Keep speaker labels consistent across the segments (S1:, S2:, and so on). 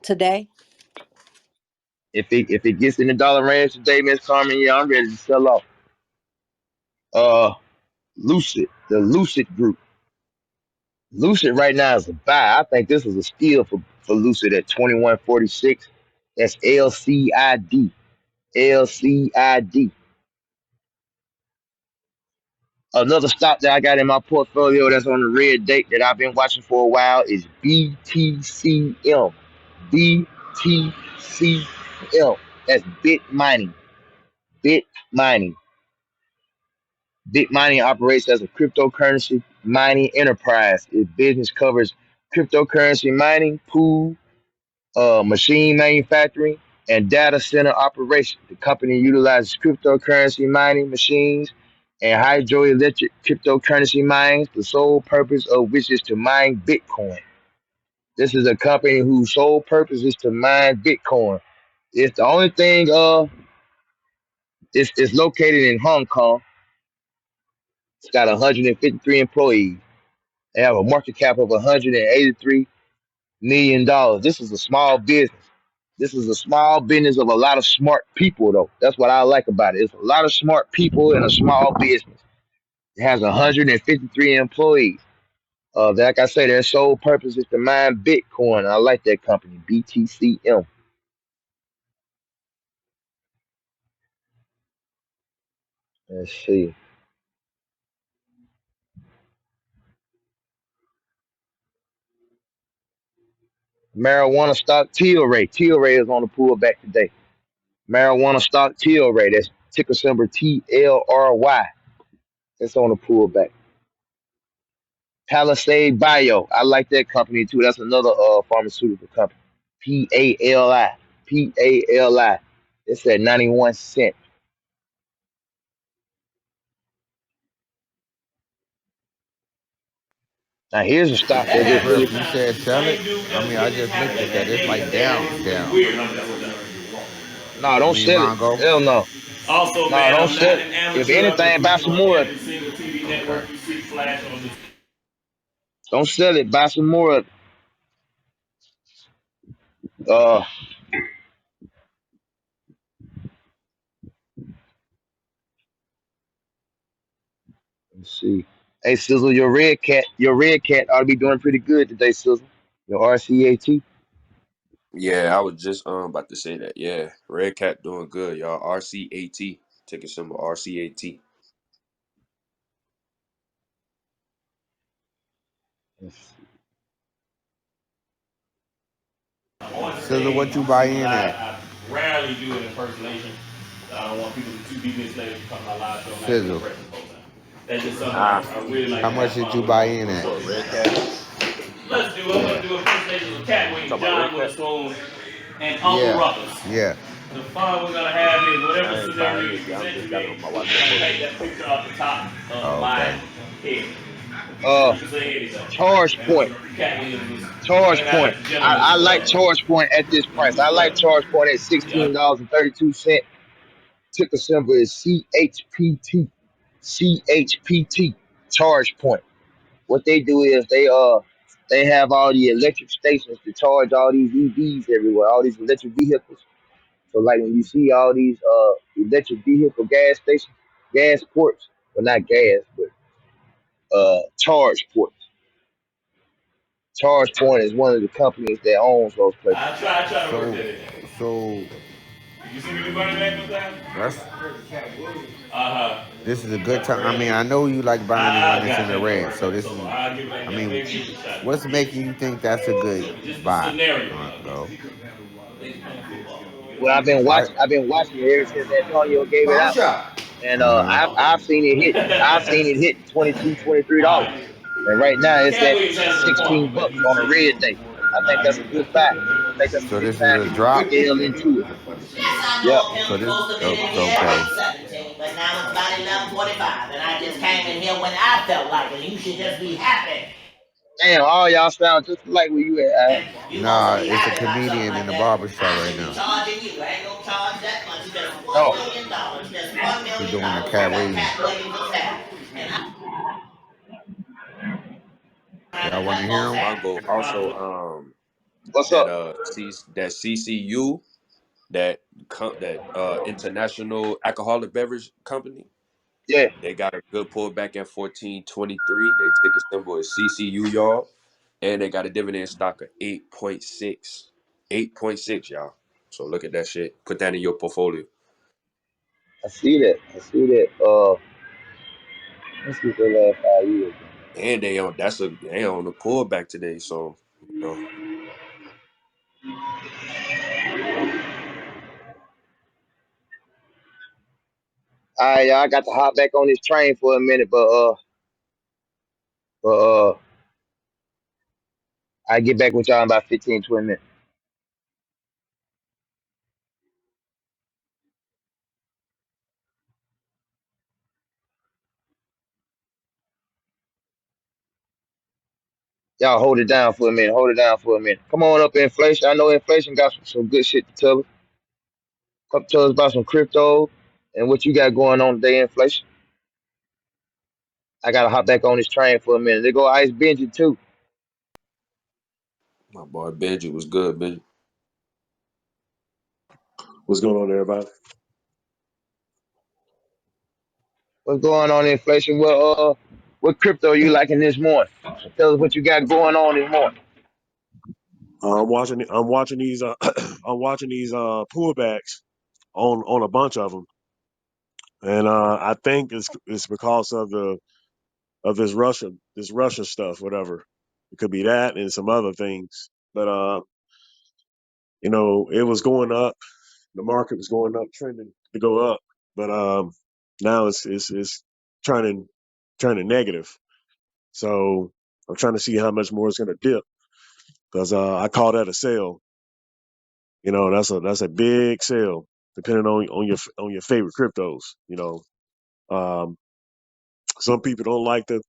S1: today?
S2: If it gets in the dollar range today, Miss Carmen, yeah, I'm ready to sell off. Uh, Lucid, the Lucid Group. Lucid right now is a buy. I think this is a steal for Lucid at 21.46. That's LCID. LCID. Another stock that I got in my portfolio that's on the red date that I've been watching for a while is BTCM. BTCM. That's Bit Mining. Bit Mining. Bit Mining operates as a cryptocurrency mining enterprise. Its business covers cryptocurrency mining, pool, machine manufacturing, and data center operation. The company utilizes cryptocurrency mining machines and hydroelectric cryptocurrency mines, the sole purpose of which is to mine Bitcoin. This is a company whose sole purpose is to mine Bitcoin. It's the only thing it's located in Hong Kong. It's got 153 employees. They have a market cap of $183 million. This is a small business. This is a small business of a lot of smart people, though. That's what I like about it. It's a lot of smart people in a small business. It has 153 employees. Like I say, their sole purpose is to mine Bitcoin. I like that company, BTCM. Let's see. Marijuana stock Tilray. Tilray is on the pullback today. Marijuana stock Tilray. That's ticker symbol TLRY. It's on the pullback. Palisade Bio. I like that company too. That's another pharmaceutical company. PALI. PALI. It's at 91 cents. Now here's a stock that just
S3: Griff,
S2: really
S3: you said sell it. I mean, I just looked at that. It's like down.
S2: no,
S3: I
S2: don't
S3: mean,
S2: sell it.
S3: Mongo.
S2: Hell no.
S4: Also,
S2: No,
S4: man,
S2: don't
S4: I'm
S2: sell
S4: not
S2: it.
S4: an
S2: If
S4: amateur. I'm just
S2: anything, buy
S4: looking
S2: some
S4: on
S2: more of it.
S4: every single TV
S3: Okay.
S4: network you see flash on this.
S2: Don't sell it. Buy some more of it. Let's see. Hey Sizzle, your red cat ought to be doing pretty good today, Sizzle. Your RCAT.
S5: Yeah, I was just about to say that. Yeah, Red Cat doing good, y'all. RCAT, ticker symbol RCAT.
S4: On
S3: Sizzle, what
S4: stage,
S3: you buy
S4: but
S3: in at?
S4: I rarely do an impersonation. I don't want people to be misled to come to my live show and actually
S3: Sizzle.
S4: impress folks. That's just something
S5: Ah,
S4: I really like
S3: How
S4: to have
S3: much did
S4: fun
S3: you
S4: with
S3: buy
S4: on
S3: in
S4: on
S3: at?
S4: short
S5: Red
S4: time.
S5: Cat.
S4: I'm
S3: Yeah.
S4: gonna do impersonations of Cat
S5: You
S4: Wings,
S5: talking about Red
S4: John
S5: Cat?
S4: Witherspoon, and Uncle
S3: Yeah.
S4: Ruckus.
S3: Yeah.
S4: The fun we're gonna have is
S5: Man,
S4: whatever
S5: I ain't buying
S4: scenario you
S5: anything. I
S4: present to
S5: just got it
S4: me,
S5: on my
S4: I'm
S5: watch my
S4: gonna
S5: birthday.
S4: paint that picture off the top of
S3: Oh,
S4: my
S3: okay.
S4: head.
S2: Uh,
S4: You can say anything.
S2: Charge Point.
S4: Cat Williams was
S2: Charge
S4: pointed out
S2: Point.
S4: as the gentleman
S2: I
S4: as
S2: like
S4: well.
S2: Charge Point at this price. I like Charge Point at $16.32. Ticker symbol is CHPT. CHPT. Charge Point. What they do is they have all the electric stations to charge all these EVs everywhere, all these electric vehicles. So like when you see all these electric vehicle gas stations, gas ports, well not gas, but charge ports. Charge Point is one of the companies that owns those places.
S4: I try to work
S3: So,
S4: that in.
S3: so
S4: You see me do Bernie Mac sometimes?
S3: that's
S4: Uh huh.
S3: this is a good time. I mean, I know you like buying it when
S4: I
S3: it's in
S4: got
S3: the
S4: that
S3: red.
S4: right
S3: So
S4: there.
S3: this
S4: So
S3: is,
S4: I'll give it.
S3: I
S4: I
S3: mean,
S4: maybe give it a shot.
S3: what's making you think that's a good
S4: Just the
S3: buy,
S4: scenario.
S3: Mongo?
S4: They playing football.
S2: Well,
S3: Why?
S2: I've been watching it ever since Antonio gave it
S6: Barber
S2: out,
S6: shop.
S2: and
S3: Uh
S2: I've seen it hit. I've seen it hit 22,
S4: All
S2: $23,
S4: right.
S2: and right now it's
S4: Cat
S2: at
S4: Williams has an appointment, but
S2: $16
S4: he's
S2: on a
S4: busy.
S2: red day. I think that's a good buy. I think that's a
S3: So
S2: good
S3: this is
S2: time
S3: a
S2: to
S3: drop.
S2: scale into it.
S7: Yes, I
S2: Yep.
S7: know of him.
S3: So this,
S7: Supposed to have been
S3: oh,
S7: in
S3: so
S7: here
S3: okay.
S7: at 17, but now it's about 11:45, and I just came in here when I felt like it. You should just be happy.
S2: Damn, all y'all sound just like where you at.
S7: And you supposed to
S3: Nah,
S7: be
S3: it's a
S7: happy about something
S3: comedian in
S7: like
S3: the
S7: that.
S3: barber shop
S7: I
S3: right
S7: should be
S3: now.
S7: charging you. I ain't gonna charge that much. Just $1
S2: No.
S7: million. Just $1
S3: He
S7: million
S3: doing a
S7: for
S3: Cat Williams.
S7: Cat Williams' hair. And I'm trying
S3: Y'all
S7: to
S3: want to
S7: cut
S3: hear
S7: folks'
S3: him?
S7: hair.
S5: Mongo also
S2: What's
S5: That
S2: up?
S5: that CCU, that International Alcoholic Beverage Company.
S2: Yeah,
S5: They got a good pullback at 14.23. They ticker symbol is CCU, y'all. And they got a dividend stock of 8.6. 8.6, y'all. So look at that shit. Put that in your portfolio.
S2: I see that. I see that. Let's see for the last 5 years.
S5: And they on the pullback today. So, you know,
S2: All right, y'all. I got to hop back on this train for a minute, but I get back with y'all in about 15, 20 minutes. Y'all hold it down for a minute. Hold it down for a minute. Come on up, inflation. I know inflation got some good shit to tell us. Come tell us about some crypto and what you got going on today, inflation. I gotta hop back on this train for a minute. They go Ice Benji too.
S5: my boy Benji was good, Benji.
S1: What's going on, everybody?
S2: What's going on, inflation? What crypto you liking this morning? Tell us what you got going on this morning.
S1: I'm watching. I'm watching these. I'm watching these pullbacks on a bunch of them, and I think it's because of this Russia stuff, whatever. It could be that and some other things, but it was going up. The market was going up, trending to go up, but now it's turning turning negative. So I'm trying to see how much more it's going to dip because I call that a sell. That's a big sale, depending on your favorite cryptos. Um, some people don't like the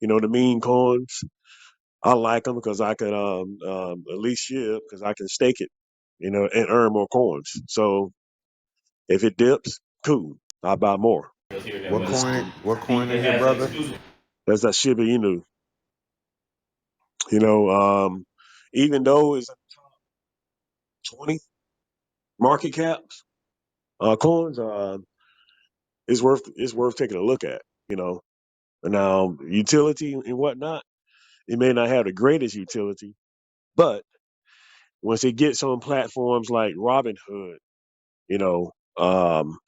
S1: meme coins. I like them because I can at least share because I can stake it, and earn more coins. So if it dips, cool, I buy more.
S3: What coin is it, brother?
S1: That's that Shiba Inu. You know, um, Even though it's 20 market caps, coins, it's worth taking a look at. Now utility and whatnot. It may not have the greatest utility, but once it gets on platforms like Robinhood, you know, um,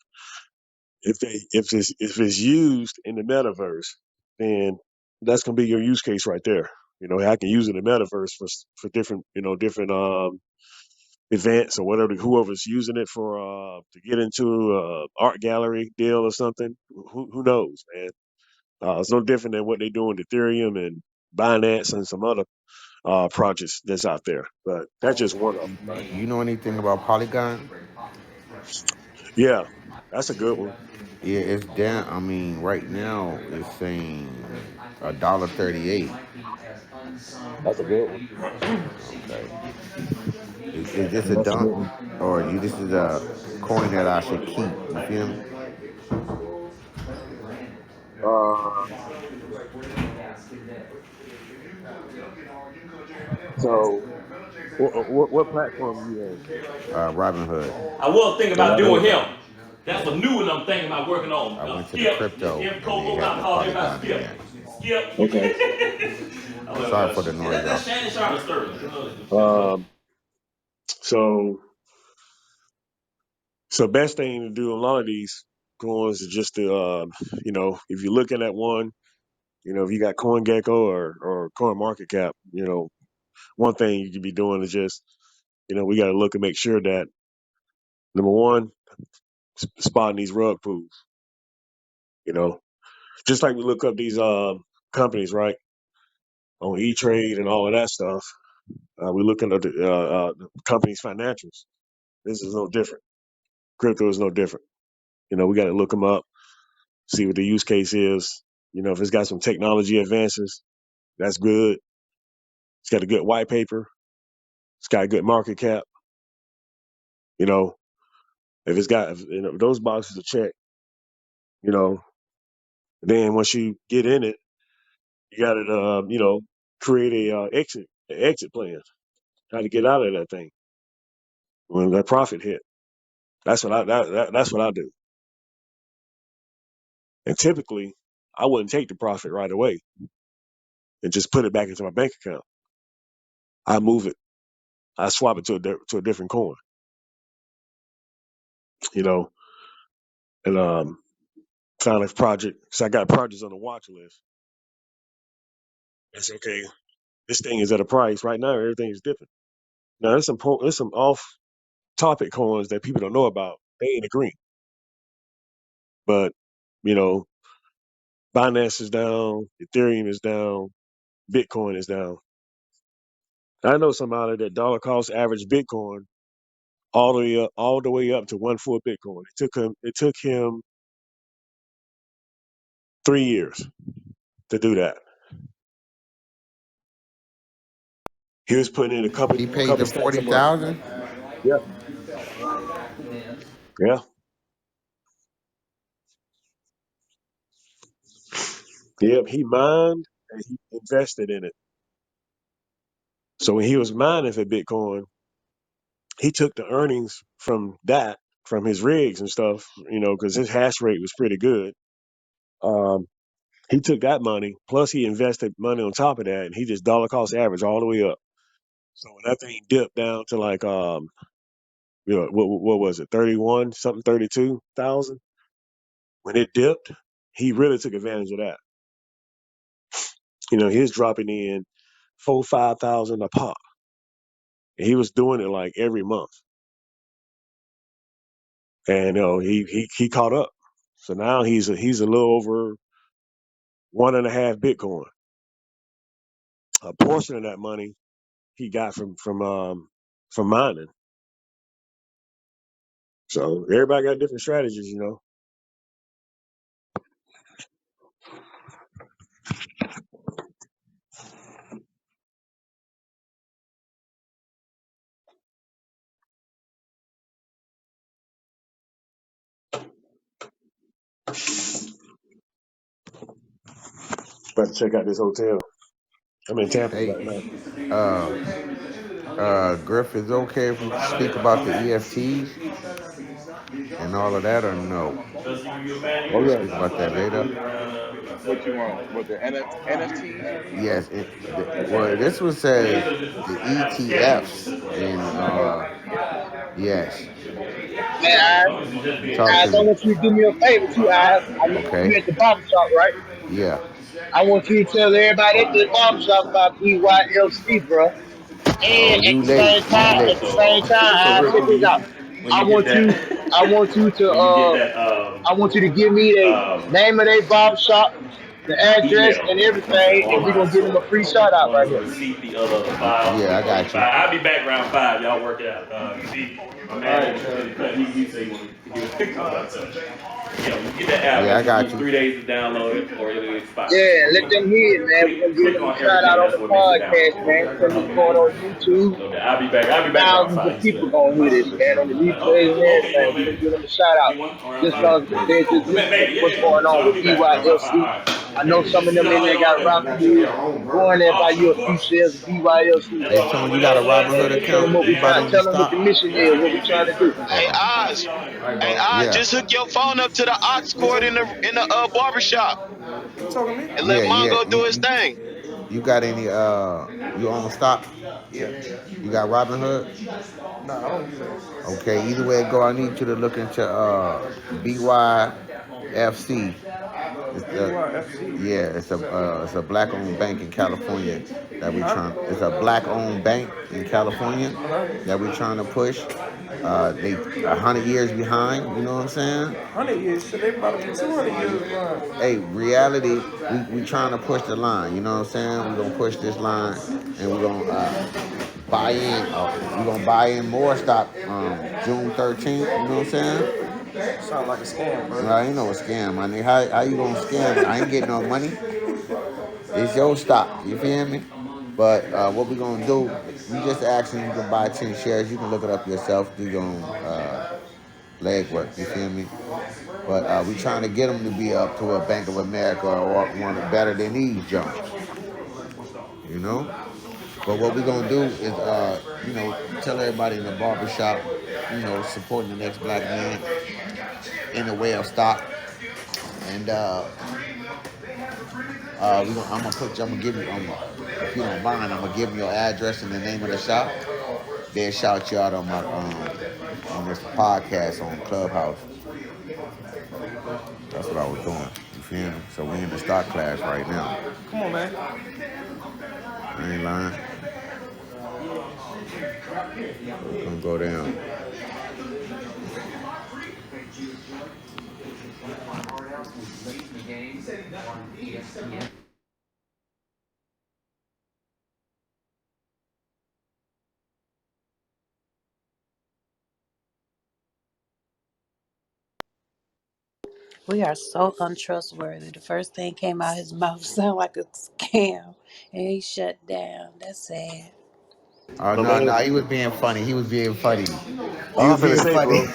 S1: if it's used in the metaverse, then that's gonna be your use case right there. I can use it in the metaverse for different events or whatever. Whoever's using it for to get into art gallery deal or something. Who knows, man? It's no different than what they do in Ethereum and Binance and some other projects that's out there. But that's just one of them, right?
S3: You know anything about Polygon?
S1: Yeah, that's a good one.
S3: Yeah, it's down. I mean, right now it's saying $1.38.
S1: That's a good one.
S3: Okay. Is this
S1: Yeah,
S3: a
S1: that's a good
S3: dump,
S1: one.
S3: or this is a coin that I should keep? You feel me?
S1: Uh, so what platform are you
S3: Robinhood.
S4: I was thinking
S1: on?
S4: about doing
S1: Robinhood.
S4: him. That's a new one I'm thinking about working on.
S3: I went to the
S4: Skip,
S3: crypto
S4: M
S3: and they
S4: Coco,
S3: had
S4: I
S3: the
S4: call everybody
S3: Polygon in
S4: Skip.
S3: there.
S4: Skip.
S1: Okay.
S3: Sorry for the noise,
S4: That's
S3: y'all.
S4: Shannon Sharp Sterling.
S1: Um, so best thing to do on a lot of these coins is just to if you're looking at one, if you got CoinGecko or CoinMarketCap, one thing you could be doing is just we got to look and make sure that number one, spotting these rug pulls. You know, just like we look up these companies, right, on E Trade and all of that stuff. We looking at the company's financials. This is no different. Crypto is no different. We got to look them up, see what the use case is. If it's got some technology advances, that's good. It's got a good white paper. It's got a good market cap. You know, if it's got those boxes are checked. You know, then once you get in it, you got to create a exit plan. how to get out of that thing when that profit hit. That's what I do. And typically, I wouldn't take the profit right away and just put it back into my bank account. I move it. I swap it to to a different coin. You know, and kind of project. So I got projects on the watch list. It's okay. This thing is at a price right now. Everything is dipping. Now there's some off topic coins that people don't know about. They ain't agreeing, but you know, Binance is down, Ethereum is down, Bitcoin is down. I know somebody that dollar cost average Bitcoin all the way up to one full Bitcoin. It took him 3 years to do that. He was putting in
S3: He
S1: a
S3: paid
S1: couple
S3: the
S1: stacks a
S3: forty
S1: month.
S3: thousand.
S1: Yeah, yeah, yep. He mined and he invested in it. So when he was mining for Bitcoin, he took the earnings from that, from his rigs and stuff, because his hash rate was pretty good. Um, he took that money, plus he invested money on top of that, and he just dollar cost average all the way up. So when that thing dipped down to like, what was it, 31 something, 32,000? When it dipped, he really took advantage of that. He was dropping in 4, 5,000 a pop, and he was doing it like every month, and he caught up. So now he's a little over 1.5 Bitcoin. A portion of that money he got from mining. So everybody got different strategies. About to check out this hotel. I'm in Tampa
S3: Hey,
S1: right now.
S3: Griff, is it okay if we speak about the EFTs and all of that, or no?
S4: Does he give you a bad
S1: Oh
S3: We'll
S4: ear?
S3: speak
S1: yeah.
S3: about that later.
S6: What you want? What the NFTs you mean?
S3: Yes. Well, this one says the ETFs, and yes.
S2: Man, I,
S3: Talk to
S2: I
S3: me.
S2: want you to do me a favor too, I know
S3: Okay.
S2: you at the barber shop, right?
S3: Yeah.
S2: I want you to tell everybody at the barber shop about B.Y.F.C, bro. And
S3: Oh,
S2: at
S3: you
S2: the
S3: late.
S2: same
S3: You
S2: time,
S3: late.
S2: at the same time,
S4: So
S2: I
S4: real
S2: check
S4: quick,
S2: this out.
S4: when
S2: I
S4: you get
S2: want you, I
S4: that,
S2: want you to,
S4: when you get that
S2: I want you to give me the name of their barber shop, the address,
S4: email
S2: and
S4: from the
S2: everything, and we're
S4: online
S2: gonna give them a
S4: store,
S2: free shout out
S4: one
S2: right
S4: is a
S2: here.
S4: receipt, the other the file.
S3: Yeah, I
S4: Or the
S3: got you.
S4: file. I'll be back around 5. Y'all work it out. See, my man in the cut, he said he was come up. So yeah, when you get that app,
S3: Yeah, I
S4: it's gonna give
S3: got
S4: you
S3: you.
S4: 3 days to download it, or it'll expire.
S2: Yeah,
S4: So
S2: let them hear it, man. We're gonna give
S4: click
S2: them a
S4: on
S2: shout out
S4: everything.
S2: on
S4: That's
S2: the
S4: what makes it
S2: podcast,
S4: download.
S2: man. Tell them it's going on YouTube.
S4: Okay, I'll be back around
S2: Thousands of
S4: 5.
S2: people gonna hear this, man, on the replays and
S4: Okay, you
S2: everything.
S4: want
S2: We're gonna
S4: maybe
S2: give them a shout out.
S4: get one around
S2: Just
S4: 5?
S2: cause they're just listening to
S4: Maybe,
S2: what's
S4: yeah,
S2: going
S4: yeah. So
S2: on
S4: I'll
S2: with
S4: be back around 5.
S2: BYLC.
S4: All right.
S2: I know
S4: Okay,
S2: some of
S4: just
S2: them in
S4: all
S2: there
S4: in all
S2: got
S4: day.
S2: Robinhood. Go in there, buy you a few shares of BYLC,
S4: That's
S3: Hey,
S2: man.
S4: all.
S3: Tone, you
S4: What
S3: got a
S4: else?
S3: Robinhood
S2: Tell them
S3: account?
S2: what
S3: You
S2: we
S3: bought
S2: trying.
S3: any
S2: Tell them what the
S3: stock?
S2: mission is. What we trying to do.
S8: Hey,
S3: Okay.
S8: Oz. Hey, Oz,
S3: Yeah.
S8: just hook your phone up to the aux cord in the barbershop and let
S3: Yeah, yeah.
S8: Mongo do his thing.
S3: You got any you own stock? You got Robinhood? Okay, either way it go, I need you to look into B.Y.F.C. Yeah, it's a black owned bank in California that we trying. It's a black owned bank in California that we trying to push. They 100 years behind. You know what I'm saying? 100 years, so they about to be 200 years behind. Hey, reality, we trying to push the line. You know what I'm saying? We gonna push this line, and we gonna buy in. We gonna buy in more stock June 13th. You know what I'm saying? Sound like a scam, bro. I ain't no scam, my nigga. How you gonna scam? I ain't getting no money. It's your stock. You feel me? But what we gonna do? We just asking you can buy 10 shares. You can look it up yourself. Do your own leg work. You feel me? But we trying to get them to be up to a Bank of America or one better than these jumps. You know? But what we're gonna do is, tell everybody in the barbershop, supporting the next black man in the way of stock. And I'm gonna give you, if you don't mind, I'm gonna give them your address and the name of the shop. They'll shout you out on my on this podcast on Clubhouse. That's what I was doing. You feel me? So we in the stock class right now.
S4: Come on, man.
S3: I ain't lying. We're gonna go down.
S9: We are so untrustworthy. The first thing came out his mouth sounded like a scam, and he shut down. That's sad.
S3: Oh
S1: But
S3: no,
S1: man,
S3: no, he was being funny. He was being funny. He
S1: I'm
S3: was
S1: finna
S3: being
S1: say,
S3: funny.
S1: bro.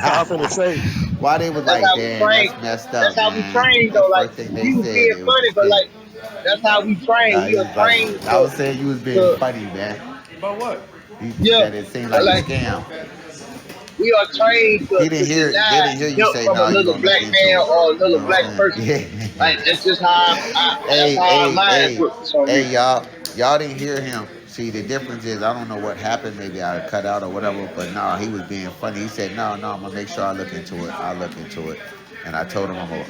S1: I'm finna say,
S3: Why they was
S2: That's
S3: like,
S2: how we
S3: damn,
S2: train.
S3: that's messed
S2: That's
S3: up,
S2: how we
S3: man.
S2: train
S3: That
S2: though. Like
S3: first thing they
S2: he was
S3: said,
S2: being
S3: it was
S2: funny, but
S3: funny.
S2: like that's how we train.
S3: Nah,
S2: We
S3: he
S2: are
S3: was like,
S2: trained
S3: I was saying you was being
S2: to
S3: funny, man.
S4: About what?
S3: He
S2: yeah.
S3: said it seemed like a
S2: Like
S3: scam.
S2: we are trained
S3: He
S2: to
S3: didn't hear
S2: deny
S3: they didn't hear you
S2: help
S3: say,
S2: from
S3: nah, you
S2: another
S3: gonna look
S2: black man
S3: into it.
S2: or
S3: You
S2: another
S3: know what
S2: black
S3: I'm
S2: person.
S3: saying?
S2: Like
S3: Yeah.
S2: that's just how that's
S3: Hey,
S2: how our
S3: hey,
S2: minds
S3: hey,
S2: work for some
S3: hey,
S2: reason.
S3: y'all didn't hear him. See, the difference is I don't know what happened. Maybe I cut out or whatever. But no, he was being funny. He said, no, I'm gonna make sure I look into it. I'll look into it. And I told him I'm gonna,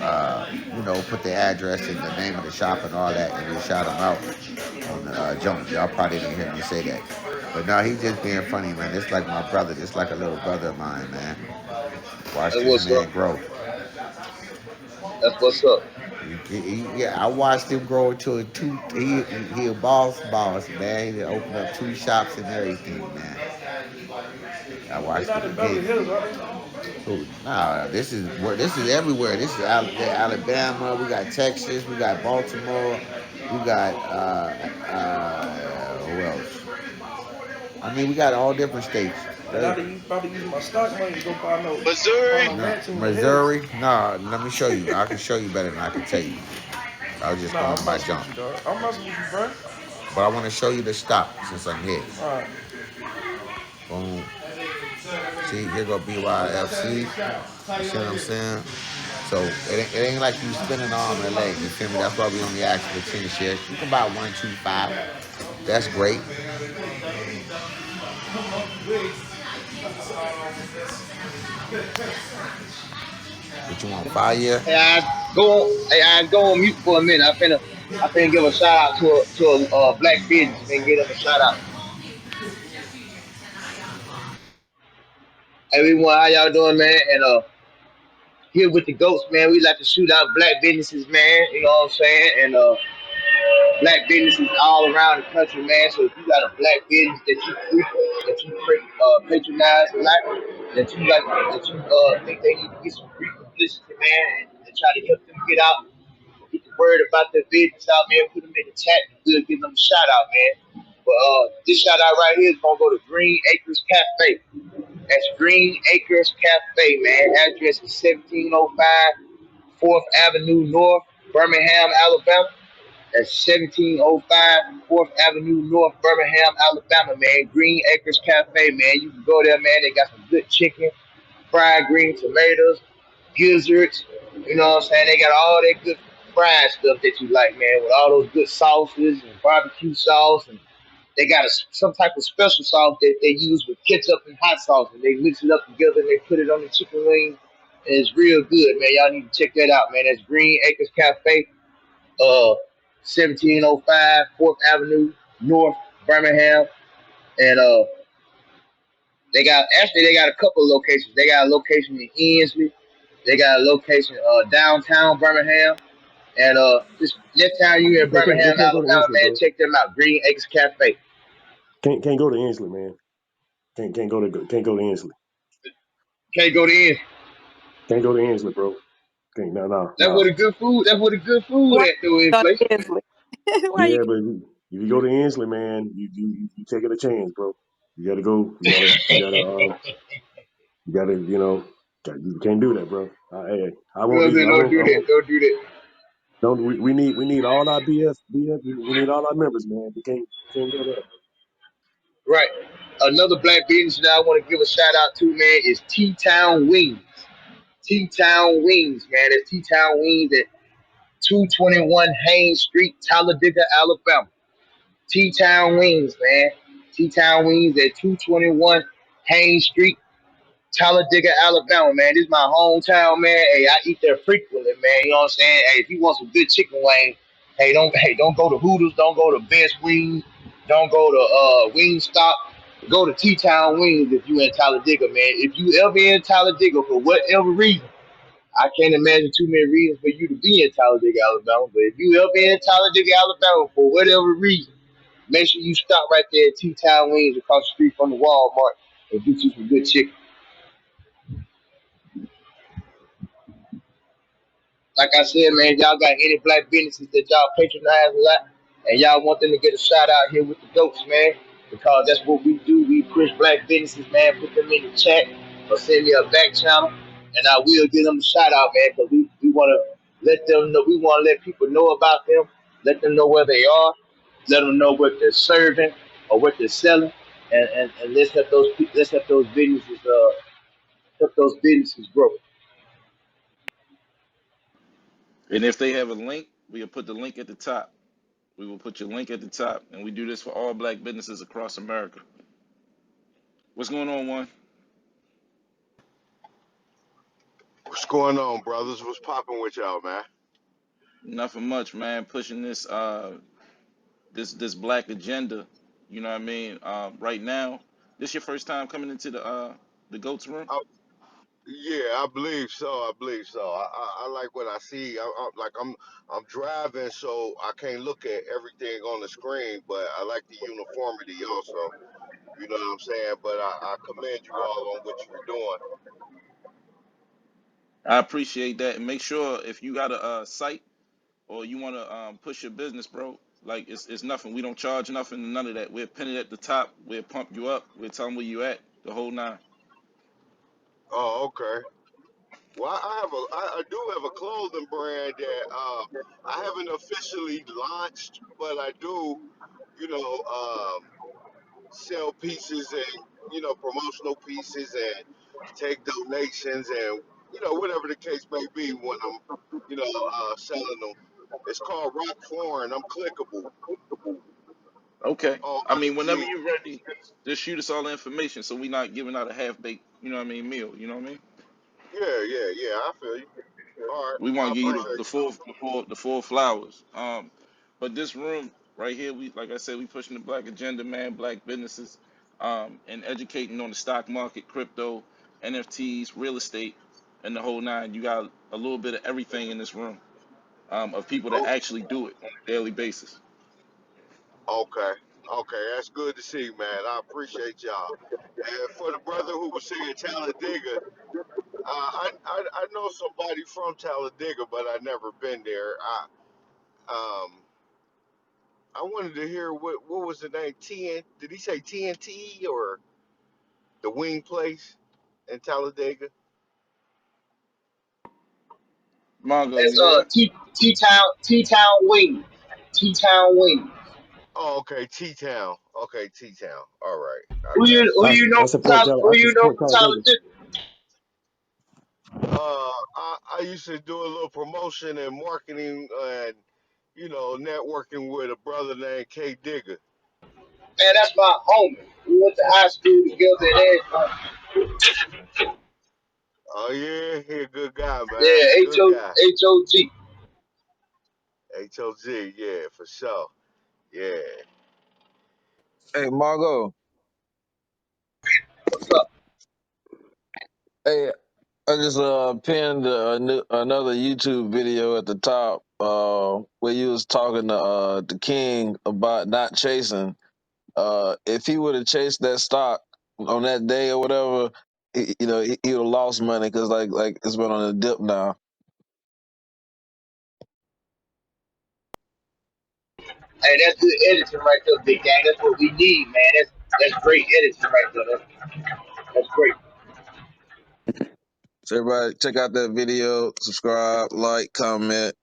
S3: put the address and the name of the shop and all that, and we shot him out on the jump. Y'all probably didn't hear me say that. But no, he's just being funny, man. It's like my brother. It's like a little brother of mine, man. Watch
S2: That's
S3: this
S2: what's up.
S3: man grow.
S2: That's what's up.
S3: Yeah, I watched him grow into a two. He a boss, man. He opened up two shops and everything, man. I
S4: They
S3: watched
S4: not
S3: him
S4: in Beverly
S3: again.
S4: Hills, are they?
S3: So, nah, this is everywhere. This is Alabama. We got Texas. We got Baltimore. We got who else? I mean, we got all different states.
S4: And I didn't about to use my stock money to go buy
S8: Missouri.
S4: no
S3: No,
S4: mansion in the hills.
S3: Missouri. No, let me show you. I can show you better than I can tell you. I was just
S4: Nah,
S3: going
S4: I'm
S3: by
S4: messing
S3: jump.
S4: with you, dog. I'm messing with you, bro.
S3: But I want to show you the stock since I'm here.
S4: All right.
S3: Boom. See, here go B.Y.F.C. You see what I'm saying? So it ain't like you spinning arm and leg. You feel me? That's why we only ask for 10 shares. You can buy 125. That's great. But you want 5 year?
S2: I go on mute for a minute. I finna give a shout out to a black business and get him a shout out. Everyone, how y'all doing, man? And here with the goats, man. We like to shoot out black businesses, man. You know what I'm saying? And black businesses all around the country, man. So if you got a black business that you patronize a lot, that you think they need to get some free publicity, man, and try to help them get out, get the word about their business out, man. Put them in the chat. We'll give them a shout out, man. But this shout out right here is gonna go to Green Acres Cafe. That's Green Acres Cafe, man. Address is 1705 4th Avenue North, Birmingham, Alabama. That's 1705 4th Avenue North, Birmingham, Alabama, man. Green Acres Cafe, man. You can go there, man. They got some good chicken, fried green tomatoes, gizzards. You know what I'm saying? They got all that good fried stuff that you like, man, with all those good sauces and barbecue sauce. And they got some type of special sauce that they use with ketchup and hot sauce. And they mix it up together and they put it on the chicken wing. And it's real good, man. Y'all need to check that out, man. That's Green Acres Cafe, uh, 1705 4th Avenue North, Birmingham. And they got a couple of locations. They got a location in Ensley. They got a location downtown Birmingham. And just next time you in
S1: they
S2: Birmingham,
S1: can't go to
S2: Alabama,
S1: Inslee,
S2: man,
S1: bro.
S2: check them out. Green Acres Cafe.
S1: Can't go to Inslee, man. Can't go to Inslee.
S2: Can't go to Ensley.
S1: Can't go to Inslee, bro. Can't
S2: That's
S1: no.
S2: where the good food. That's where the good food
S9: Why
S2: at though in
S9: you go
S2: place.
S9: to Inslee? Why you
S1: Yeah, but if you go to Inslee, man, you taking a chance, bro. You gotta go. You gotta you can't do that, bro. Hey, I
S2: You
S1: want
S2: know what I'm
S1: these.
S2: saying? Don't do
S1: I
S2: that.
S1: want.
S2: Don't do that.
S1: Don't we need all our BF. We need all our members, man. We can't go there.
S2: Right. Another black business that I want to give a shout out to, man, is T Town Wings. T Town Wings, man. It's T Town Wings at 221 Haynes Street, Talladega, Alabama. T Town Wings, man. T Town Wings at 221 Haynes Street, Talladega, Alabama, man. This is my hometown, man. Hey, I eat there frequently, man. You know what I'm saying? Hey, if you want some good chicken wings, hey, don't go to Hooters, don't go to Best Wings, don't go to Wingstop. Go to T Town Wings if you in Talladega, man. If you ever in Talladega for whatever reason, I can't imagine too many reasons for you to be in Talladega, Alabama. But if you ever in Talladega, Alabama for whatever reason, make sure you stop right there at T Town Wings across the street from the Walmart and get you some good chicken. Like I said, man, y'all got any black businesses that y'all patronize a lot, and y'all want them to get a shout out here with the goats, man, because that's what we do. We push black businesses, man. Put them in the chat or send me a back channel, and I will give them a shout out, man, because we want to let them know. We want to let people know about them, let them know where they are, let them know what they're serving or what they're selling, and let's help those businesses help those businesses grow.
S10: And if they have a link, we'll put the link at the top. We will put your link at the top, and we do this for all black businesses across America. What's going on, one?
S11: What's going on, brothers? What's popping with y'all, man?
S10: Nothing much, man. Pushing this black agenda. You know what I mean? Right now, this your first time coming into the goats room.
S11: Yeah, I believe so. I believe so. I like what I see. I'm driving, so I can't look at everything on the screen, but I like the uniformity also. You know what I'm saying? But I commend you all on what you're doing.
S10: I appreciate that, and make sure if you got a site or you want to push your business, bro. Like it's nothing. We don't charge nothing, none of that. We'll pin it at the top. We'll pump you up. We'll tell them where you at. The whole nine.
S11: Oh, okay. Well, I do have a clothing brand that I haven't officially launched, but I do, you know, sell pieces and promotional pieces and take donations and whatever the case may be when I'm selling them. It's called Rock Foreign. I'm clickable
S10: Okay.
S11: on
S10: I mean, whenever
S11: IG.
S10: you're ready, just shoot us all the information so we not giving out a half baked, you know what I mean, meal. You know what I mean?
S11: Yeah. I feel you. All right,
S10: We
S11: I
S10: want to give you
S11: appreciate
S10: the full flowers. But this room right here, we like I said, we pushing the black agenda, man, black businesses, and educating on the stock market, crypto, NFTs, real estate, and the whole nine. You got a little bit of everything in this room, of people
S11: you.
S10: that actually do it on a daily basis.
S11: Okay. Okay, that's good to see, man. I appreciate y'all. And for the brother who was saying Talladega, I know somebody from Talladega, but I never been there. I wanted to hear what was the name? Did he say TNT or the wing place in Talladega?
S10: Mongo,
S2: That's
S10: you there?
S2: T Town Wings. T Town Wings.
S11: Oh, okay, T Town. Okay, T Town. All right, I
S2: Who you
S11: got
S2: who
S11: you.
S2: you know
S1: I
S2: from
S1: support I support Talladega.
S2: Talladega?
S11: I used to do a little promotion and marketing and networking with a brother named K Digger.
S2: Man, that's my homie. We went to high school together and everything.
S11: Oh yeah, he a good guy, man.
S2: Yeah,
S11: Good guy.
S2: HOG.
S11: HOG, yeah, for sure. Yeah.
S12: Hey, Margo.
S2: What's up?
S12: Hey, I just pinned another YouTube video at the top where you was talking to the king about not chasing. If he would have chased that stock on that day or whatever, he would have lost money because like it's been on a dip now.
S2: Hey, that's good editing right there, big gang. That's what we need, man. That's great editing right there. That's great.
S12: So everybody check out that video, subscribe, like, comment.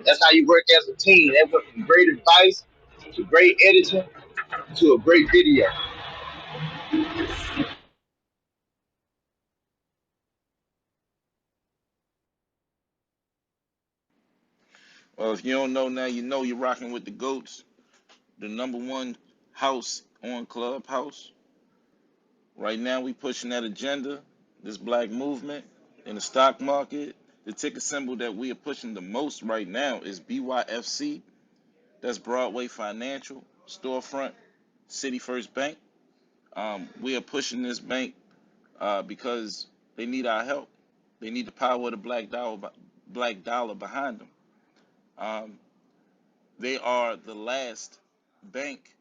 S2: That's how you work as a team. That's what great advice. to great editing to a great video.
S10: Well, if you don't know now, you know you're rocking with the GOATs, the number one house on Clubhouse. Right now, we pushing that agenda, this black movement in the stock market. The ticker symbol that we are pushing the most right now is B.Y.F.C. That's Broadway Financial, Storefront, City First Bank. We are pushing this bank because they need our help. They need the power of the black dollar behind them. Um, they are the last bank,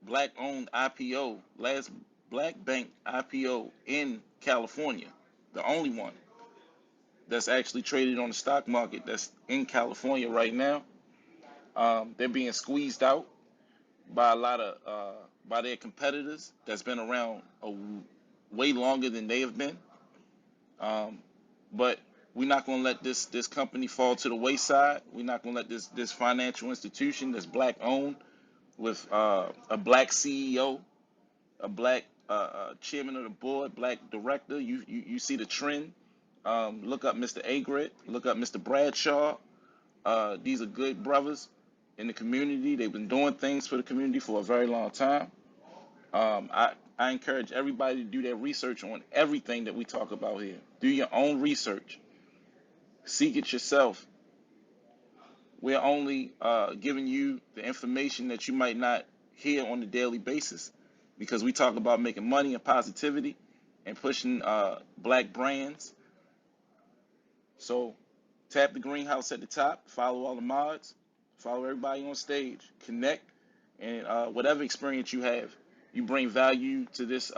S10: black-owned IPO, last black bank IPO in California, the only one that's actually traded on the stock market that's in California right now. They're being squeezed out by a lot of by their competitors that's been around way longer than they have been. Um, but we're not going to let this company fall to the wayside. We're not going to let this financial institution that's black owned with a black CEO, a black chairman of the board, black director. You see the trend. Look up Mr. Agret. Look up Mr. Bradshaw. These are good brothers in the community. They've been doing things for the community for a very long time. I encourage everybody to do their research on everything that we talk about here. Do your own research. Seek it yourself. We're only giving you the information that you might not hear on a daily basis because we talk about making money and positivity and pushing black brands. So tap the greenhouse at the top, follow all the mods, follow everybody on stage, connect, and whatever experience you have, you bring value to this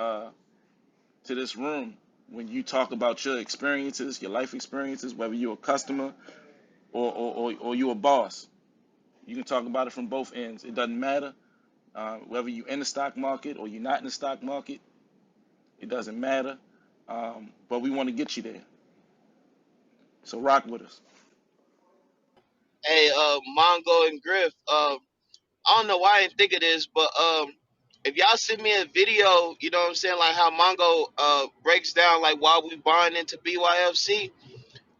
S10: room when you talk about your experiences, your life experiences, whether you're a customer or you're a boss. You can talk about it from both ends. It doesn't matter whether you're in the stock market or you're not in the stock market. It doesn't matter. But we want to get you there. So rock with us.
S8: Hey, Mongo and Griff. I don't know why I didn't think of this, but if y'all send me a video, you know what I'm saying, like how Mongo breaks down like why we buying into BYFC,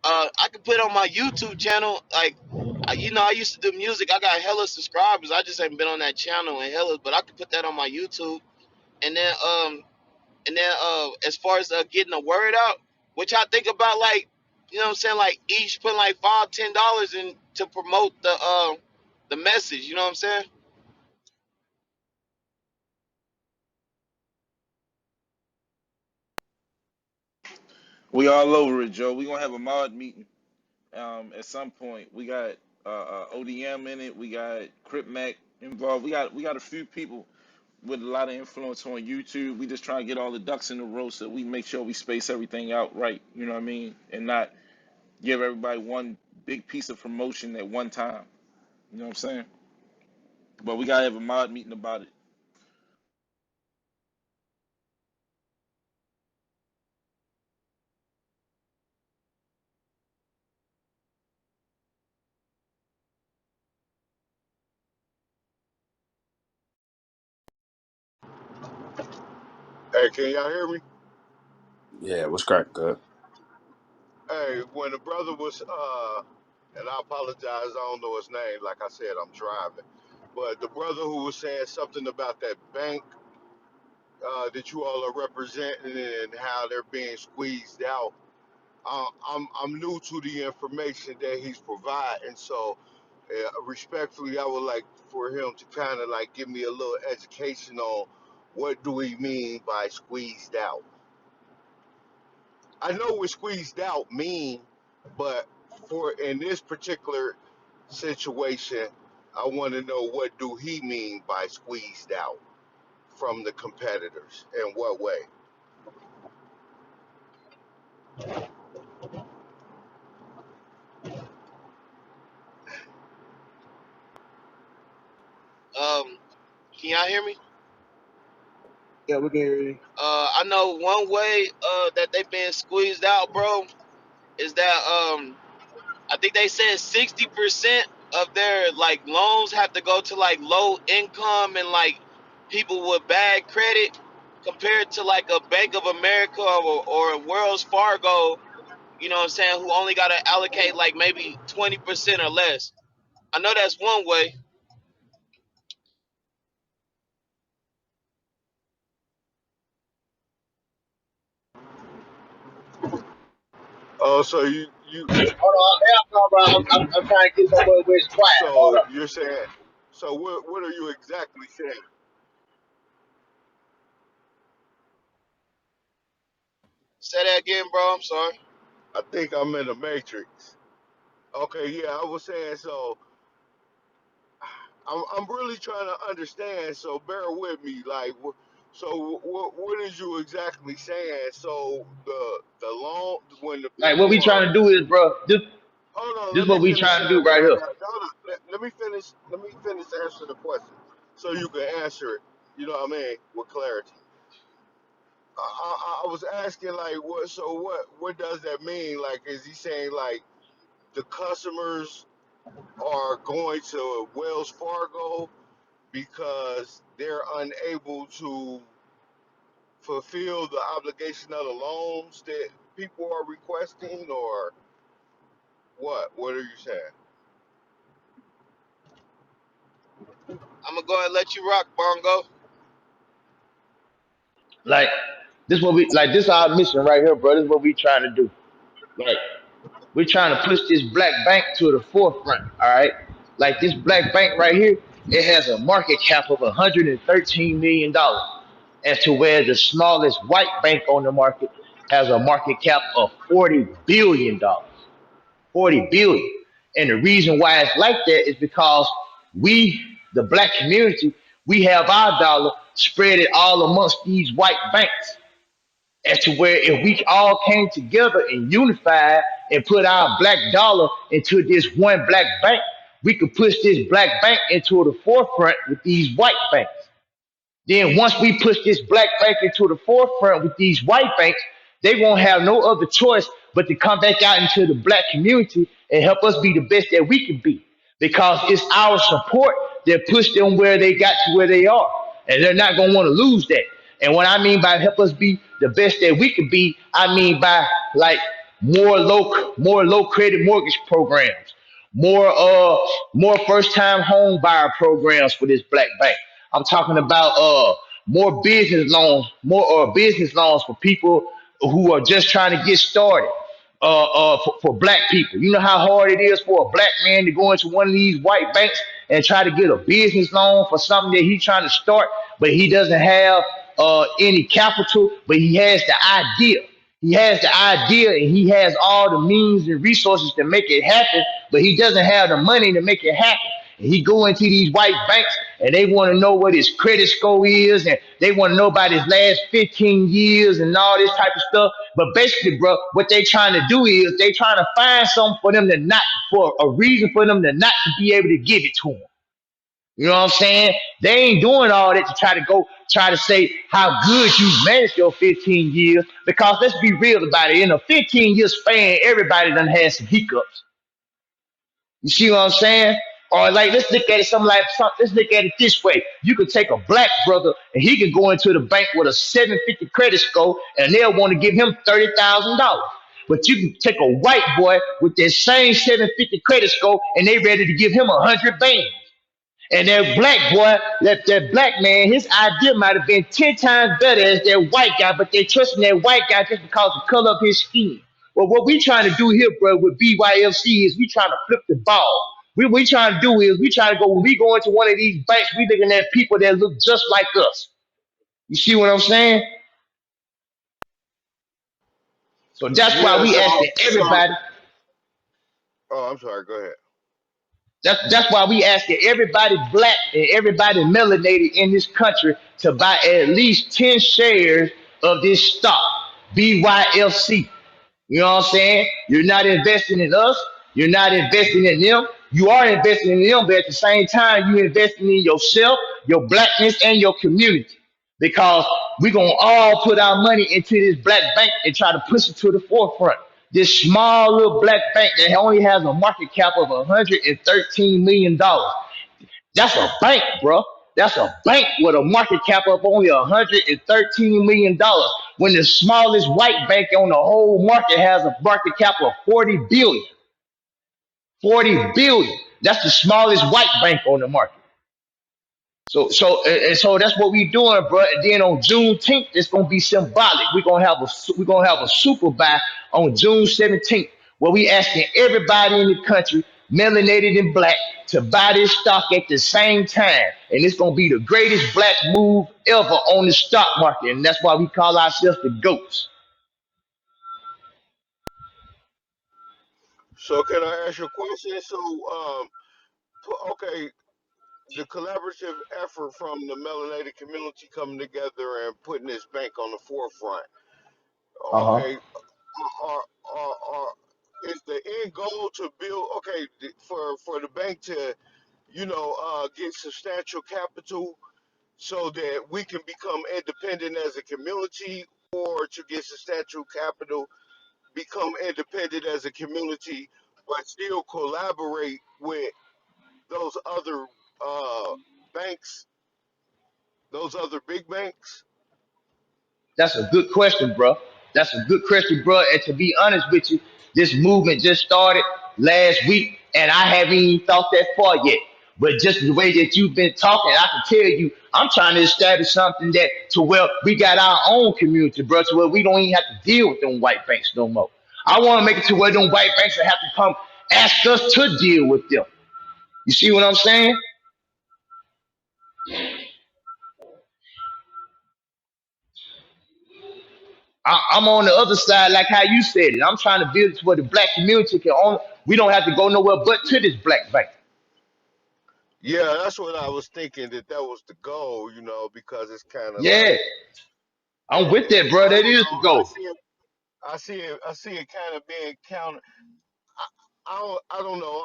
S8: I could put it on my YouTube channel. Like, I used to do music. I got hella subscribers. I just haven't been on that channel in hella, but I could put that on my YouTube. And then as far as getting the word out, which I think about, like, you know what I'm saying, like each putting like $5-10 in to promote the message. You know what I'm saying?
S10: We all over it, Joe. We're gonna have a mod meeting at some point. We got ODM in it. We got Crip Mac involved. We got a few people with a lot of influence on YouTube. We just trying to get all the ducks in a row so we make sure we space everything out right. You know what I mean? And not give everybody one big piece of promotion at one time. You know what I'm saying? But we gotta have a mod meeting about it.
S11: Hey, can y'all hear me?
S5: Yeah, what's crack, good?
S11: Hey, when the brother was and I apologize, I don't know his name. Like I said, I'm driving. But the brother who was saying something about that bank that you all are representing and how they're being squeezed out. I'm new to the information that he's providing, so respectfully, I would like for him to kind of like give me a little education on what do we mean by squeezed out. I know what squeezed out mean, but for in this particular situation, I want to know what do he mean by squeezed out from the competitors, in what way?
S8: Um, can y'all hear me?
S1: Yeah, we can hear you.
S8: I know one way that they been squeezed out, bro, is that I think they said 60%. of their like loans have to go to like low income and like people with bad credit compared to like a Bank of America or a Wells Fargo, you know what I'm saying, who only got to allocate like maybe 20% or less. I know that's one way.
S11: So you
S2: Hold on, I'm trying to get somewhere where it's quiet. Hold
S11: so
S2: up.
S11: you're saying, so what are you exactly saying?
S8: Say that again, bro. I'm sorry.
S11: I think I'm in the matrix. Okay, yeah, I was saying so. I'm really trying to understand. So bear with me. Like, so what is you exactly saying? So the loan when the
S2: Like what
S11: people
S2: we
S11: are,
S2: trying to do is, bro.
S11: hold on,
S2: This
S11: let me
S2: what we
S11: finish
S2: trying to do
S11: saying what
S2: right
S11: I
S2: here.
S11: got. Hold on, let me finish. Let me finish answering the question, so you can answer it. You know what I mean, with clarity. I was asking like what, so what does that mean? Like, is he saying like the customers are going to Wells Fargo because they're unable to fulfill the obligation of the loans that people are requesting, or what are you saying?
S8: I'm gonna go ahead and let you rock, Bongo.
S2: Like this our mission right here, bro. This is what we trying to do. Like we're trying to push this black bank to the forefront. All right. Like this black bank right here, it has a market cap of $113 million, as to where the smallest white bank on the market has a market cap of $40 billion. 40 billion. And the reason why it's like that is because we, the black community, we have our dollar spread it all amongst these white banks. As to where if we all came together and unified and put our black dollar into this one black bank, we could push this black bank into the forefront with these white banks. Then once we push this black bank into the forefront with these white banks, they won't have no other choice but to come back out into the black community and help us be the best that we can be. Because it's our support that pushed them where they got to where they are. And they're not gonna want to lose that. And what I mean by help us be the best that we can be, I mean by like more low credit mortgage programs, more first time home buyer programs for this black bank. I'm talking about more business loans for people who are just trying to get started. For black people, you know how hard it is for a black man to go into one of these white banks and try to get a business loan for something that he's trying to start, but he doesn't have any capital, but he has the idea. He has the idea and he has all the means and resources to make it happen, but he doesn't have the money to make it happen. And he go into these white banks and they want to know what his credit score is and they want to know about his last 15 years and all this type of stuff. But basically, bro, what they trying to do is they trying to find something for them to not, for a reason for them to not to be able to give it to them. You know what I'm saying? They ain't doing all that to try to go try to say how good you managed your 15 years. Because let's be real about it. In a 15-year span, everybody done had some hiccups. You see what I'm saying? Or like let's look at it let's look at it this way. You could take a black brother and he could go into the bank with a 750 credit score and they'll want to give him $30,000. But you can take a white boy with that same 750 credit score and they ready to give him 100 bands. And that black boy, that black man, his idea might have been 10 times better as that white guy, but they trusting that white guy just because of the color of his skin. Well, what we trying to do here, bro, with B.Y.F.C. is we trying to flip the ball. We trying to do is we trying to go, when we go into one of these banks, we looking at people that look just like us. You see what I'm saying? So that's why
S11: Yeah.
S2: we asking
S11: So
S2: everybody.
S11: oh, I'm sorry. Go ahead.
S2: That's why we asking everybody black and everybody melanated in this country to buy at least 10 shares of this stock, B.Y.F.C. You know what I'm saying? You're not investing in us. You're not investing in them. You are investing in them, but at the same time, you're investing in yourself, your blackness, and your community. Because we're going to all put our money into this black bank and try to push it to the forefront. This small little black bank that only has a market cap of $113 million. That's a bank, bro. That's a bank with a market cap of only $113 million. When the smallest white bank on the whole market has a market cap of 40 billion. 40 billion. That's the smallest white bank on the market. So that's what we doing, bro. And then on Juneteenth, it's gonna be symbolic. We're gonna have a super buy on June 17th, where we asking everybody in the country, melanated and black, to buy this stock at the same time, and it's gonna be the greatest black move ever on the stock market, and that's why we call ourselves the GOATs.
S11: So can I ask you a question? So, okay, the collaborative effort from the melanated community coming together and putting this bank on the forefront.
S2: Uh huh.
S11: Okay, are is the end goal to build? Okay, for the bank to get substantial capital so that we can become independent as a community, or to get substantial capital, become independent as a community, but still collaborate with those other banks, those other big banks.
S2: That's a good question, bro. That's a good question, bro. And to be honest with you, this movement just started last week, and I haven't even thought that far yet. But just the way that you've been talking, I can tell you, I'm trying to establish something that to where we got our own community, bro, to where we don't even have to deal with them white banks no more. I want to make it to where them white banks will have to come ask us to deal with them. You see what I'm saying? I'm on the other side, like how you said it. I'm trying to build it to where the black community can own. We don't have to go nowhere but to this black bank.
S11: Yeah, that's what I was thinking, that was the goal, because it's kind of
S2: Yeah,
S11: like,
S2: I'm with that,
S11: I
S2: bro. That
S11: don't
S2: is
S11: know,
S2: the goal.
S11: I see it kind of being counter. I don't know.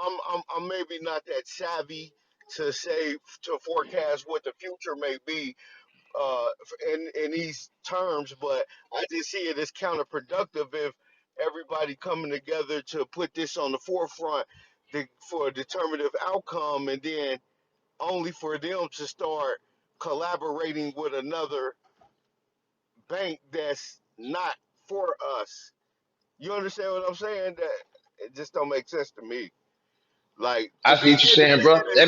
S11: I'm maybe not that savvy to say, to forecast what the future may be in these terms, but I just see it as counterproductive if everybody coming together to put this on the forefront for a determinative outcome, and then only for them to start collaborating with another bank that's not for us. You understand what I'm saying? That it just don't make sense to me. Like,
S2: I see what you're saying, bro. That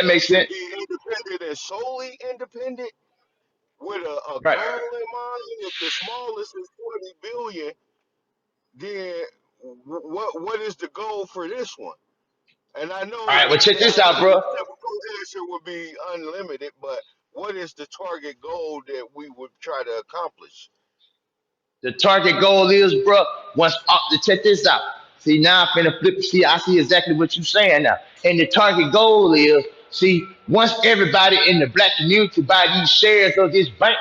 S2: makes
S11: to
S2: sense.
S11: be independent and solely independent with a
S2: Right.
S11: goal in mind. If the smallest is 20 billion, then what is the goal for this one? And I
S2: All right.
S11: know
S2: Well, check this out,
S11: the
S2: bro.
S11: typical answer would be unlimited, but what is the target goal that we would try to accomplish?
S2: The target goal is, bro. Once check this out. See now I'm finna flip. See, I see exactly what you're saying now. And the target goal is, see, once everybody in the black community buy these shares of this bank,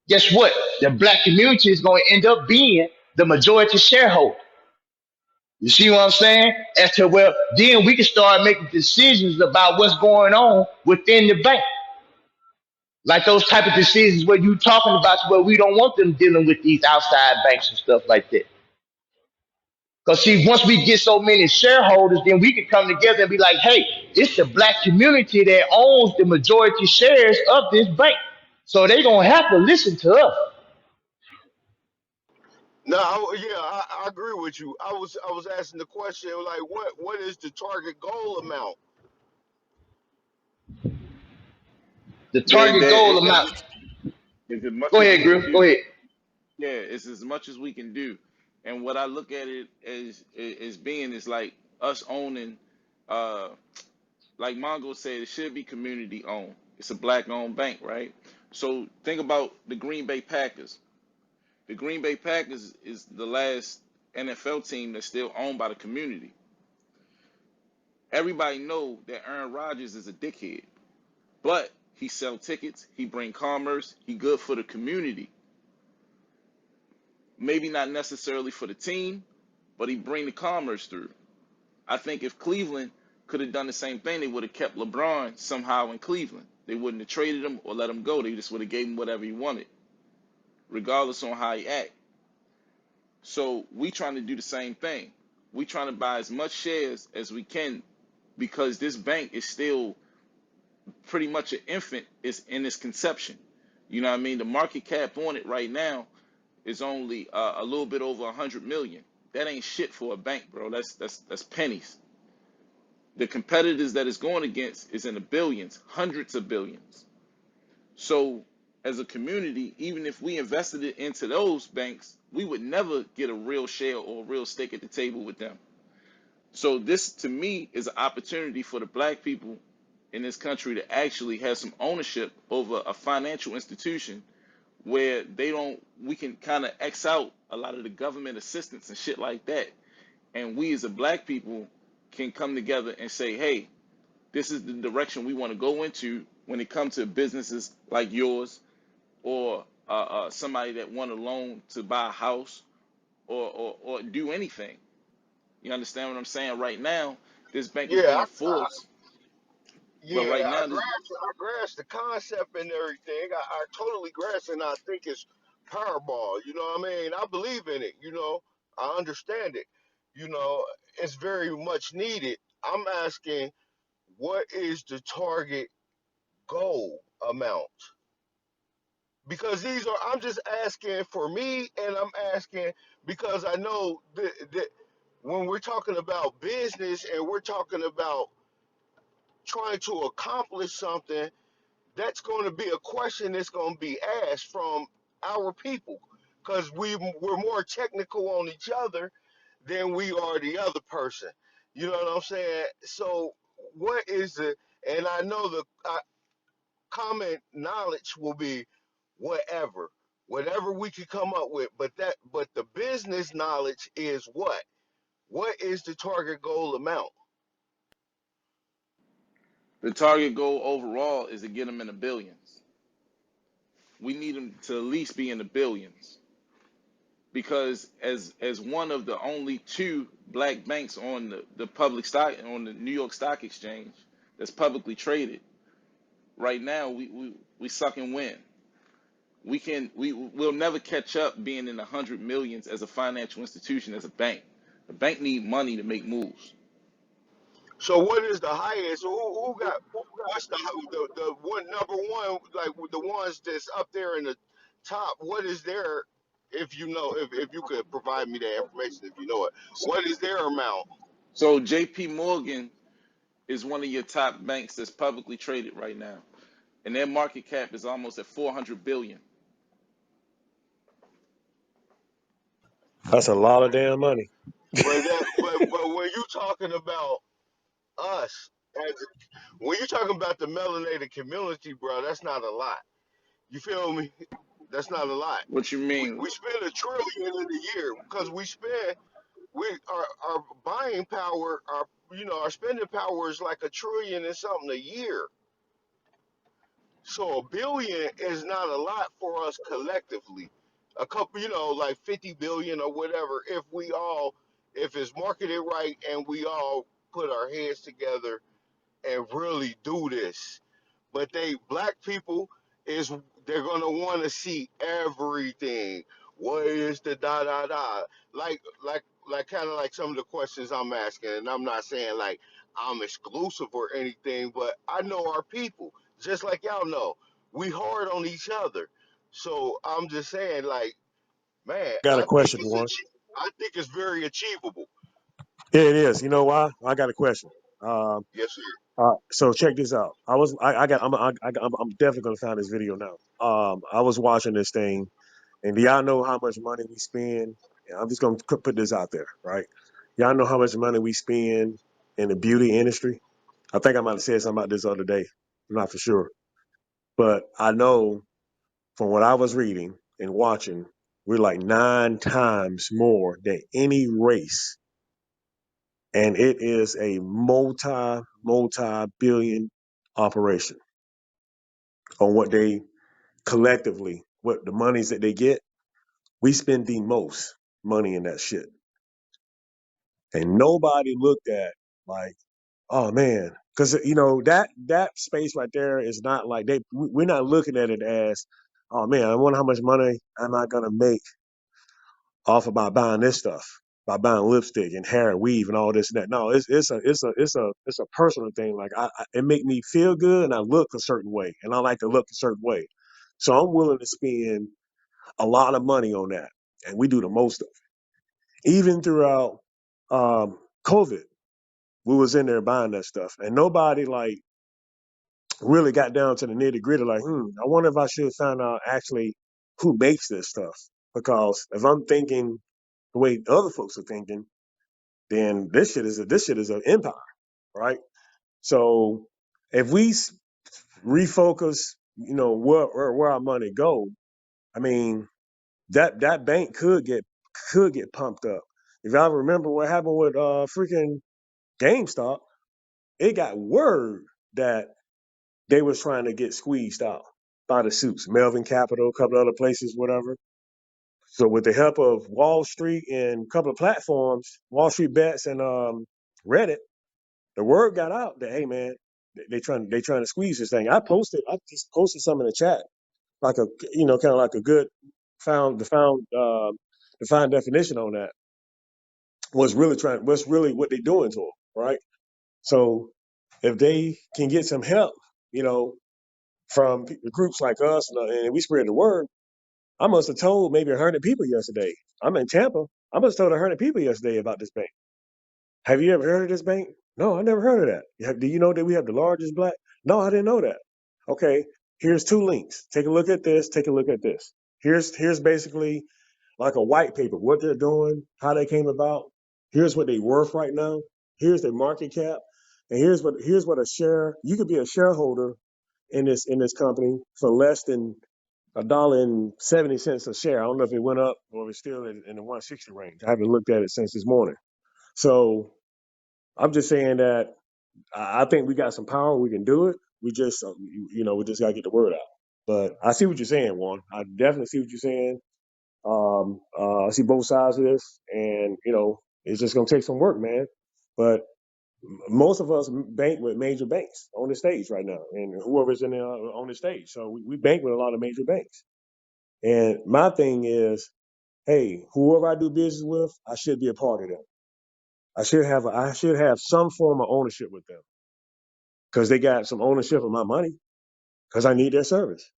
S2: guess what? The black community is going to end up being the majority shareholder. You see what I'm saying? As to where then we can start making decisions about what's going on within the bank. Like those type of decisions where you talking about where we don't want them dealing with these outside banks and stuff like that. Because see, once we get so many shareholders, then we can come together and be like, hey, it's the black community that owns the majority shares of this bank. So they gonna have to listen to us.
S11: No, yeah, I agree with you. I was asking the question like, what is the target goal amount?
S2: The
S10: They,
S2: target
S10: they,
S2: goal
S10: it,
S2: amount.
S10: it's as much
S2: Go
S10: as
S2: ahead,
S10: we can
S2: Griff. Go
S10: do.
S2: ahead.
S10: Yeah, it's as much as we can do. And what I look at it as being is like us owning, uh, like Mongo said, it should be community owned. It's a black owned bank, right? So think about the Green Bay Packers. The Green Bay Packers is the last NFL team that's still owned by the community. Everybody know that Aaron Rodgers is a dickhead, but he sell tickets, he bring commerce, he good for the community. Maybe not necessarily for the team, but he bring the commerce through. I think if Cleveland could have done the same thing, they would have kept LeBron somehow in Cleveland. They wouldn't have traded him or let him go. They just would have gave him whatever he wanted, regardless on how he act. So we trying to do the same thing. We trying to buy as much shares as we can because this bank is still pretty much an infant is in its conception. You know what I mean? The market cap on it right now is only a little bit over 100 million. That ain't shit for a bank, bro. That's pennies. The competitors that it's going against is in the billions, hundreds of billions. So as a community, even if we invested it into those banks, we would never get a real share or a real stake at the table with them. So this to me is an opportunity for the black people in this country to actually have some ownership over a financial institution where we can kind of X out a lot of the government assistance and shit like that. And we as a black people can come together and say, hey, this is the direction we want to go into when it comes to businesses like yours or somebody that want a loan to buy a house or do anything. You understand what I'm saying? Right now, this bank is
S11: Yeah,
S10: being forced, but
S11: yeah,
S10: right now, this
S11: I grasp the concept and everything. I totally grasp, and I think it's Powerball. You know what I mean? I believe in it. You know, I understand it. You know, it's very much needed. I'm asking, what is the target goal amount? Because these are, I'm just asking for me, and I'm asking because I know that when we're talking about business and we're talking about trying to accomplish something, that's going to be a question that's going to be asked from our people because we're more technical on each other than we are the other person. You know what I'm saying? So what is the, and I know the common knowledge will be whatever we can come up with, but the business knowledge is what is the target goal amount?
S10: the target goal overall is to get them in the billions. We need them to at least be in the billions because as one of the only two black banks on the public stock on the New York Stock Exchange that's publicly traded, right now we suck and win. We'll never catch up being in the hundred millions as a financial institution as a bank. The bank need money to make moves.
S11: So what is the highest? Who got? What's the one number one? Like the ones that's up there in the top. What is their? If you know, if you could provide me that information, if you know it, what is their amount?
S10: So J.P. Morgan is one of your top banks that's publicly traded right now, and their market cap is almost at 400 billion.
S1: That's a lot of damn money.
S11: But when you talking about us, as when you talking about the melanated community, bro, that's not a lot. You feel me? That's not a lot.
S10: What you mean?
S11: We spend a trillion in a year because we our buying power, our spending power is like a trillion and something a year. So a billion is not a lot for us collectively. A couple, like 50 billion or whatever, if it's marketed right and we all put our heads together and really do this. But black people is they're gonna want to see everything. What is the da da da? Like kind of like some of the questions I'm asking, and I'm not saying like I'm exclusive or anything, but I know our people just like y'all know. We hard on each other, so I'm just saying like, man,
S1: Got a question, Warren.
S11: I think it's very achievable.
S1: Yeah, it is. You know why? I got a question. Um,
S11: Yes, sir.
S1: so check this out. I'm definitely gonna find this video now. I was watching this thing, and do y'all know how much money we spend? And I'm just gonna put this out there, right? Y'all know how much money we spend in the beauty industry? I think I might have said something about this the other day. I'm not for sure, but I know from what I was reading and watching, we're like 9 times more than any race, and it is a multi billion operation on what they collectively, what the monies that they get. We spend the most money in that shit, and nobody looked at like, oh man, because that space right there is not like we're not looking at it as, oh man, I wonder how much money am I gonna make off of by buying this stuff, by buying lipstick and hair and weave and all this and that. No, it's a personal thing. Like it make me feel good and I look a certain way and I like to look a certain way. So I'm willing to spend a lot of money on that. And we do the most of it. Even throughout COVID, we was in there buying that stuff. And nobody like really got down to the nitty gritty, like, I wonder if I should find out actually who makes this stuff. Because if I'm thinking the way other folks are thinking, then this shit is an empire, right? So if we refocus, where our money go, I mean that bank could get pumped up. If y'all remember what happened with freaking GameStop, it got word that they was trying to get squeezed out by the suits, Melvin Capital, a couple other places, whatever. So with the help of Wall Street and a couple of platforms, Wall Street Bets and Reddit, the word got out that hey man, they trying to squeeze this thing. I just posted some in the chat, like a kind of like a good found the found defined definition on that. What's really what they're doing to them, right? So if they can get some help, you know, from groups like us, and we spread the word. I must have told maybe 100 people yesterday. I'm in Tampa. I must have told 100 people yesterday about this bank. Have you ever heard of this bank? No, I never heard of that. Do you know that we have the largest black? No, I didn't know that. Okay, here's two links. Take a look at this. Take a look at this. Here's basically like a white paper, what they're doing, how they came about. Here's what they worth right now. Here's their market cap, and here's what a share. You could be a shareholder in this company for less than $1.70 a share. I don't know if it went up or it's still in the 160 range. I haven't looked at it since this morning. So I'm just saying that I think we got some power. We can do it. We just, we just got to get the word out. But I see what you're saying, Juan. I definitely see what you're saying. I see both sides of this, and it's just gonna take some work, man. But most of us bank with major banks on the stage right now, and whoever's in there on the stage. So we bank with a lot of major banks. And my thing is, hey, whoever I do business with, I should be a part of them. I should have some form of ownership with them because they got some ownership of my money because I need their service.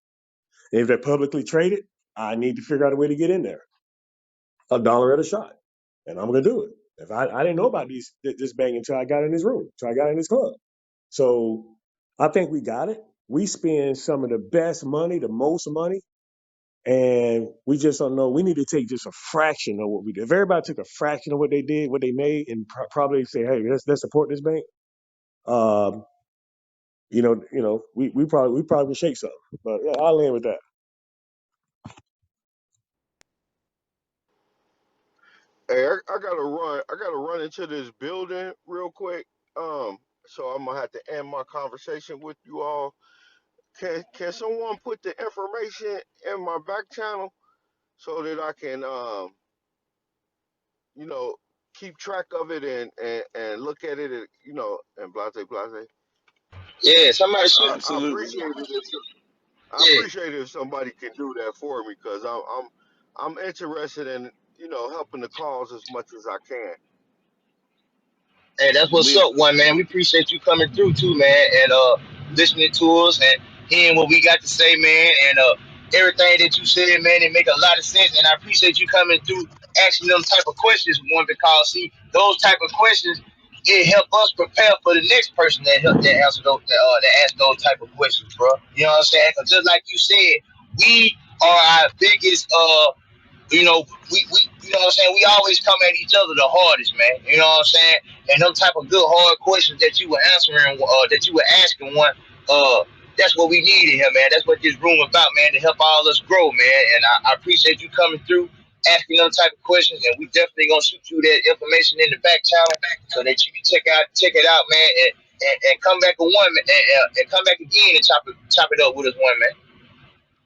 S1: And if they're publicly traded, I need to figure out a way to get in there, $1 at a shot, and I'm gonna do it. If I didn't know about this bank until I got in this room, until I got in this club. So I think we got it. We spend some of the best money, the most money, and we just don't know. We need to take just a fraction of what we did. If everybody took a fraction of what they did, what they made, and probably say, "Hey, let's support this bank," um, we probably would shake something. But yeah, I'll end with that.
S11: Hey, I gotta run. I gotta run into this building real quick. So I'm gonna have to end my conversation with you all. Can someone put the information in my back channel so that I can you know keep track of it and look at it and blase blase.
S2: Yeah, somebody should.
S11: I
S10: Absolutely.
S11: appreciate it. I
S2: Yeah.
S11: appreciate it if somebody can do that for me because I'm interested in helping the cause as much as I can.
S2: Hey, that's what's
S10: We
S2: up, one man. We appreciate you coming through too, man, and listening to us and hearing what we got to say, man, and everything that you said, man, it make a lot of sense. And I appreciate you coming through, asking them type of questions, one, because see those type of questions it help us prepare for the next person that answer that ask those type of questions, bro. You know what I'm saying? 'Cause just like you said, we are our biggest you know, we you know what I'm saying, we always come at each other the hardest, man. You know what I'm saying? And them type of good hard questions that you were answering, that you were asking one, that's what we need in here, man. That's what this room about, man, to help all us grow, man. And I appreciate you coming through, asking them type of questions, and we definitely gonna shoot you that information in the back channel so that you can check it out, man, and come back with one, and come back again and chop it up with us, one man.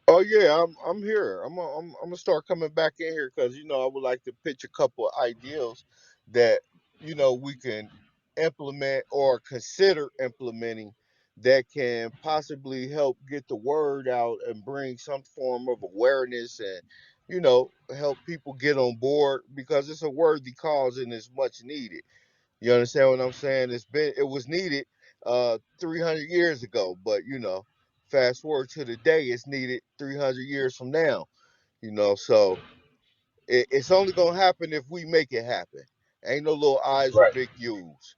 S11: Oh yeah, I'm here. I'm gonna start coming back in here because I would like to pitch a couple of ideas that we can implement or consider implementing that can possibly help get the word out and bring some form of awareness and help people get on board because it's a worthy cause and it's much needed. You understand what I'm saying? It was needed 300 years ago, but fast forward to today, it's needed 300 years from now. So it's only gonna happen if we make it happen. Ain't no little I's or
S2: Right.
S11: big U's.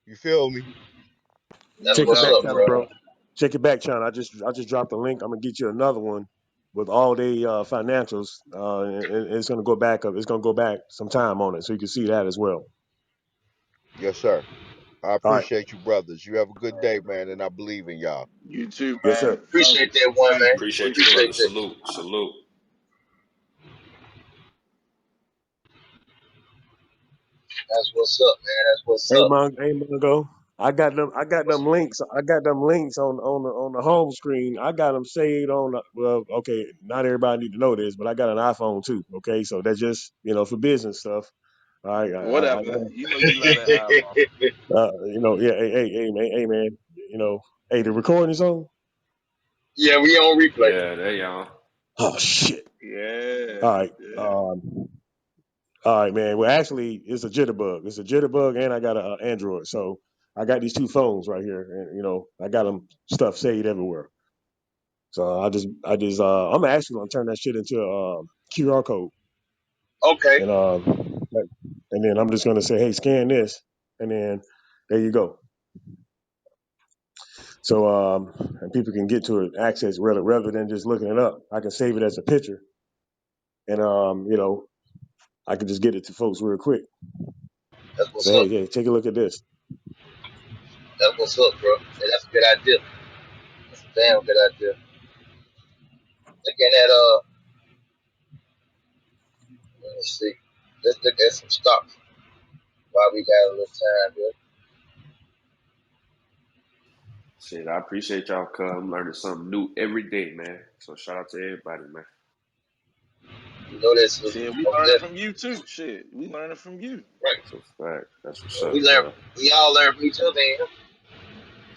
S11: You feel me?
S2: That's
S10: No
S1: Check your
S2: what's
S1: back
S10: doubt,
S2: up,
S1: channel,
S2: bro.
S10: man.
S1: bro. Check your back channel. I just dropped a link. I'm gonna get you another one with all the financials. And it's gonna go back up. It's gonna go back some time on it, so you can see that as well.
S11: Yes, sir. I
S1: All right.
S11: appreciate you, brothers. You have a good day, man, and I believe in y'all.
S10: You too,
S1: Yes, sir.
S10: man. Thank you.
S2: Appreciate that one,
S10: Thank
S2: man.
S10: you.
S5: Appreciate you,
S10: Appreciate
S5: brother.
S2: Appreciate
S10: you.
S2: that.
S5: Salute. Salute.
S2: That's what's up, man. That's what's up.
S1: Hey, Mongo. I got them
S2: What's
S1: links. I got them links on the home screen. I got them saved on. Well, okay, not everybody need to know this, but I got an iPhone too. Okay, so that's just for business stuff. All right, I
S10: Whatever.
S1: got
S10: You know you love that iPhone.
S1: yeah. Hey, man. Hey, the recording is on.
S2: Yeah, we on replay.
S5: Yeah, there y'all.
S1: Oh shit.
S10: Yeah.
S1: All right.
S10: Yeah.
S1: All right, man. Well, actually, it's a jitterbug. It's a jitterbug, and I got an Android. So I got these two phones right here, and I got them stuff saved everywhere. So I'm actually gonna turn that shit into a QR code,
S2: Okay.
S1: and and then I'm just gonna say, hey, scan this, and then there you go. So and people can get to it, access rather than just looking it up. I can save it as a picture, and I can just get it to folks real quick.
S2: That's what's
S1: Say,
S2: up.
S1: hey, take a look at this.
S2: That's what's up, bro. Yeah, that's a good idea. That's a damn good idea. Looking at let me see. Let's look at some stocks while we got a little time here.
S5: Shit, I appreciate y'all. Cause I'm learning something new every day, man. So shout out to everybody, man.
S2: You know that's
S10: Shit, we
S2: most
S10: learning from
S2: definitely
S10: you too. Shit, we learning from you.
S2: right.
S5: That's a fact. That's what's
S2: We
S5: up,
S2: learn.
S5: cuz.
S2: We all learn from each other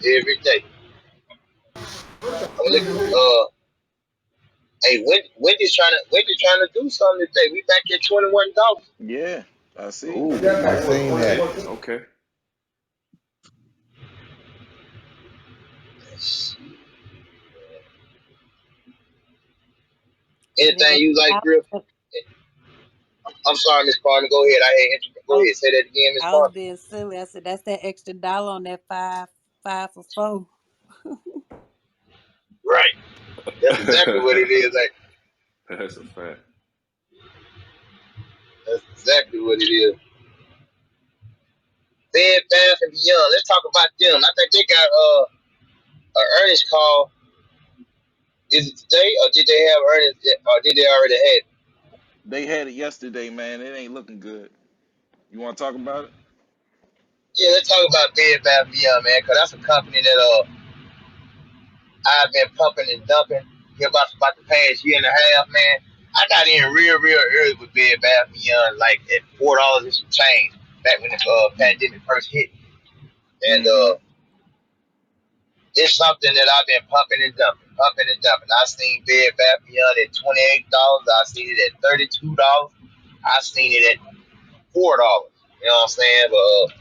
S2: every day. I'm looking. Hey, Wendy's trying to do something today. We back at $21.
S10: Yeah, I see.
S5: Ooh,
S3: I seen
S5: okay,
S3: that.
S5: okay.
S9: And it
S2: Anything
S9: was
S2: you like, Griff? I'm sorry, Miss Carter. Go ahead.
S9: I
S2: Go
S9: was
S2: ahead. Say that again, Miss
S9: I was
S2: Carter.
S9: being silly. I said that's that extra dollar on that five for four.
S2: Right. That's exactly what it is. Like,
S5: That's a fact.
S2: that's exactly what it is. Bed Bath and Beyond. Let's talk about them. I think they got an earnings call. Is it today or did they have earnings or did they already have it?
S10: They had it yesterday, man. It ain't looking good. You want to talk about it?
S2: Yeah, let's talk about Bed Bath and Beyond, man, because that's a company that I've been pumping and dumping here about the past year and a half, man. I got in real early with Bed Bath and Beyond, like at $4 and some change back when the pandemic first hit. And
S10: Mm-hmm.
S2: it's something that I've been pumping and dumping. I seen Bed Bath Beyond at $28. I seen it at $32. I seen it at $4. You know what I'm saying? But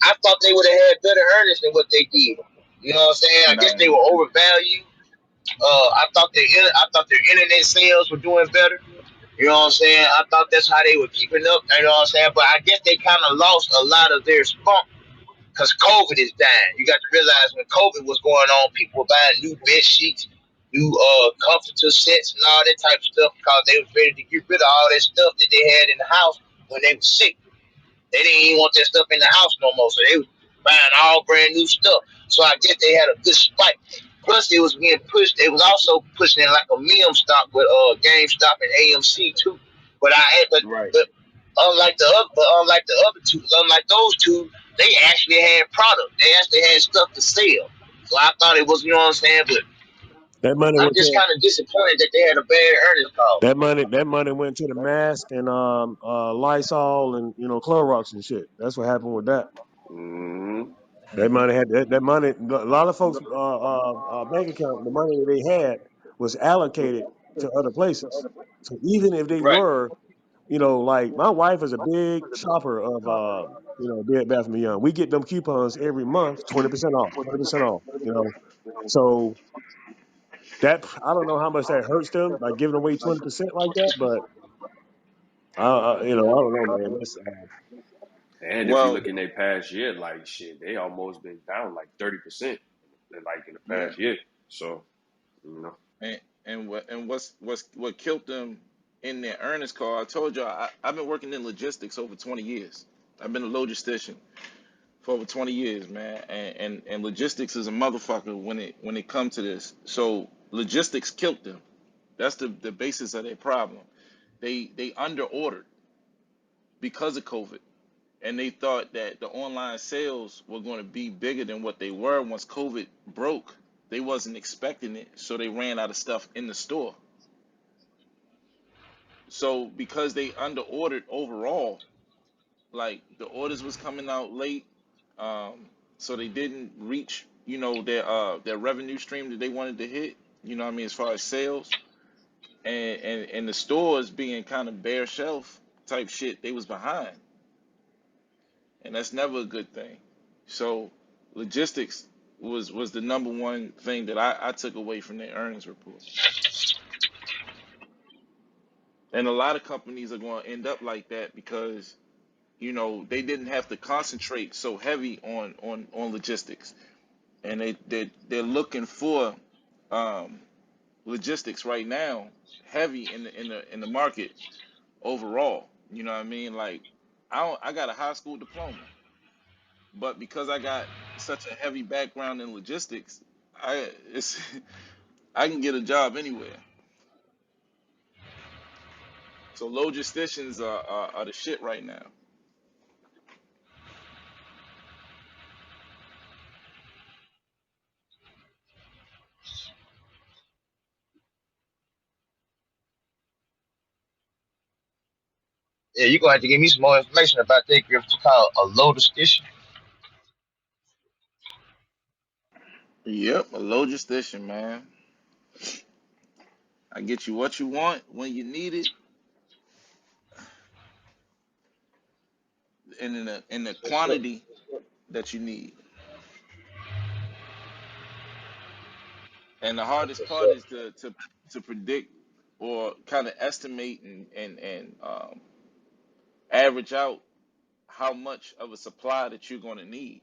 S2: I thought they would have had better earnings than what they did. You know what I'm saying? I guess they
S10: Man.
S2: were overvalued. I thought their internet sales were doing better. You know what I'm saying? I thought that's how they were keeping up. You know what I'm saying? But I guess they kind of lost a lot of their spunk because COVID is dying. You got to realize when COVID was going on, people were buying new bed sheets, new comforter sets, and all that type of stuff because they was ready to get rid of all that stuff that they had in the house when they were sick. They didn't even want that stuff in the house no more, so they was buying all brand new stuff. So I guess they had a good spike. Plus, it was being pushed. It was also pushing in like a meme stock with GameStop and AMC too. But
S10: Right.
S2: but unlike the other two, unlike those two, they actually had product. They actually had stuff to sell. So I thought it was, you know what I'm saying. But
S1: That money
S2: I'm
S1: went
S2: just
S1: to
S2: kind of disappointed that they had a bad earnings call.
S1: that money went to the mask and Lysol and Clorox and shit. That's what happened with that.
S5: Mm-hmm.
S1: That money had that money. A lot of folks bank account, the money that they had was allocated. to other places. So even if they
S2: Right.
S1: were, like my wife is a big shopper of, Bed Bath and Beyond. We get them coupons every month, 20% off, 20% off. So that I don't know how much that hurts them by giving away 20% like that, but I don't know, man. That's
S5: And if you
S10: Well,
S5: look in their past year, like shit, they almost been down like 30% like in the
S10: yeah.
S5: past year. So, you know.
S10: What killed them in their earnings call? I told y'all I've been working in logistics over 20 years. I've been a logistician for over 20 years, man. And logistics is a motherfucker when it comes to this. So logistics killed them. That's the basis of their problem. They under ordered because of COVID. And they thought that the online sales were going to be bigger than what they were once COVID broke. They wasn't expecting it, so they ran out of stuff in the store. So because they under ordered overall, like the orders was coming out late, so they didn't reach, their revenue stream that they wanted to hit, what I mean, as far as sales, and the stores being kind of bare shelf type shit, they was behind, and that's never a good thing. So logistics was the number one thing that I took away from their earnings report. And a lot of companies are going to end up like that because they didn't have to concentrate so heavy on logistics, and they're looking for um, logistics right now heavy in the market overall. You know what I mean? Like I got a high school diploma, but because I got such a heavy background in logistics, it's I can get a job anywhere. So logisticians are the shit right now.
S2: Yeah, you're gonna have to give me some more information about that. Griff. You call a loader station.
S10: Yep, a logistician, man. I get you what you want when you need it, and in the quantity that you need. And the hardest part is to predict or kind of estimate and average out how much of a supply that you're going to need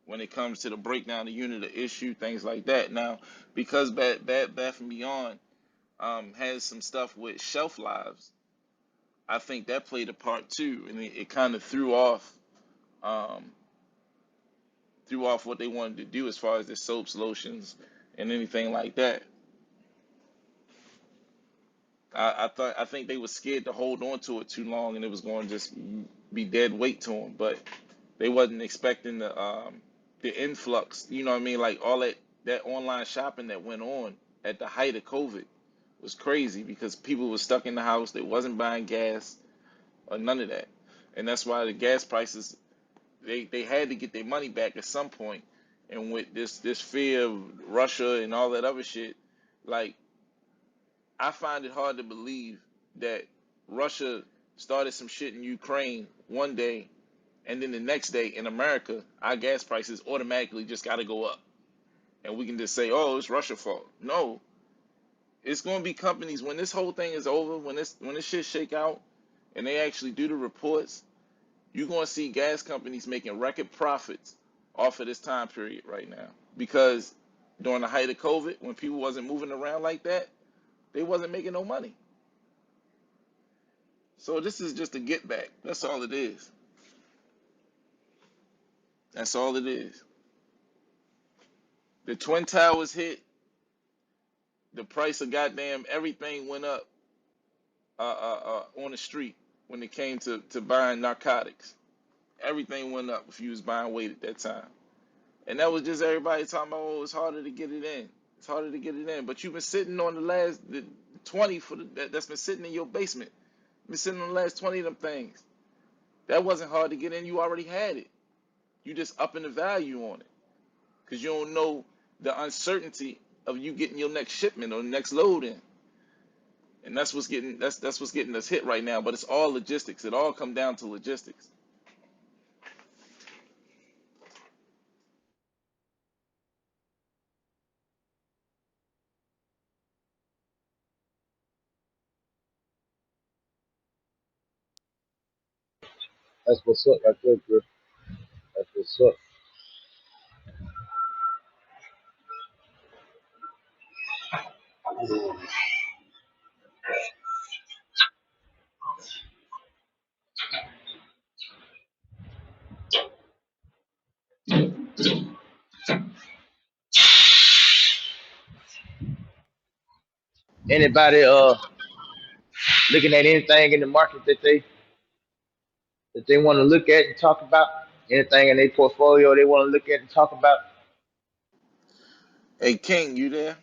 S10: when it comes to the breakdown, the unit of issue, things like that. Now, because Bad Bath and Beyond has some stuff with shelf lives, I think that played a part too, and it kind of um, threw off what they wanted to do as far as the soaps, lotions, and anything like that. I think they were scared to hold on to it too long, and it was going to just be dead weight to them. But they wasn't expecting the influx. You know what I mean? Like all that online shopping that went on at the height of COVID was crazy because people were stuck in the house. They wasn't buying gas or none of that, and that's why the gas prices they had to get their money back at some point. And with this fear of Russia and all that other shit, like I find it hard to believe that Russia started some shit in Ukraine one day, and then the next day in America, our gas prices automatically just got to go up, and we can just say, "Oh, it's Russia's fault." No, it's going to be companies when this whole thing is over, when this shit shake out, and they actually do the reports. You're going to see gas companies making record profits off of this time period right now because during the height of COVID, when people wasn't moving around like that, they wasn't making no money. So this is just a get back. That's all it is. That's all it is. The Twin Towers hit, the price of goddamn everything went up on the street when it came to buying narcotics. Everything went up if you was buying weight at that time. And that was just everybody talking about, oh, it's harder to get it in. It's harder to get it in. But you've been sitting on the 20 that's been sitting in your basement. Been sitting on the last 20 of them things. That wasn't hard to get in. You already had it. You just upping the value on it. Because you don't know the uncertainty of you getting your next shipment or the next load in. and that's what's getting us hit right now. But it's all logistics. It all come down to logistics.
S2: That's what's up right there, bro. That's what's up. Anybody looking at anything in the market that they want to look at and talk about? Anything in their portfolio they want to look at and talk about?
S10: Hey King, you there?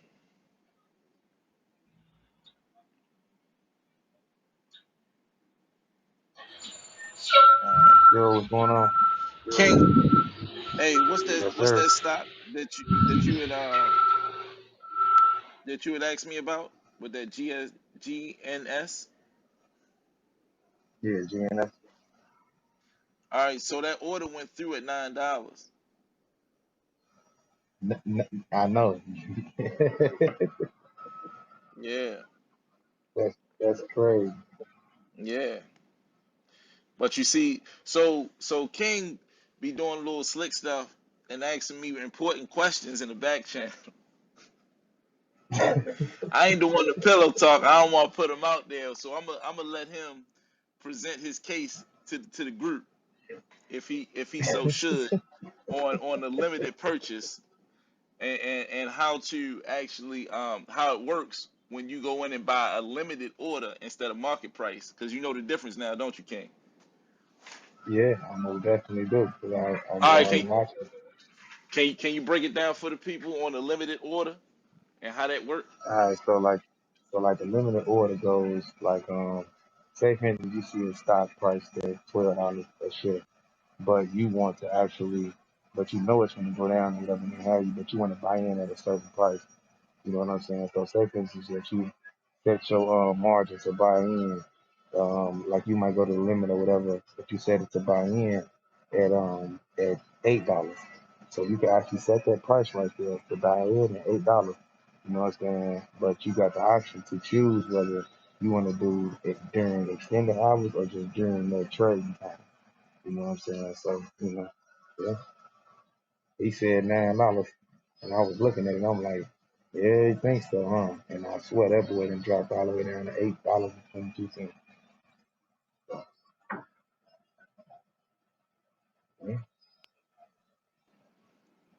S10: All right,
S13: Yo, what's going on?
S10: King. Hey,
S13: Yes,
S10: what's
S13: sir.
S10: that stock that you had asked me about with that GNS?
S13: Yeah, GNS.
S10: All right, so that order went through at $9.
S13: I know.
S10: Yeah,
S13: that's crazy.
S10: yeah. But you see, so King be doing a little slick stuff and asking me important questions in the back channel. I ain't the one to pillow talk. I don't want to put him out there, so I'm gonna let him present his case to the group if he so should on the limited purchase and how to actually how it works when you go in and buy a limited order instead of market price, because you know the difference now, don't you, King?
S13: Yeah, I know definitely do. Cause I
S10: All right,
S13: watch it.
S10: can you break it down for the people on the limited order and how that works?
S13: All right, so like the limited order goes like say for instance you see a stock price at $12 a share, but you want to actually, but you know it's going to go down and whatever and have you, but you want to buy in at a certain price. You know what I'm saying? So say for instance that you set your margin to buy in, like you might go to the limit or whatever, but you set it to buy in at $8. So you can actually set that price right there to buy in at $8. You know what I'm saying? But you got the option to choose whether you want to do it during extended hours or just during that trading time. You know what I'm saying? So, yeah, he said $9. And I was looking at it, I'm like, yeah, you think so, huh? And I swear that boy done dropped all the way down to $8.22. Yeah.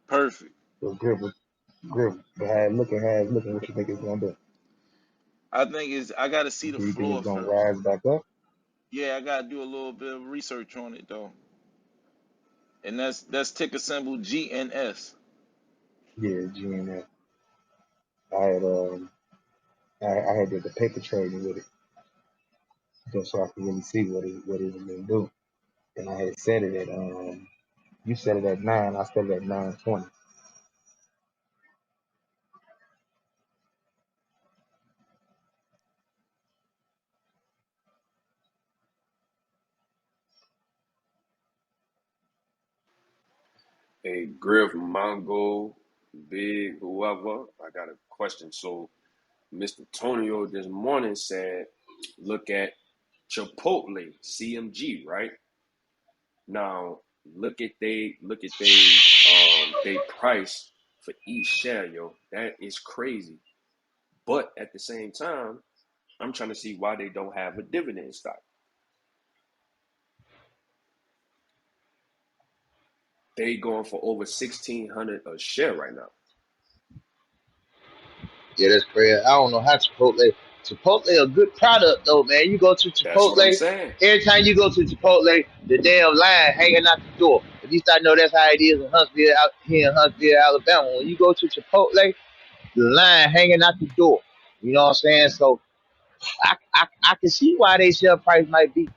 S10: Perfect.
S13: So Griff, had looking, what you think it's gonna do?
S10: I think I got to see the
S13: Do you think
S10: floor
S13: it's gonna
S10: first.
S13: rise back up?
S10: Yeah, I got to do a little bit of research on it though, and that's ticker symbol GNS.
S13: Yeah, GNS. I had I had did the paper trading with it just so I could really see what it was gonna do. And I had set it at you set it at 9, I set it at 9:20.
S5: A Griff, Mongo, Big, whoever. I got a question. So, Mr. Tonio this morning said, look at Chipotle, CMG, right? Now, they price for each share, yo. That is crazy. But at the same time, I'm trying to see why they don't have a dividend stock. They going for over 1,600 a share right now.
S2: Yeah, that's crazy. I don't know how Chipotle a good product though, man. You go to
S5: That's what I'm
S2: Chipotle,
S5: saying.
S2: every time you go to Chipotle, the damn line hanging out the door. At least I know that's how it is in Huntsville, out here in Huntsville, Alabama. When you go to Chipotle, the line hanging out the door. You know what I'm saying? So I can see why they sell price might be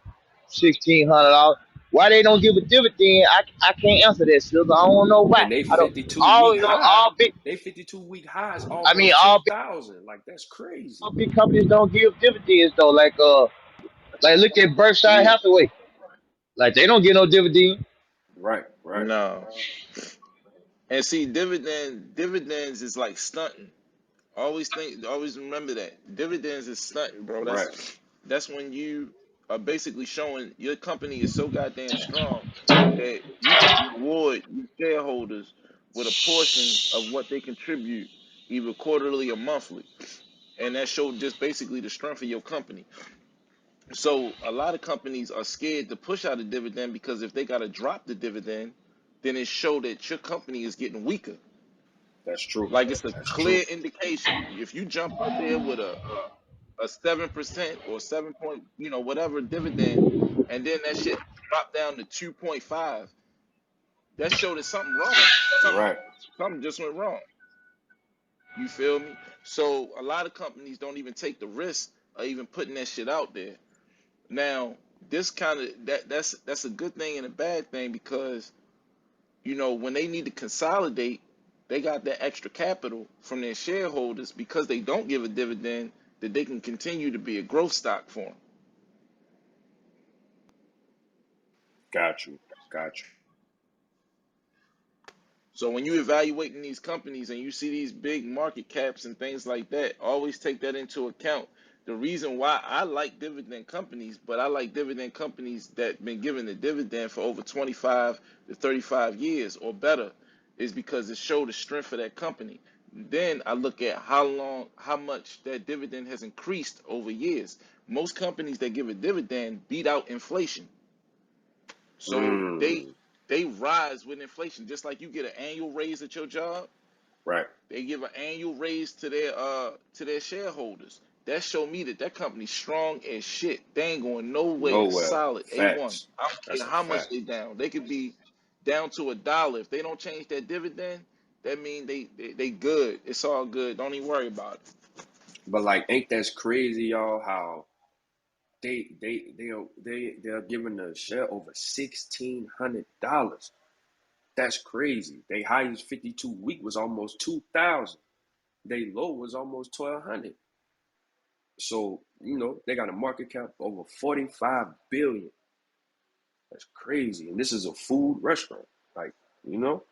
S2: $1,600. Why they don't give a dividend? I can't answer that, Silver. I don't know why.
S5: And they
S2: I don't.
S5: 52
S2: All
S5: week
S2: you know,
S5: high, they 52-week high is
S2: I mean,
S5: almost 2,000. Like that's crazy.
S2: all big companies don't give dividends though. Like look at Berkshire
S10: Yeah,
S2: Hathaway. Like they don't get no dividend.
S5: Right, right,
S10: no. And see, dividends is like stunting. Always remember that dividends is stunting, bro.
S5: right.
S10: That's when you are basically showing your company is so goddamn strong that you can reward your shareholders with a portion of what they contribute, either quarterly or monthly, and that showed just basically the strength of your company. So a lot of companies are scared to push out a dividend because if they got to drop the dividend, then it show that your company is getting weaker.
S5: That's true.
S10: Like it's a
S5: That's true.
S10: clear indication. If you jump out there with a 7% or 7 point, whatever dividend, and then that shit drop down to 2.5, that showed that something wrong.
S5: Right.
S10: Something just went wrong. You feel me? So a lot of companies don't even take the risk of even putting that shit out there. Now, this kind of that's a good thing and a bad thing because when they need to consolidate, they got that extra capital from their shareholders because they don't give a dividend that they can continue to be a growth stock for them.
S5: Got you. Got you.
S10: So when you evaluating these companies and you see these big market caps and things like that, always take that into account. The reason why I like dividend companies, but I like dividend companies that been given the dividend for over 25 to 35 years or better, is because it showed the strength of that company. Then I look at how much that dividend has increased over years. Most companies that give a dividend beat out inflation. So they
S5: Mm,
S10: they rise with inflation, just like you get an annual raise at your job.
S5: right.
S10: They give an annual raise to their shareholders. That show me that that company's strong as shit. They ain't going nowhere.
S5: Nowhere.
S10: Solid A1.
S5: Facts.
S10: I don't
S5: That's
S10: care
S5: a
S10: how much
S5: fact.
S10: they down. They could be down to $1. If they don't change that dividend, that mean they good. It's all good. Don't even worry about it.
S5: But like, ain't that's crazy, y'all? How they're giving the share over $1,600. That's crazy. They highest 52-week was almost 2,000. They low was almost 1,200. So they got a market cap over 45 billion. That's crazy. And this is a food restaurant. Like, you know?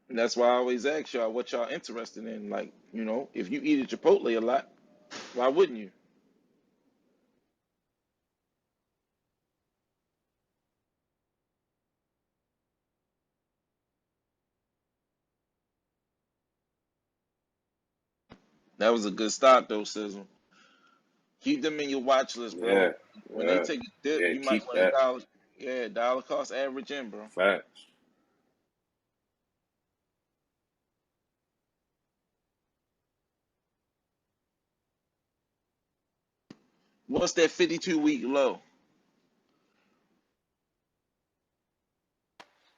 S10: And that's why I always ask y'all what y'all interested in. Like, if you eat at Chipotle a lot, why wouldn't you? That was a good stock though, Sizzle. Keep them in your watch list,
S5: Yeah.
S10: bro. When they
S5: Yeah.
S10: take a dip,
S5: Yeah.
S10: you might
S5: Keep
S10: want to
S5: that.
S10: dollar cost average in, bro.
S5: Facts.
S10: What's that 52-week low?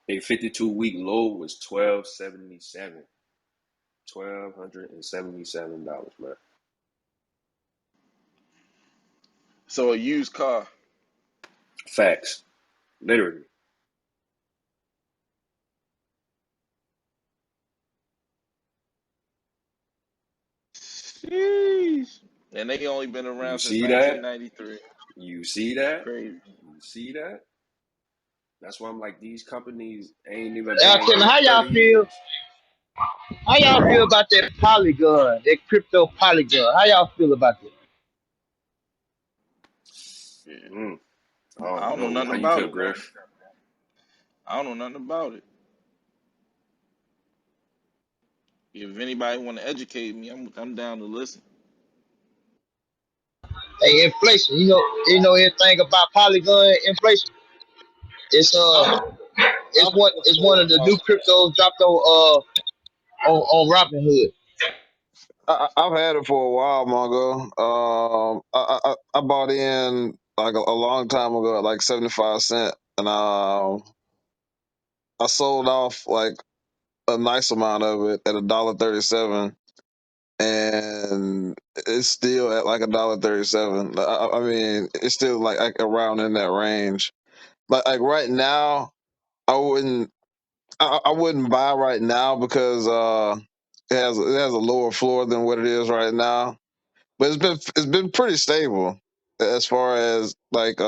S5: A 52-week low was 1277. $1,277, man.
S10: So a used car.
S5: Facts. Literally.
S10: Sheesh. And they only been
S5: You
S10: around since
S5: see that?
S10: 1993.
S5: You see
S10: That's
S5: that?
S10: crazy.
S5: You see that? That's why I'm like, these companies ain't even
S2: Now
S5: been in
S2: tell me
S5: here
S2: how y'all
S5: 30
S2: feel.
S5: years.
S2: How y'all feel about that Polygon, that crypto Polygon? How y'all feel about that?
S10: Yeah.
S5: Mm, I
S10: I
S5: don't
S10: don't know
S5: know.
S10: nothing
S5: How you
S10: about
S5: feel,
S10: it, man.
S5: Griff?
S10: I don't know nothing about it. If anybody want to educate me, I'm down to listen.
S2: Hey, inflation. You know anything about Polygon inflation? It's
S12: I've had it
S2: it's
S12: for
S2: one
S12: a
S2: of the
S12: while.
S2: new cryptos dropped on Robinhood.
S12: I've had it for a while, Mongo. I bought in like a long time ago at like 75 cents, and I sold off like a nice amount of it at $1.37, and it's still at like $1.37. I mean, it's still like around in that range. Like right now, I wouldn't I wouldn't buy right now because it has a lower floor than what it is right now. But it's been pretty stable as far as like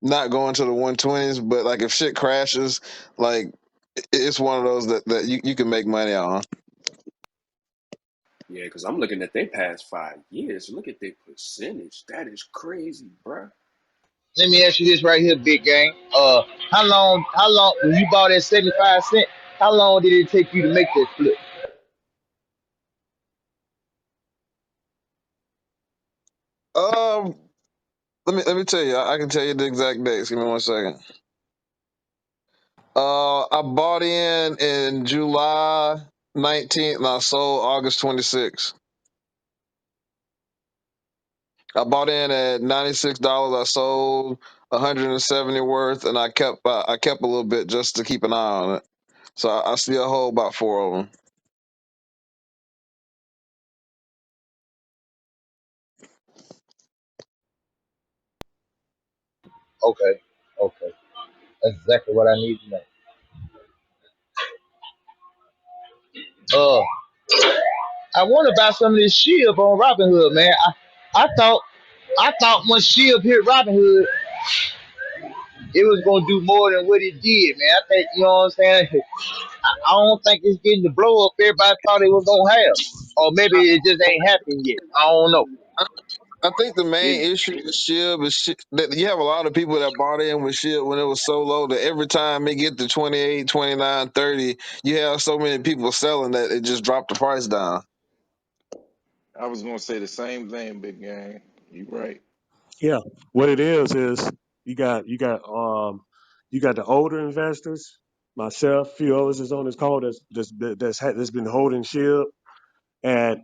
S12: not going to the 120s. But like if shit crashes, like it's one of those that you can make money on.
S5: Yeah, because I'm looking at their past 5 years. Look at their percentage. That is crazy, bruh.
S2: Let me ask you this right here, big gang. How long when you bought at 75 cents, how long did it take you to make that flip?
S12: Um, let me tell you. I can tell you the exact dates. Give me 1 second. I bought in July 19th and I sold August 26th. I bought in at $96. I sold 170 worth, and I kept a little bit just to keep an eye on it. So I still hold about four of them.
S2: Okay, okay, that's exactly what I need to know. Uh, I want to buy some of this Shield on Robinhood, man. I thought I thought once Shield hit Robinhood, it was gonna do more than what it did, man. I think you know what I'm saying. I don't think it's getting the blow up everybody thought it was gonna have, or maybe it just ain't happened yet. I don't know.
S12: I think the main
S5: It,
S12: issue with SHIB is that you have a lot of people that bought in with SHIB when it was so low that every time they get to 28, 29, 30, you have so many people selling that it just dropped the price down.
S10: I was gonna say the same thing, big gang. You right.
S1: Yeah, what it is you got the older investors, myself, few others is on this call that's been holding SHIB at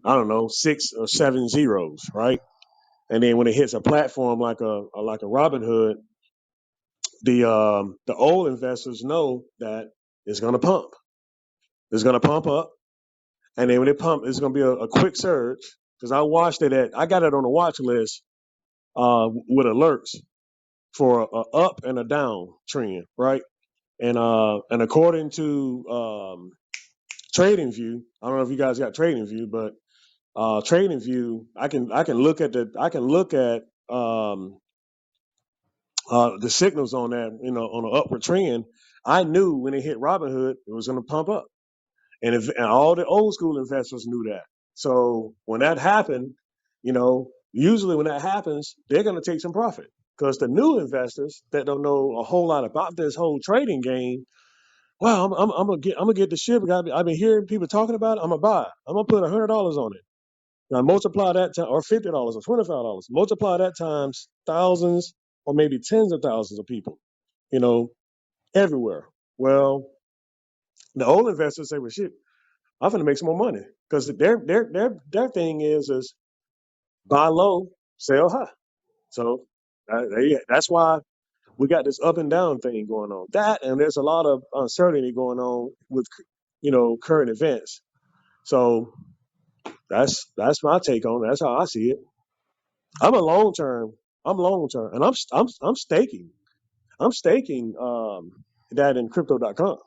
S1: I don't know 6 or 7 zeros, right? And then when it hits a platform like a Robinhood, the old investors know that it's going to pump. It's going to pump up, and then when it pump, it's going to be a quick surge. Because I got it on the watch list with alerts for a up and a down trend, right? And according to TradingView, I don't know if you guys got TradingView, but TradingView, I can look at the signals on that, on an upward trend. I knew when it hit Robinhood, it was going to pump up, and all the old school investors knew that. So when that happened, usually when that happens, they're going to take some profit because the new investors that don't know a whole lot about this whole trading game. Wow, I'm gonna get the shit. I've been hearing people talking about it. I'm gonna buy. I'm gonna put $100 on it. Now multiply that time, or $50 or $25. Multiply that times thousands or maybe tens of thousands of people. You know, everywhere. Well, the old investors say, "Well, shit, I'm gonna make some more money," because their thing is buy low, sell high. So that's why we got this up and down thing going on. That and there's a lot of uncertainty going on with current events. So that's my take on it. That's how I see it. I'm a long term. I'm long term, and I'm staking. I'm staking that in crypto.com.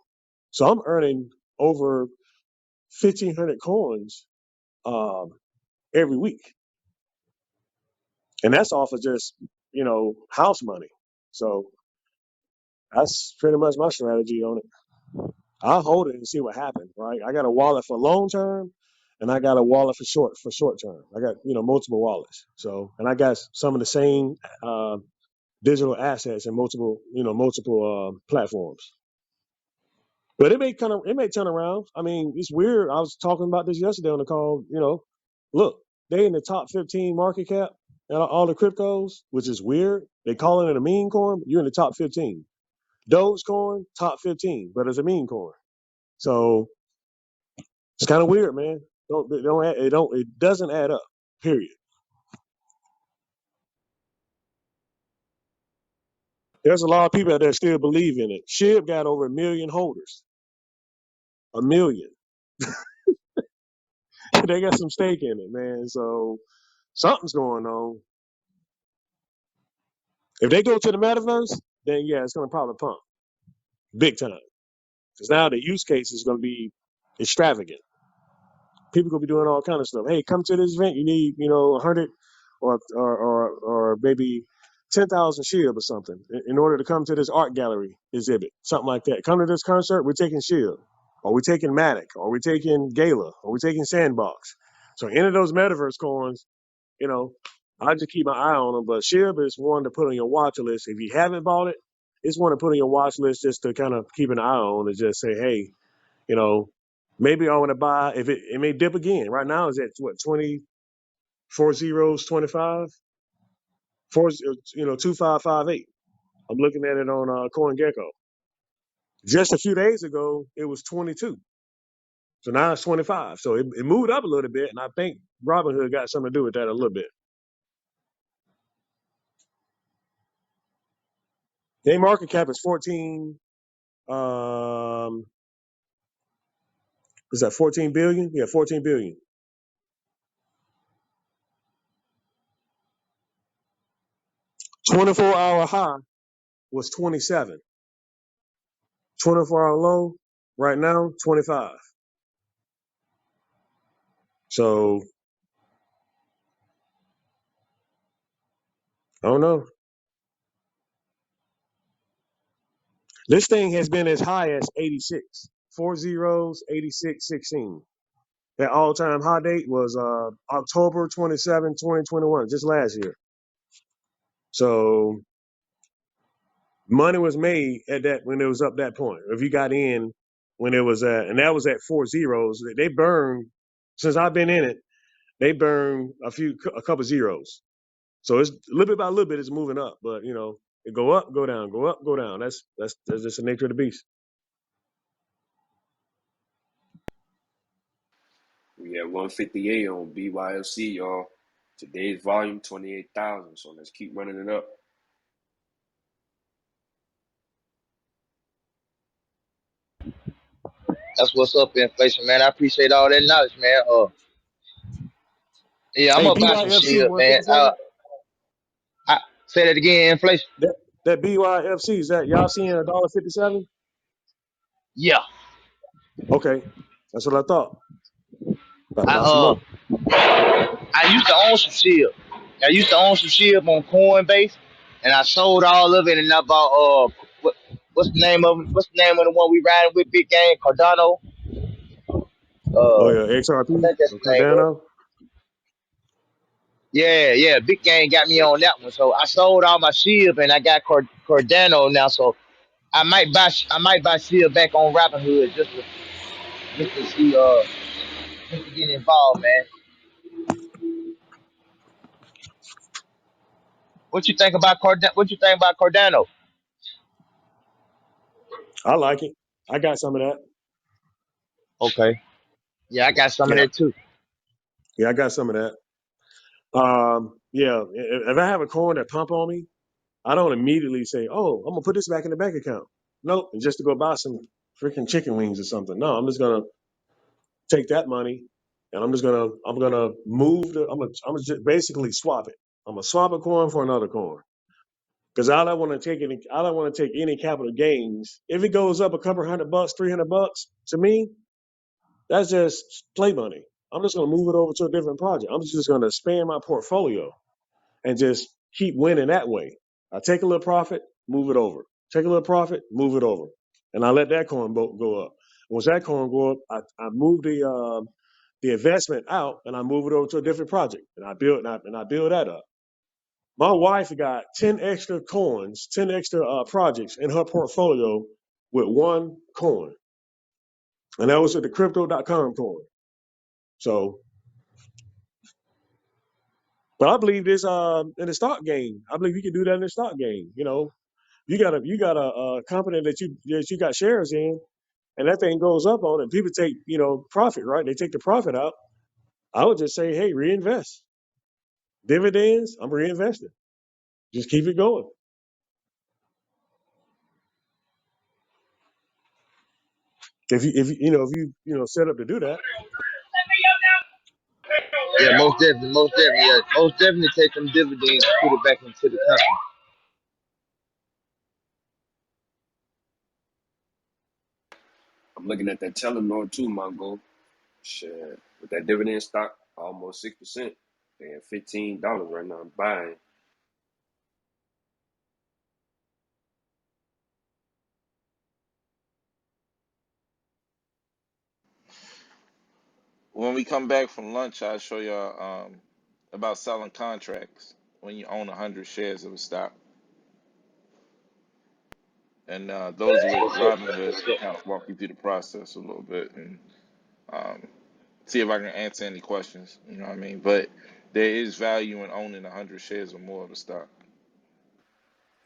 S1: So I'm earning over 1,500 coins um, every week, and that's off of just house money. So that's pretty much my strategy on it. I'll hold it and see what happens. Right? I got a wallet for long term, and I got a wallet for short term. I got multiple wallets. So and I got some of the same digital assets in multiple platforms. But it may turn around. I mean, it's weird. I was talking about this yesterday on the call. Look, they in the top 15 market cap and all the cryptos, which is weird. They calling it a meme coin. But you're in the top 15. Dogecoin top 15, but it's a meme coin. So it's kind of weird, man. It doesn't add up. Period. There's a lot of people out there still believe in it. SHIB got over 1 million holders. 1 million. they got some stake in it, man. So something's going on. If they go to the metaverse, then yeah, it's gonna probably pump big time. Because now the use case is gonna be extravagant. People gonna be doing all kind of stuff. Hey, come to this event. You need, 100 or maybe 10,000 shield or something in order to come to this art gallery exhibit, something like that. Come to this concert. We're taking shield, or we're taking Matic, or we're taking Gala, or we're taking Sandbox. So any of those metaverse coins, you know, I just keep my eye on them. But Shield is one to put on your watch list. If you haven't bought it, it's one to put on your watch list just to kind of keep an eye on and just say, hey, you know, maybe I want to buy. If it may dip again. Right now it's at what 24 zeros 25 four 2558. I'm looking at it on CoinGecko. Just a few days ago it was 22. So now it's 25. So it moved up a little bit, and I think Robinhood got something to do with that a little bit. Their market cap is 14. Is that 14 billion? Yeah, 14 billion. 24-hour high was 27. 24-hour low right now 25. So I don't know. This thing has been as high as 86. 40, 86, 16. That all-time high date was October 27, 2021, just last year. So money was made at that when it was up that point. If you got in when it was at, and that was at 40s, they burned since I've been in it. They burn a couple zeros. So it's a little bit by little bit, it's moving up. But it go up, go down, go up, go down. That's just the nature of the beast.
S5: We at 158 on B.Y.F.C, y'all. Today's volume 28,000. So let's keep running it up.
S2: That's what's up, inflation, man. I appreciate all that knowledge, man. Yeah, I'm
S1: Hey,
S2: gonna buy some
S1: BYFC
S2: shit, man.
S1: 157.
S2: I say that again, inflation.
S1: That BYFC is that y'all seeing $1.57?
S2: Yeah,
S1: Okay, that's what I thought. About to
S2: I
S1: buy some more.
S2: I used to own some shit. I used to own some shit on Coinbase, and I sold all of it, and I bought what's the name of it? What's the name of the one we riding with? Big Game Cardano.
S1: Oh
S2: I
S1: yeah, XRP
S2: think that's
S1: or
S2: the name of it.
S1: Cardano.
S2: Yeah, yeah. Big Game got me on that one, so I sold all my shit, and I got Cardano now. So I might buy shit back on Robinhood just to see just to get involved, man. What you think about Cardano? What you think about Cardano?
S1: I like it. I got some of that.
S2: Okay. Yeah, I got some of
S1: Yeah,
S2: that too.
S1: yeah, I got some of that. Yeah, if I have a coin that pump on me, I don't immediately say, "Oh, I'm gonna put this back in the bank account." Nope, just to go buy some freaking chicken wings or something. No, I'm just gonna take that money and I'm gonna move I'm gonna just basically swap it. I'm gonna swap a coin for another coin because I don't want to take any capital gains. If it goes up a couple $100, $300 to me, that's just play money. I'm just gonna move it over to a different project. I'm just gonna expand my portfolio and just keep winning that way. I take a little profit, move it over. Take a little profit, move it over, and I let that coin go up. Once that coin go up, I move the investment out and I move it over to a different project, and I build that up. My wife got 10 extra coins, 10 extra projects in her portfolio with one coin, and that was with the crypto.com coin. So, but I believe this in the stock game. I believe you can do that in the stock game. You got a company that you got shares in, and that thing goes up on it. People take profit, right? They take the profit out. I would just say, hey, reinvest dividends. I'm reinvesting. Just keep it going. If you set up to do that.
S2: Yeah, most definitely, most definitely, yeah. Most definitely take them dividends and put it back into the company.
S5: I'm looking at that Telenor too, Mongo. Shit, with that dividend stock, almost 6%. They at $15 right now. I'm buying.
S10: When we come back from lunch, I'll show y'all about selling contracts when you own 100 shares of a stock. And those with Robinhood can kind of walk you through the process a little bit and um, see if I can answer any questions. You know what I mean? But there is value in owning 100 shares or more of a stock.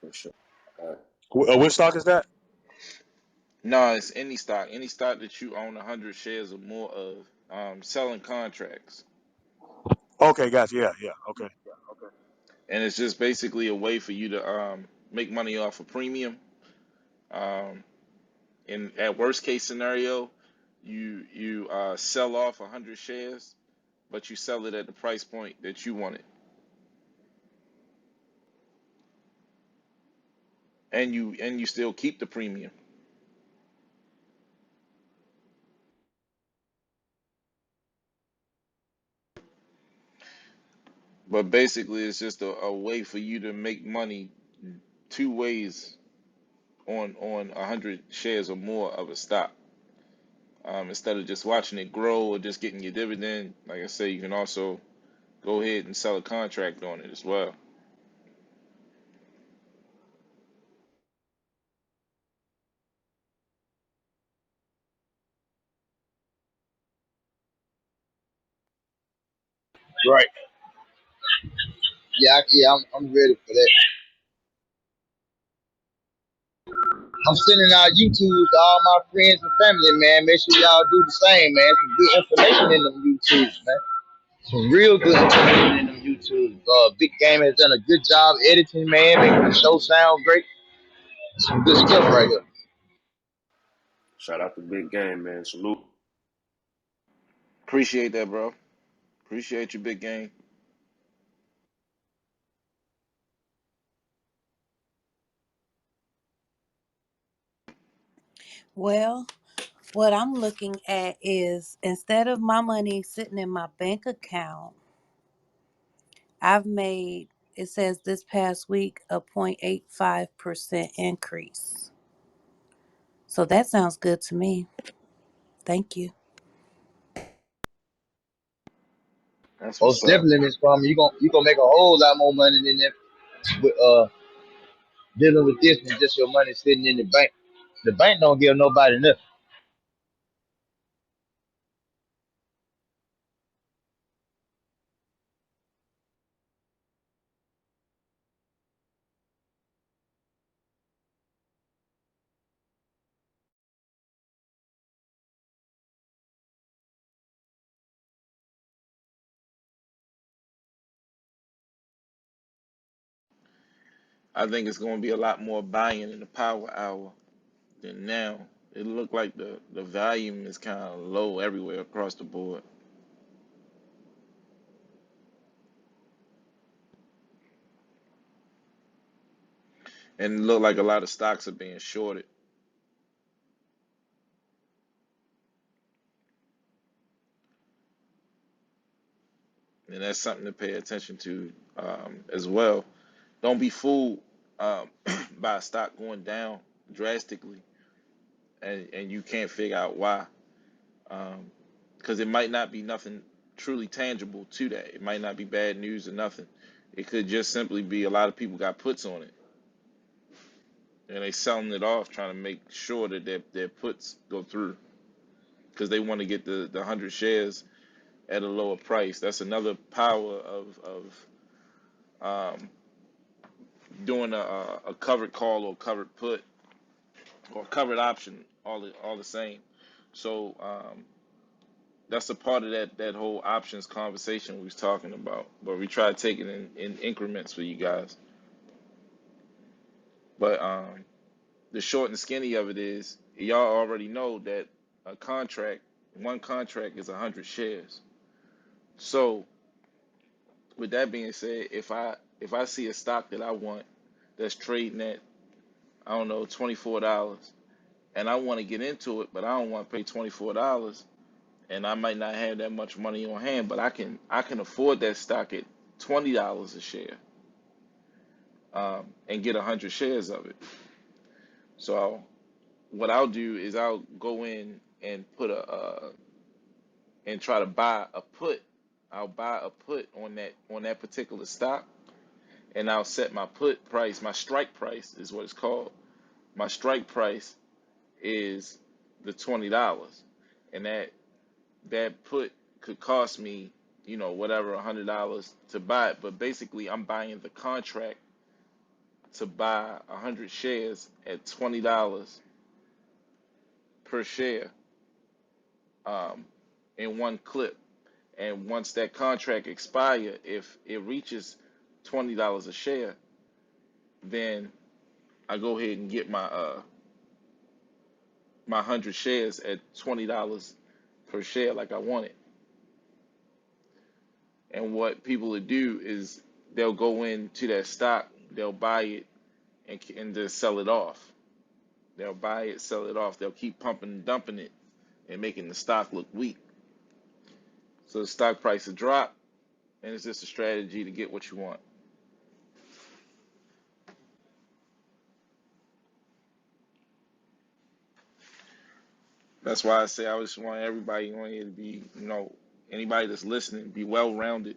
S5: For sure. Uh,
S1: Which stock is that?
S10: No, it's any stock that you own 100 shares or more of. Selling contracts,
S1: Okay, gotcha. Yeah, yeah. Okay.
S10: and it's just basically a way for you to make money off a premium. Um, in at worst case scenario, you sell off 100 shares, but you sell it at the price point that you want it, and you still keep the premium. But basically, it's just a way for you to make money two ways on 100 shares or more of a stock. Instead of just watching it grow or just getting your dividend, like I say, you can also go ahead and sell a contract on it as well.
S2: Right. Yeah, I'm ready for that. I'm sending out YouTube to all my friends and family, man. Make sure y'all do the same, man. Some good information in them YouTubes, man. Some real good information in them YouTubes. Big Game has done a good job editing, man, making the show sound great. Some good stuff right here.
S5: Shout out to Big Game, man. Salute.
S10: Appreciate that, bro. Appreciate you, big game.
S9: Well, what I'm looking at is instead of my money sitting in my bank account, I've made, it says this past week, a 0.85% increase. So that sounds good to me. Thank you.
S10: That's what's
S2: Most
S10: up.
S2: definitely, Miss Farmer, you gonna make a whole lot more money than that with dealing with this than just your money sitting in the bank. The bank don't give nobody nothing.
S10: I think it's going to be a lot more buying in the power hour than now. It looked like the volume is kind of low everywhere across the board, and it looked like a lot of stocks are being shorted, and that's something to pay attention to as well. Don't be fooled um, by a stock going down drastically, and you can't figure out why. Because it might not be nothing truly tangible to that. It might not be bad news or nothing. It could just simply be a lot of people got puts on it, and they selling it off, trying to make sure that their puts go through because they want to get the 100 shares at a lower price. That's another power of um, doing a covered call or covered put or covered option, all the same. So that's a part of that whole options conversation we was talking about. But we try to take it in increments for you guys. But the short and skinny of it is y'all already know that a contract, one contract is 100 shares. So with that being said, if I see a stock that I want that's trading at, I don't know, $24, and I want to get into it, but I don't want to pay $24, and I might not have that much money on hand, but I can afford that stock at $20 a share, and get 100 shares of it. So what I'll do is I'll go in and put and try to buy a put. I'll buy a put on that particular stock, and I'll set my put price. My strike price is what it's called. My strike price is the $20, and that put could cost me, whatever, $100 to buy it. But basically, I'm buying the contract to buy 100 shares at $20 per share, um, in one clip. And once that contract expires, if it reaches $20 a share, then I go ahead and get my 100 shares at $20 per share, like I want it. And what people would do is they'll go into that stock, they'll buy it, and just sell it off. They'll buy it, sell it off. They'll keep pumping and dumping it and making the stock look weak. So the stock price will drop, and it's just a strategy to get what you want. That's why I say I just want everybody on here to be, anybody that's listening, be well rounded,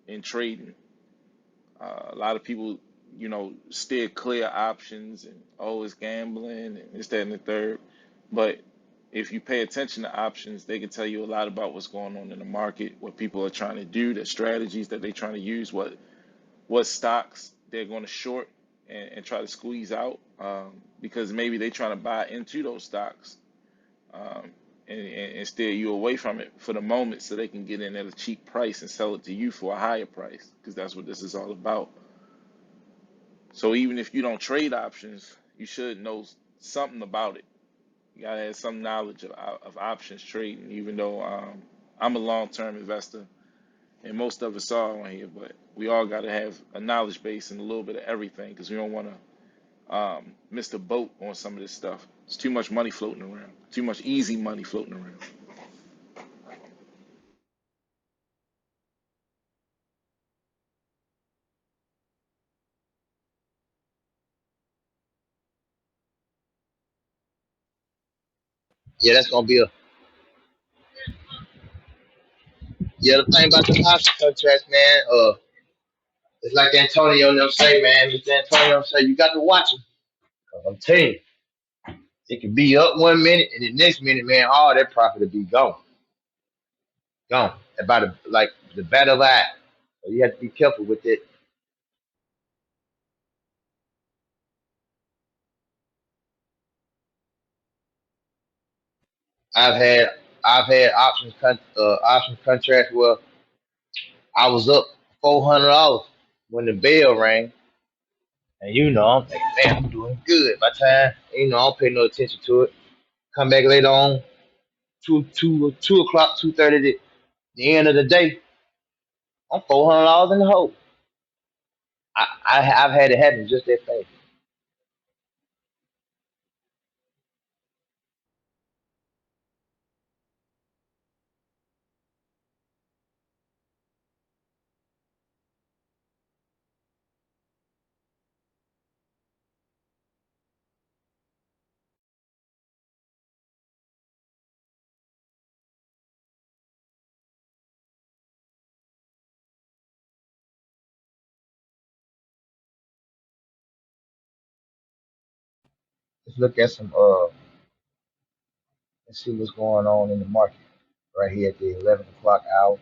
S10: in trading. A lot of people, steer clear options and always gambling and this, that, and the third. But if you pay attention to options, they can tell you a lot about what's going on in the market, what people are trying to do, the strategies that they're trying to use, what stocks they're going to short and try to squeeze out, because maybe they're trying to buy into those stocks, um, and steer you away from it for the moment so they can get in at a cheap price and sell it to you for a higher price, because that's what this is all about. So even if you don't trade options, you should know something about it. You gotta have some knowledge of options trading, even though, I'm a long-term investor, and most of us are on here, but we all gotta have a knowledge base and a little bit of everything, because we don't want to, miss the boat on some of this stuff. It's too much money floating around, too much easy money floating around.
S2: Yeah, that's gonna be a yeah. The thing about the option contracts, man. It's like Antonio and them say, man. Mr. Antonio say you got to watch them. I'm telling you, it can be up 1 minute, and the next minute, man, all that profit will be gone, gone. About like the battle eye. So you have to be careful with it. I've had options contracts where I was up $400 when the bell rang, and I'm thinking, man, I'm doing good. By the time I don't pay no attention to it. Come back later on, 2 o'clock, 2:30. The end of the day, I'm $400 in the hole. I've had it happen just that fast. Let's look at some let's see what's going on in the market right here at the 11 o'clock hour,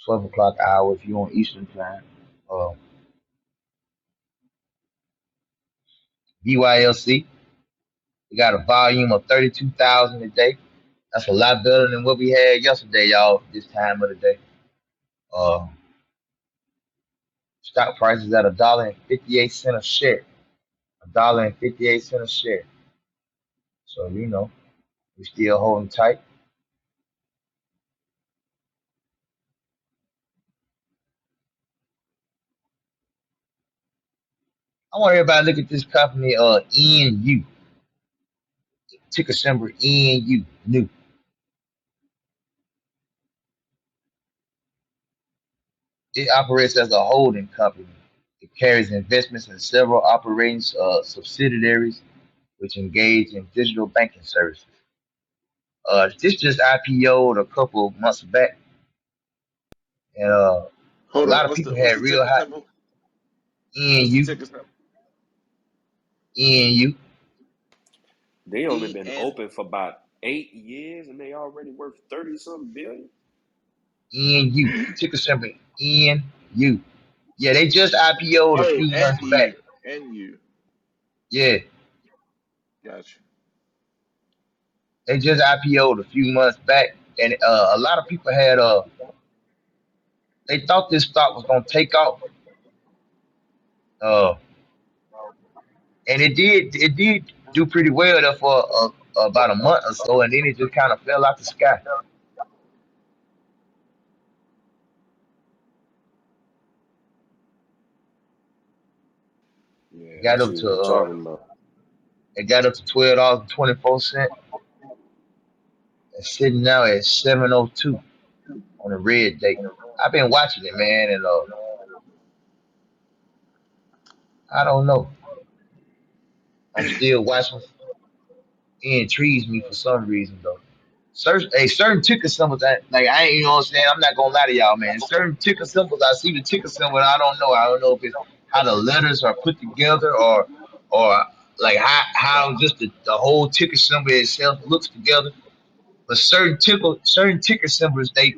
S2: 12 o'clock hour if you're on Eastern time. Uh, B.Y.F.C. We got a volume of 32,000 a day. That's a lot better than what we had yesterday, y'all. This time of the day. Uh, Stock price is at $1.58 a share. $1.58 a share. So we still holding tight. I want everybody to look at this company, NU, ticker symbol NU, new. It operates as a holding company. It carries investments in several operating subsidiaries which engage in digital banking services. This just IPO'd a couple of months back, and a
S10: Hold
S2: lot
S10: on,
S2: of people
S10: what's
S2: had
S10: the
S2: real
S10: ticker
S2: high
S10: symbol? What's the
S2: NU,
S10: ticker symbol?
S2: NU,
S5: They only
S10: E
S5: been
S10: N
S5: open for about 8 years and they already worth 30 something billion.
S2: NU, ticker symbol NU. Yeah, they just IPO'd a
S10: Oh,
S2: few
S10: N
S2: months back.
S10: U N U.
S2: Yeah,
S10: Gotcha.
S2: they just IPO'd a few months back, and a lot of people had they thought this stock was gonna take off, uh, and it did do pretty well there for about a month or so, and then it just kind of fell out the sky. It
S5: Yeah, I
S2: got
S5: see
S2: up
S5: what
S2: to
S5: you're talking about.
S2: $12.24. It's sitting now at 7.02 on the red date. I've been watching it, man, and I don't know. I'm still watching. It intrigues me for some reason though. Certain ticker symbols that like I ain't, you know what I'm saying. I'm not gonna lie to y'all, man. Certain ticker symbols, I see the ticker symbol. I don't know. I don't know if it's how the letters are put together or like how just the whole ticker symbol itself looks together. But certain ticker symbols they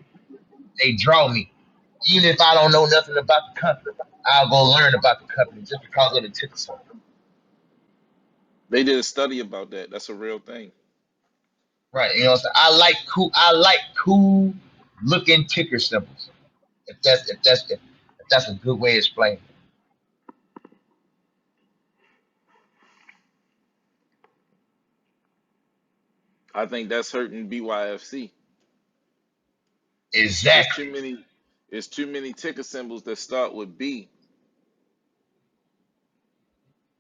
S2: draw me, even if I don't know nothing about the company. I'll go learn about the company just because of the ticker symbol.
S10: They did a study about that. That's a real thing.
S2: Right. You know what I'm saying? I like cool looking ticker symbols. If that's a good way of explaining it.
S10: I think that's hurting BYFC. It's
S2: Exactly.
S10: too many. It's too many ticker symbols that start with B.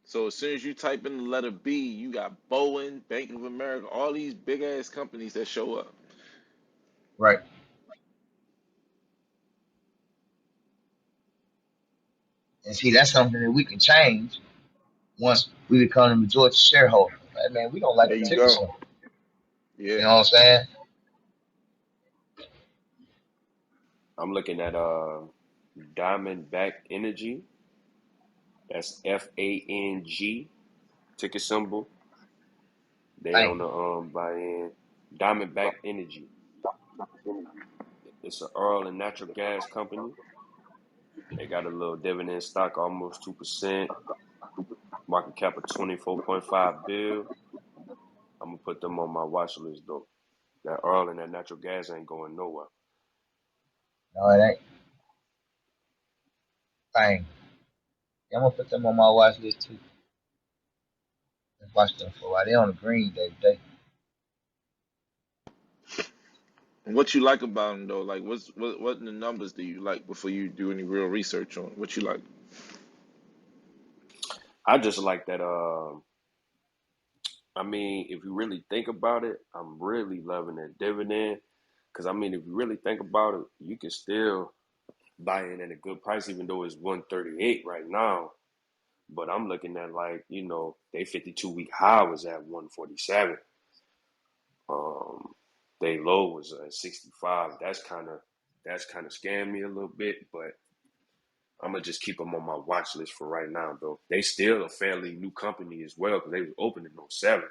S10: So as soon as you type in the letter B, you got Boeing, Bank of America, all these big ass companies that show up.
S2: Right. And see that's something that we can change once we become the majority shareholder. Like, man, we don't like
S10: There
S2: the
S10: you
S2: ticker
S10: go.
S2: symbol. You
S10: Yeah.
S2: know what I'm saying?
S5: I'm looking at Diamondback Energy. That's FANG ticker symbol. They
S2: Thank
S5: on
S2: you.
S5: the buy in Diamondback Energy. It's an oil and natural gas company. They got a little dividend stock, almost 2%. Market cap of 24.5 bill. I'm gonna put them on my watch list though. That oil and that natural gas ain't going nowhere.
S2: No, it ain't. Thank you. Yeah, I'm gonna put them on my watch list too. And watch them for a while. They on the green day today.
S10: And what you like about them though? Like, what in the numbers do you like before you do any real research on it? What you like?
S5: I just like that. I mean, if you really think about it, I'm really loving that dividend. Because I mean, if you really think about it, you can still buy in at a good price, even though it's 138 right now. But I'm looking at like, they 52-week high was at 147. Um, they low was at 65. That's kind of scaring me a little bit, but I'm gonna just keep them on my watch list for right now, though. They still a fairly new company as well because they was open in '07.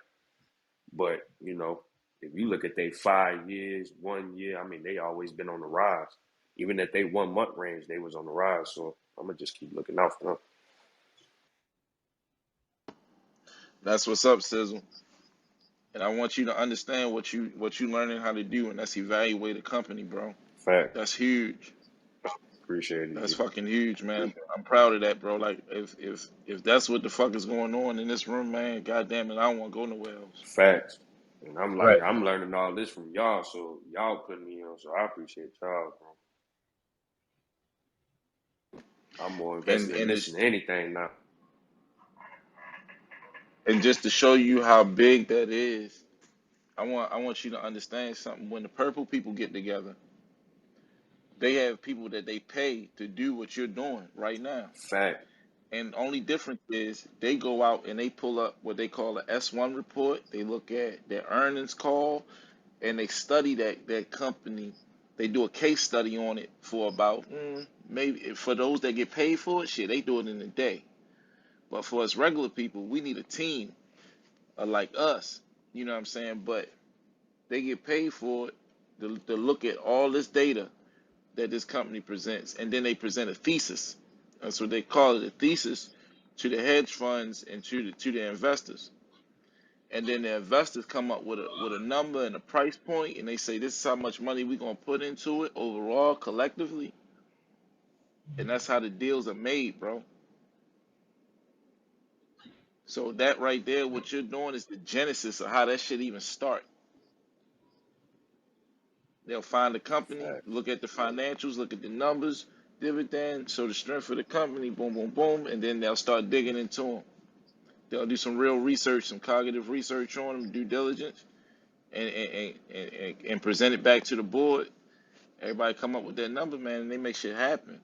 S5: But if you look at they 5 years, 1 year, I mean, they always been on the rise. Even at they 1 month range, they was on the rise. So I'm gonna just keep looking out for them.
S10: That's what's up, Sizzle. And I want you to understand what you learning how to do, and that's evaluate a company, bro.
S5: Facts.
S10: That's huge.
S5: Appreciate it,
S10: That's
S5: G.
S10: fucking huge, man. I'm proud of that, bro. Like if that's what the fuck is going on in this room, man, goddamn it, I don't want to go nowhere else.
S5: Facts. And I'm like,
S2: Right.
S5: I'm learning all this from y'all, so y'all putting me on, so I appreciate y'all, bro. I'm more
S10: And
S5: invested in
S10: and
S5: this
S10: it's
S5: than anything now.
S10: And just to show you how big that is, I want you to understand something. When the purple people get together, they have people that they pay to do what you're doing right now.
S5: Fact.
S10: And only difference is they go out and they pull up what they call a S1 report. They look at their earnings call and they study that company. They do a case study on it for about maybe for those that get paid for it, shit, they do it in a day. But for us regular people, we need a team like us. You know what I'm saying? But they get paid for it to look at all this data that this company presents, and then they present a thesis. That's what they call it, a thesis, to the hedge funds and to the investors. And then the investors come up with a number and a price point, and they say this is how much money we're gonna put into it overall collectively, and that's how the deals are made, bro. So that right there, what you're doing is the genesis of how that shit even start. They'll find the company,
S5: Fact.
S10: look at the financials, look at the numbers, dividend, so the strength of the company, boom, boom, boom, and then they'll start digging into them. They'll do some real research, some cognitive research on them, due diligence, and present it back to the board. Everybody come up with their number, man, and they make shit happen.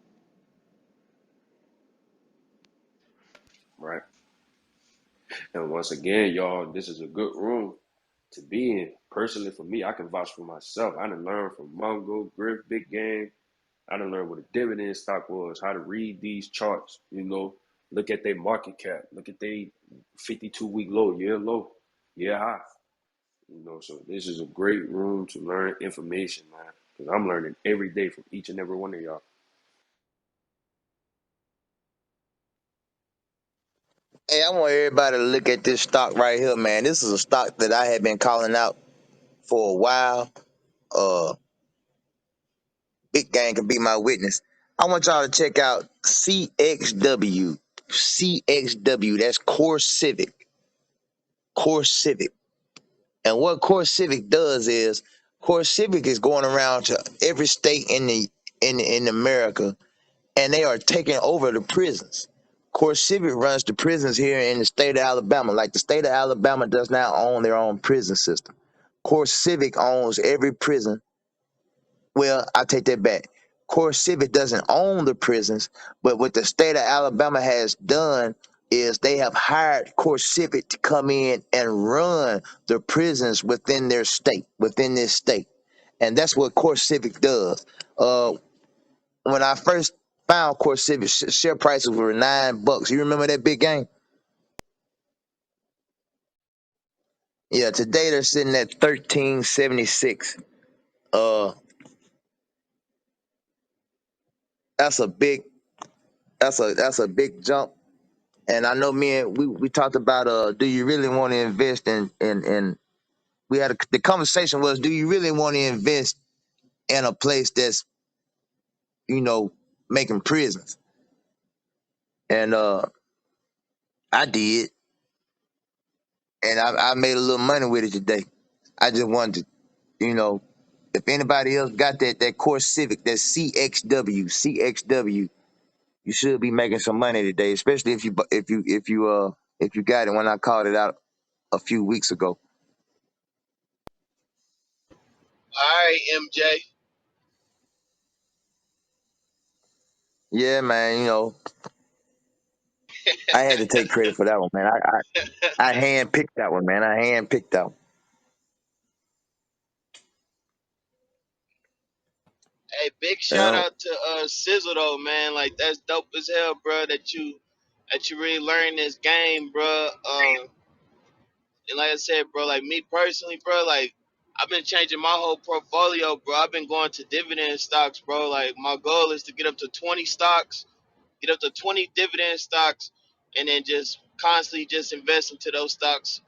S5: Right. And once again, y'all, this is a good room to be in. Personally, for me, I can vouch for myself. I done learned from Mongo, Griff, Big Game. I done learned what a dividend stock was, how to read these charts, look at their market cap, look at their 52-week low, year low, year high. So this is a great room to learn information, man. Because I'm learning every day from each and every one of y'all.
S2: Hey, I want everybody to look at this stock right here, man. This is a stock that I have been calling out for a while. Uh, Big Gang can be my witness. I want y'all to check out CXW. CXW, that's Core Civic. Core Civic. And what Core Civic does is Core Civic is going around to every state in America, and they are taking over the prisons. Core Civic runs the prisons here in the state of Alabama. Like the state of Alabama does not own their own prison system. Core Civic owns every prison. Well, I take that back. Core Civic doesn't own the prisons, but what the state of Alabama has done is they have hired Core Civic to come in and run the prisons within their state, within this state. And that's what Core Civic does. When I first found Core Civic, share prices were $9. You remember that big game? Yeah, today they're sitting at 13.76. Uh, that's a big that's a big jump. And I know me and we talked about do you really want to invest in we had the conversation was, do you really want to invest in a place that's, you know, making prisons? And I did, and I made a little money with it today. I just wanted to, if anybody else got that Core Civic, that CXW, you should be making some money today, especially if you got it when I called it out a few weeks ago.
S8: All right, MJ.
S2: Yeah, man. I had to take credit for that one, man. I hand picked that one, man. I hand picked that one.
S8: Hey, big shout
S2: Yeah.
S8: out to Sizzle though, man. Like that's dope as hell, bro. That you really learn this game, bro. And like I said, bro, like me personally, bro, like I've been changing my whole portfolio, bro. I've been going to dividend stocks, bro. Like my goal is to get up to 20 stocks, get up to 20 dividend stocks, and then just constantly just invest into those stocks,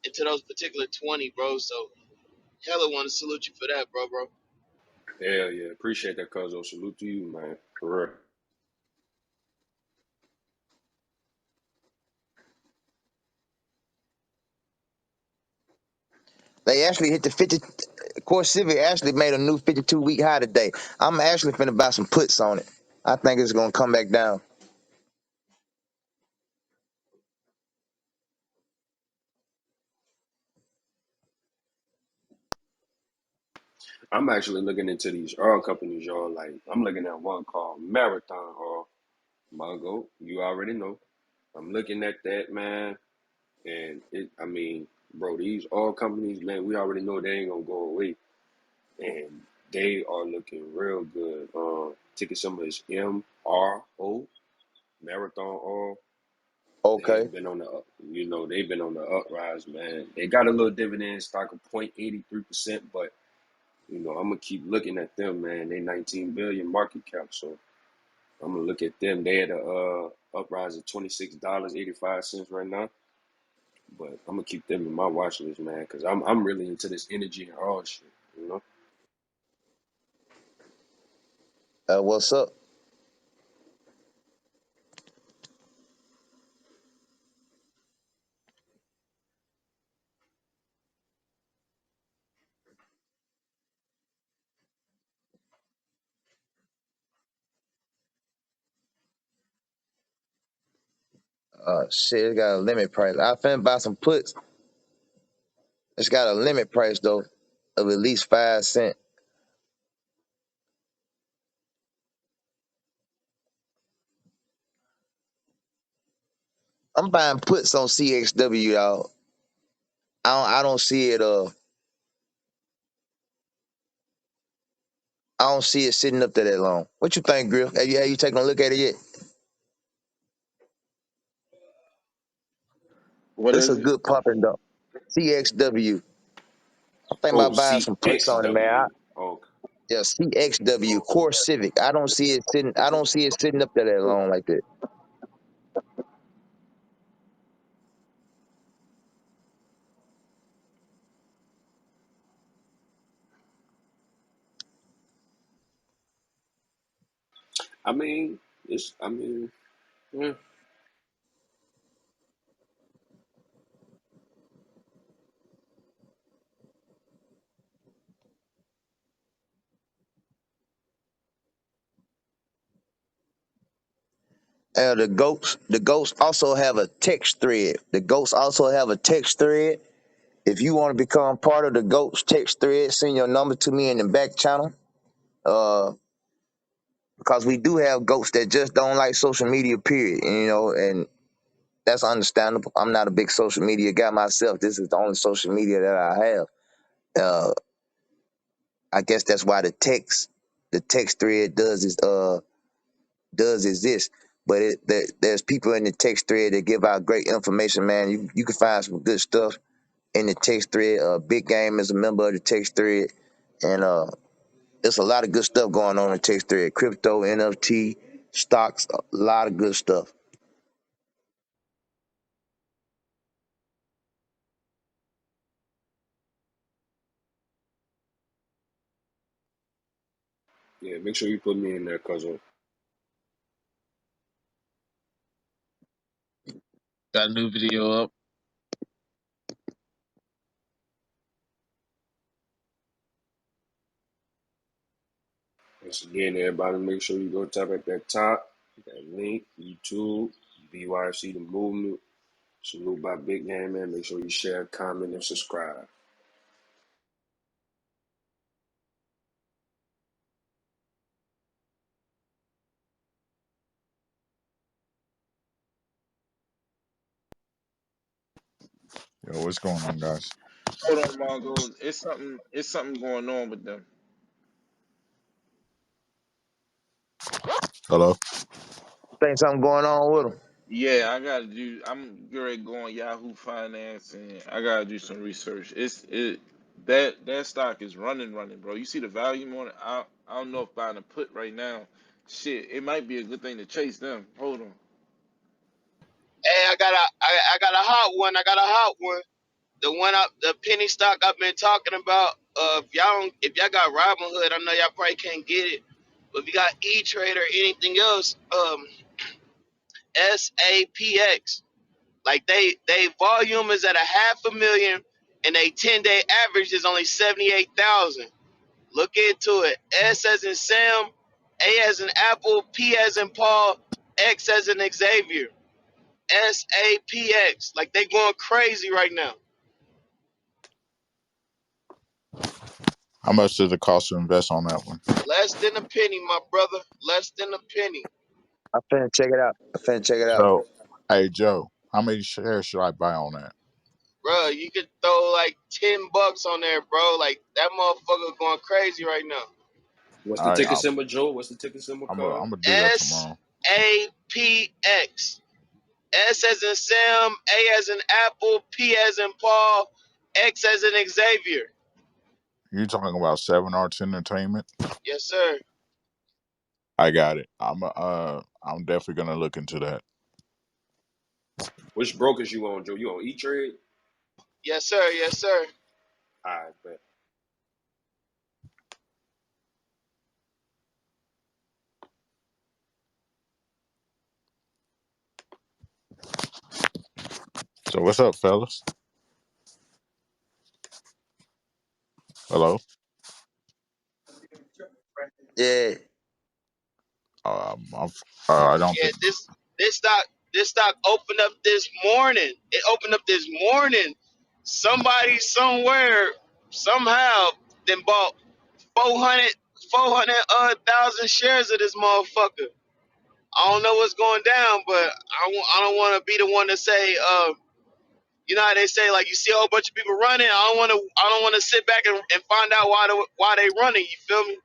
S8: into those particular 20, bro. So hella want to salute you for that, bro.
S5: Hell yeah. Appreciate that, Cuzzo. Salute to you, man. For real.
S2: They actually hit the 50. Core Civic actually made a new 52-week high today. I'm actually finna buy some puts on it. I think it's gonna come back down.
S5: I'm actually looking into these oil companies, y'all. Like I'm looking at one called Marathon Oil. Mongo, you already know. I'm looking at that, man, and I mean, bro, these oil companies, man, we already know they ain't gonna go away, and they are looking real good. Ticket symbol is MRO, Marathon Oil.
S12: Okay.
S5: They've been on the up, they've been on the uprise, man. They got a little dividend stock of 0.83%, but I'm gonna keep looking at them, man. They 19 billion market cap, so I'm gonna look at them. They at a uprise of $26.85 right now, but I'm gonna keep them in my watch list, man, because I'm really into this energy and all shit, you know.
S12: What's up? Shit, it got a limit price. I finna buy some puts. It's got a limit price though, of at least 5 cents. I'm buying puts on CXW, y'all. I don't see it. I don't see it sitting up there that long. What you think, Griff? Have you taken a look at it yet?
S10: What
S12: It's a
S10: is it?
S12: good popping though. CXW. I'm thinking
S5: Oh,
S12: about buying some puts on it, man.
S5: CXW. Oh,
S12: Yeah, CXW Core Civic. I don't see it sitting. I don't see it sitting up there that long like that.
S5: I mean, yeah.
S12: The goats also have a text thread. The goats also have a text thread. If you want to become part of the goats text thread, send your number to me in the back channel. Uh, because we do have goats that just don't like social media, period. And that's understandable. I'm not a big social media guy myself. This is the only social media that I have. Uh, I guess that's why the text thread does exist. But there's people in the text thread that give out great information, man. You can find some good stuff in the text thread. Big Game is a member of the text thread, and there's a lot of good stuff going on in the text thread. Crypto, NFT, stocks, a lot of good stuff.
S5: Yeah, make sure you put me in there, cousin.
S12: Got a new video up.
S5: Once again, everybody, make sure you go tap at that top, that link, YouTube, B.Y.F.C. the movement. Salute by Big Game, man. Make sure you share, comment, and subscribe.
S14: Yo, what's going on, guys?
S10: Hold on, Mongo. It's something going on with them.
S14: Hello?
S12: Think something going on with them.
S10: Yeah, I'm going to go on Yahoo Finance and I gotta do some research. That stock is running, bro. You see the volume on it? I don't know if buying a put right now. Shit, it might be a good thing to chase them. Hold on.
S8: Hey, I got a hot one. I got a hot one. The penny stock I've been talking about. If y'all got Robinhood, I know y'all probably can't get it. But if you got E Trade or anything else, SAPX. Like they volume is at 500,000 and they 10-day average is only 78,000. Look into it. S as in Sam, A as in Apple, P as in Paul, X as in Xavier. SAPX. Like they going crazy right now.
S14: How much does it cost to invest on that one?
S8: Less than a penny, my brother. Less than a penny.
S2: I'm finna check it out. I'm finna check it out.
S14: So, hey Joe, how many shares should I buy on that?
S8: Bro, you could throw like $10 on there, bro. Like that motherfucker going crazy right now.
S5: What's
S14: All
S5: the
S14: right,
S5: ticker symbol, Joe? What's the ticker symbol
S14: I'm
S5: called?
S14: gonna do that tomorrow.
S8: SAPX. S as in Sam, A as in Apple, P as in Paul, X as in Xavier.
S14: You talking about Seven Arts Entertainment?
S8: Yes, sir.
S14: I got it. I'm definitely gonna look into that.
S5: Which brokers you on, Joe? You on E Trade?
S8: Yes, sir. Yes, sir.
S5: I bet.
S14: So what's up, fellas? Hello.
S2: Yeah.
S14: I'm, I don't
S8: Yeah,
S14: think.
S8: this stock opened up this morning. It opened up this morning. Somebody somewhere somehow then bought 400,000 shares of this motherfucker. I don't know what's going down, but I don't want to be the one to say, you know how they say, like, you see a whole bunch of people running. I don't want to sit back and find out why they running. You feel me?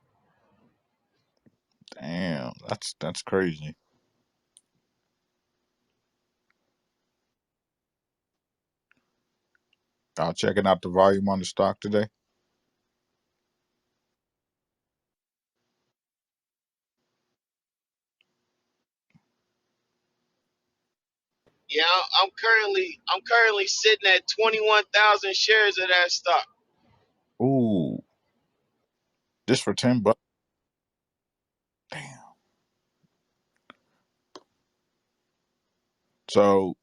S14: Damn, that's crazy. Y'all checking out the volume on the stock today?
S8: Yeah, I'm currently sitting at 21,000 shares of that stock.
S14: Ooh, just for $10. Damn. So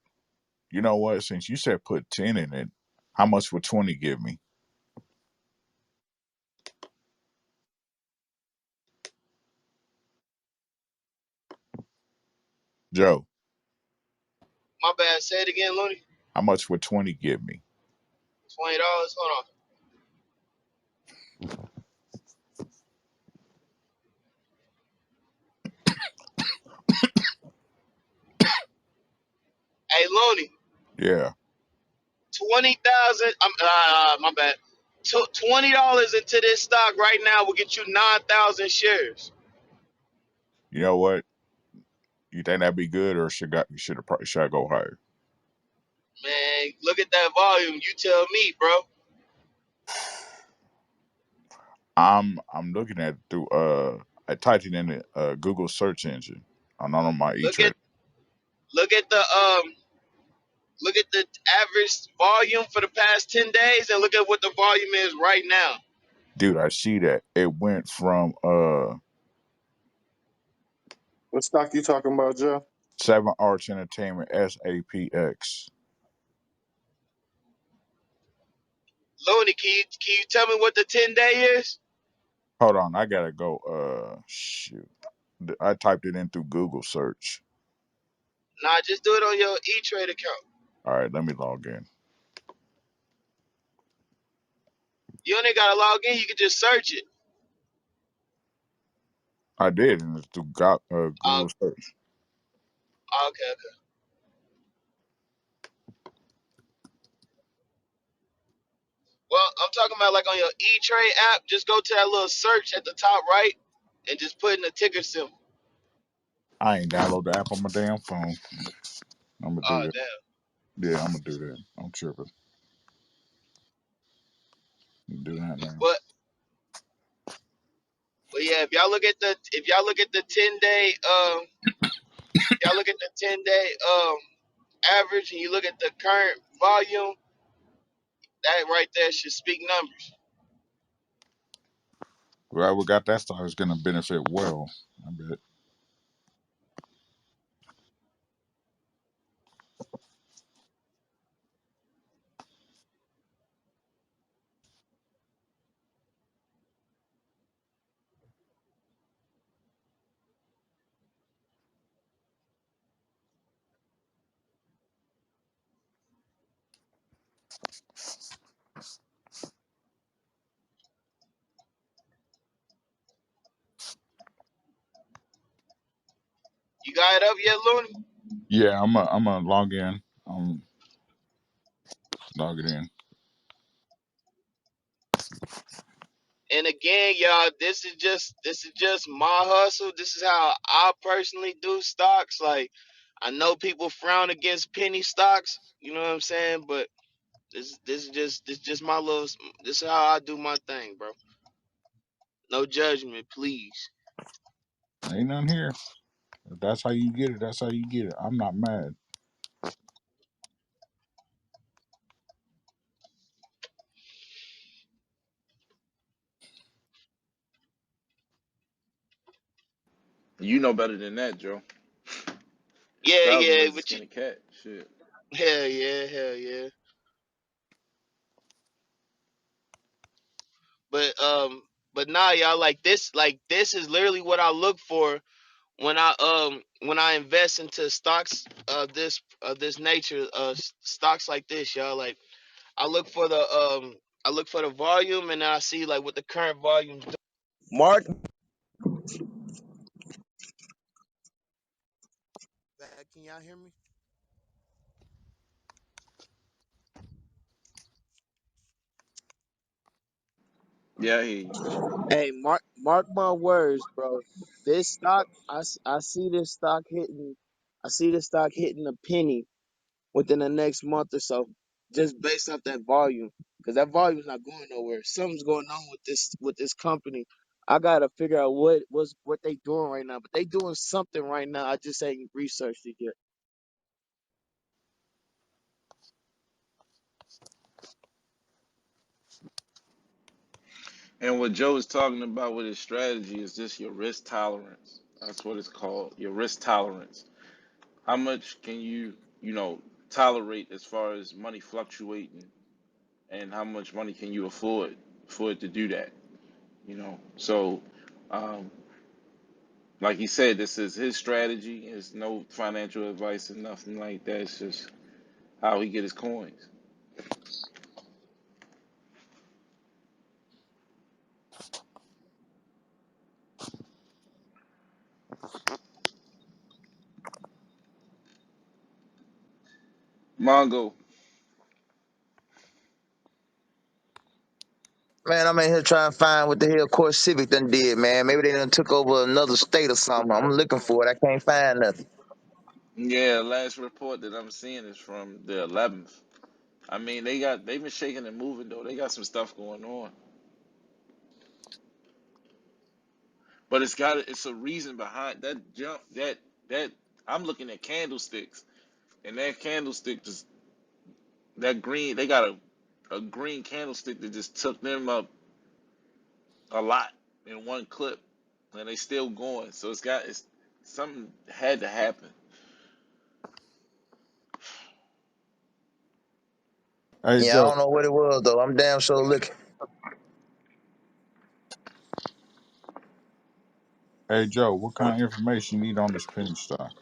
S14: you know what? Since you said put 10 in it, how much would 20 give me, Joe?
S8: My bad. Say it again, Looney.
S14: How much would 20 give me?
S8: $20. Hold on. Hey, Looney.
S14: Yeah.
S8: 20,000. My bad. $20 into this stock right now will get you 9,000 shares.
S14: You know what? You think that'd be good, or should I go higher?
S8: Man, look at that volume. You tell me, bro.
S14: I'm looking at it through I typed it in the Google search engine. I'm not on my E
S8: Look at
S14: Trade.
S8: look at the look at the average volume for the past 10 days and look at what the volume is right now.
S14: Dude, I see that. It went from
S1: What stock you talking about, Joe?
S14: Seven Arts Entertainment SAPX.
S8: Looney, can you tell me what the 10-day is?
S14: Hold on, I gotta go shoot. I typed it in through Google search.
S8: Nah, just do it on your E-Trade account.
S14: Alright, let me log in.
S8: You only gotta log in, you can just search it.
S14: I did, and it's through
S8: Uh,
S14: Google search.
S8: okay, okay. Well, I'm talking about like on your E-Trade app, just go to that little search at the top right and just put in the ticker symbol.
S14: I ain't download the app on my damn phone. I'm gonna do
S8: Oh,
S14: that.
S8: damn.
S14: Yeah, I'm gonna do that. I'm tripping. Do that now.
S8: But yeah, if y'all look at the 10-day y'all look at the 10-day average and you look at the current volume, that right there should speak numbers.
S14: Whoever got that stock is gonna benefit well. I bet.
S8: got it up yet, Looney?
S14: Yeah, I'm a log in. Log it in.
S8: And again, y'all, this is just my hustle. This is how I personally do stocks. Like, I know people frown against penny stocks. You know what I'm saying? But this is just my little. This is how I do my thing, bro. No judgment, please.
S14: Ain't nothing here. If that's how you get it, that's how you get it. I'm not mad.
S10: You know better than that, Joe.
S8: Yeah,
S10: Thousands
S8: yeah,
S10: ways to
S8: but you,
S10: skin a cat. Shit.
S8: hell yeah, hell yeah. But but nah, y'all, like this is literally what I look for when I invest into stocks of this nature, stocks like this, y'all. Like, I look for the volume, and then I see like what the current volume's doing.
S2: Mark, can y'all hear me?
S10: Yeah, I hear you.
S2: Hey, mark my words, bro. This stock, I see this stock hitting. I see this stock hitting a penny within the next month or so, just based off that volume. Because that volume's not going nowhere. Something's going on with this company. I gotta figure out what they doing right now. But they doing something right now. I just ain't researched it yet.
S10: And what Joe is talking about with his strategy is just your risk tolerance. That's what it's called. Your risk tolerance. How much can you tolerate as far as money fluctuating, and how much money can you afford to do that? So, um, like he said, this is his strategy. It's no financial advice or nothing like that. It's just how he get his coins. Mongo,
S2: Man, I'm in here trying to find what the hell Court Civic done did, man. Maybe they done took over another state or something. I'm looking for it. I can't find nothing.
S10: yeah, last report that I'm seeing is from the 11th. I mean, they've been shaking and moving though. They got some stuff going on, but it's a reason behind that jump. That I'm looking at candlesticks, and that candlestick just that green. They got a green candlestick that just took them up a lot in one clip, and they still going. So it's something had to happen.
S14: Hey
S2: Yeah, I
S14: Joe.
S2: don't know what it was though. I'm damn sure looking.
S14: Hey Joe, what kind of information you need on this penny stock?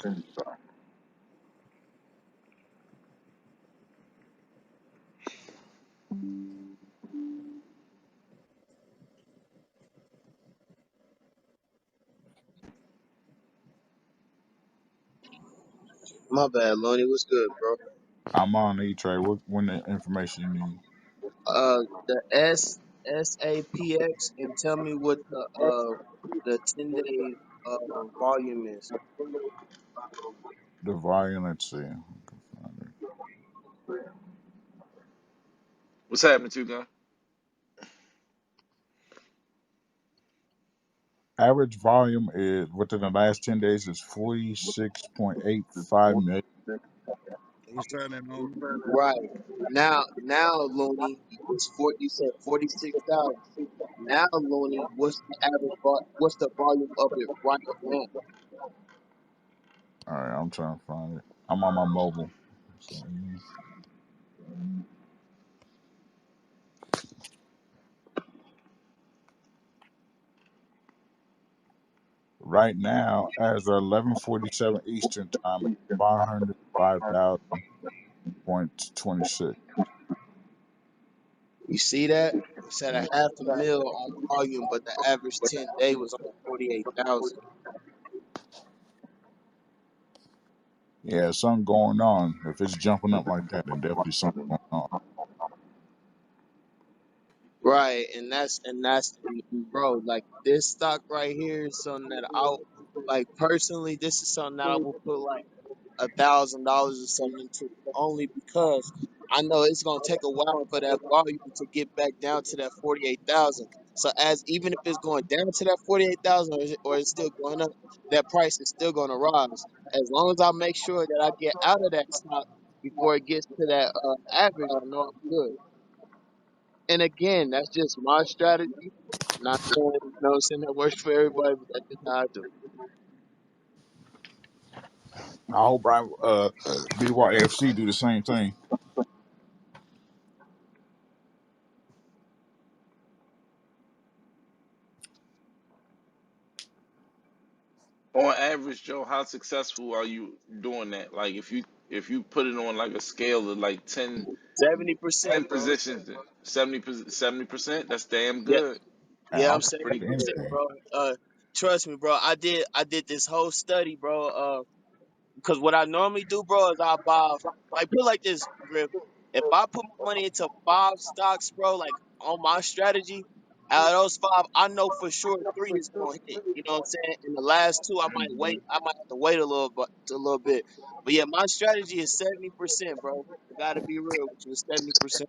S2: My bad, Lonnie. What's good, bro?
S14: I'm on E Trade. What the information you need?
S2: The SAPX, and tell me what the 10-day volume is.
S14: The volume, let's see.
S10: What's happening to you, gun?
S14: Average volume is within the last 10 days is 46.85 million.
S12: You turning on?
S2: Right. Now, Looney, it's 40. You said 46,000. Now, Looney, what's the volume of it right now?
S14: All right, I'm trying to find it. I'm on my mobile. So, right now, as of 11:47 Eastern time, it's 505,000.26.
S2: You see that? It said a half a mil on volume, but the average 10-day was only 48,000.
S14: Yeah, something going on. If it's jumping up like that, then definitely something going on.
S15: Right, and that's bro. Like this stock right here is something that like personally. This is something that I will put like $1,000 or something into, only because I know it's gonna take a while for that volume to get back down to that 48,000. So as even if it's going down to that 48,000 or it's still going up, that price is still gonna rise. As long as I make sure that I get out of that stock before it gets to that average, I know I'm good. And again, that's just my strategy. Not saying, saying that works for everybody, but that's just how I do.
S14: I hope B.Y.F.C do the same thing.
S10: On average, Joe, how successful are you doing that? Like if you put it on like a scale of like 10
S15: 70%, bro.
S10: positions, 70%, that's damn
S15: Yeah,
S10: good.
S15: yeah, I'm
S14: I'll
S10: That's
S14: put
S10: pretty
S14: that in
S10: good.
S15: 70%,
S14: there.
S15: bro. Trust me, bro. I did this whole study, bro. Because what I normally do, bro, is I buy, like, put it like this, Griff. If I put my money into 5 stocks, bro, like on my strategy, out of those 5, I know for sure 3 is gonna hit. You know what I'm saying? And the last 2, I might wait. I might have to wait a little bit. But yeah, my strategy is 70%, bro. I gotta be real with you. It's 70%.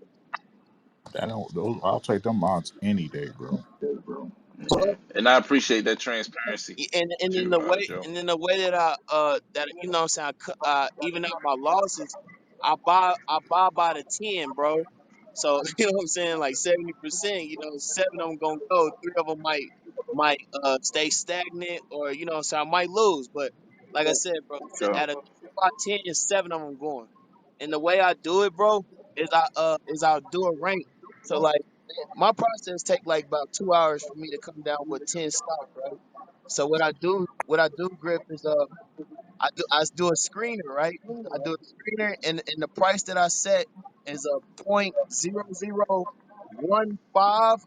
S14: I'll take them odds any day, bro.
S10: Yeah. And I appreciate that transparency
S15: And then
S10: too, Joe.
S15: the way that that you know what I'm saying, even out my losses, I buy by the 10, bro. So you know what I'm saying, like 70%, 7 of them gonna go, 3 of them might stay stagnant, or you know what I'm saying, I might lose, but like I said, bro,
S10: Joe.
S15: out of 10, 7 of them going. And the way I do it, bro, is I'll do a rank. So like my process take like about 2 hours for me to come down with 10 stocks, right? So what I do, Griff, is I do a screener, right? I do a screener, and the price that I set is a 0.0015.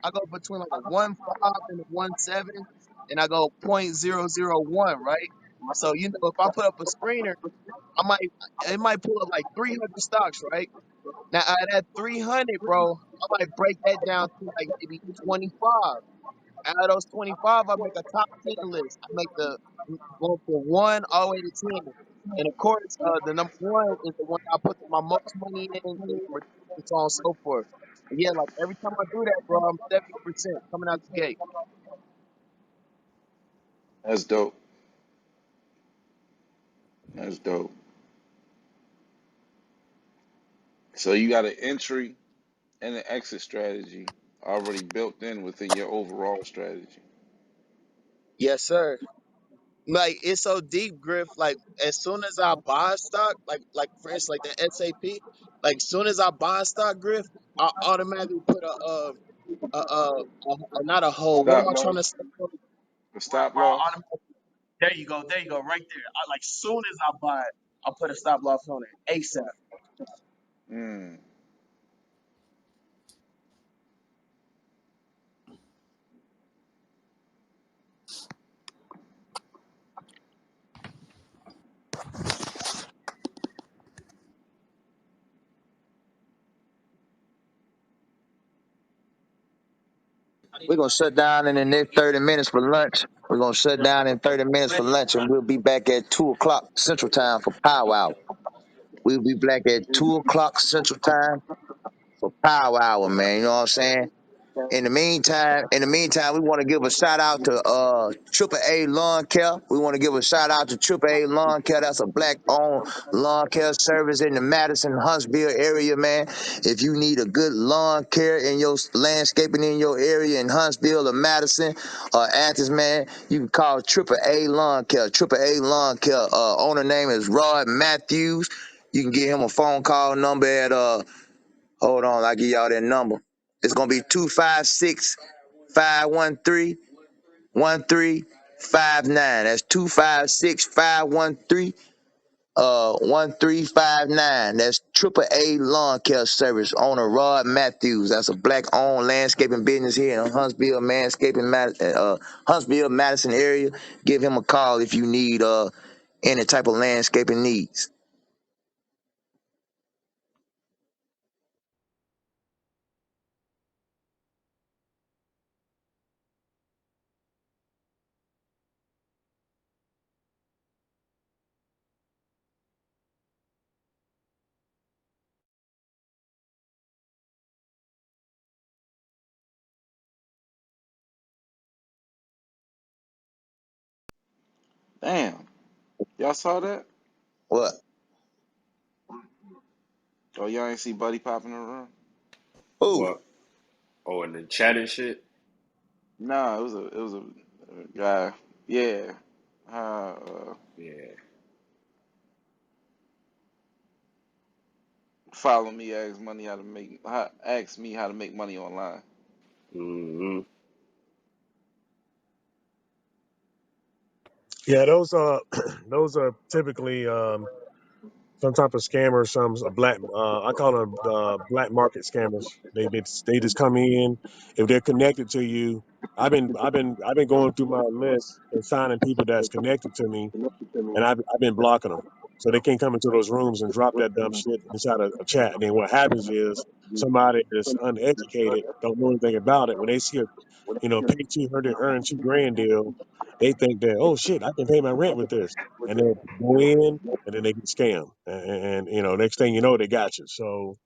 S15: I go between like a 1.5 and a 1.7, and I go 0.001, right? So if I put up a screener, I might it might pull up like 300 stocks, right? Now out of that 300, bro, I might break that down to like maybe 25. Out of those 25, I make a top 10 list. I make the go from 1 all the way to 10. And of course, the number 1 is the one I put my most money in, and number 2, and so on and so forth. But yeah, like every time I do that, bro, I'm 70% coming out the gate.
S10: That's dope. That's dope. So you got an entry and an exit strategy already built in within your overall strategy.
S15: Yes, sir. Like it's so deep, Griff. Like as soon as I buy a stock, like for instance, like the SAP, like as soon as I buy a stock, Griff, I automatically put not a hold. What am
S10: Stop
S15: I trying
S10: loss.
S15: to say? Bro?
S10: The stop
S15: I
S10: loss.
S15: automatically, there you go, right there. Like soon as I buy it, I put a stop loss on it ASAP.
S10: Mm.
S2: We're gonna shut down in the next 30 minutes for lunch. We're gonna shut down in 30 minutes for lunch, and we'll be back at 2 o'clock Central Time for Power Hour. We'll be back at 2 o'clock Central Time for Power Hour, man. You know what I'm saying? In the meantime, we want to give a shout out to Triple A Lawn Care. We want to give a shout out to Triple A Lawn Care. That's a black-owned lawn care service in the Madison Huntsville area, man. If you need a good lawn care in your landscaping in your area in Huntsville or Madison or Athens, man, you can call Triple A Lawn Care. Triple A Lawn Care. Owner name is Rod Matthews. You can give him a phone call number at hold on, I'll give y'all that number. It's gonna be 256-513-1359. That's 256-513-1359. That's Triple A Lawn Care Service. Owner Rod Matthews. That's a black-owned landscaping business here in Huntsville, Madison area. Give him a call if you need
S16: any type of landscaping needs.
S10: Damn, y'all saw that?
S16: What?
S10: Oh, y'all ain't see Buddy pop in the room?
S16: Who?
S5: What? Oh, and the chat and shit.
S10: Nah, it was a guy. Yeah.
S5: Yeah.
S10: Follow me, ask me how to make money online.
S5: Hmm.
S1: Yeah, those those are typically some type of scammer, some a black I call them black market scammers. They just come in if they're connected to you. I've been going through my list and signing people that's connected to me, and I've been blocking them so they can't come into those rooms and drop that dumb shit inside a chat. And then what happens is somebody that's uneducated don't know anything about it. When they see a pay 200, earn 2 grand deal, they think that, oh shit, I can pay my rent with this, and they go in and then they get scammed, and next thing you know they got you. So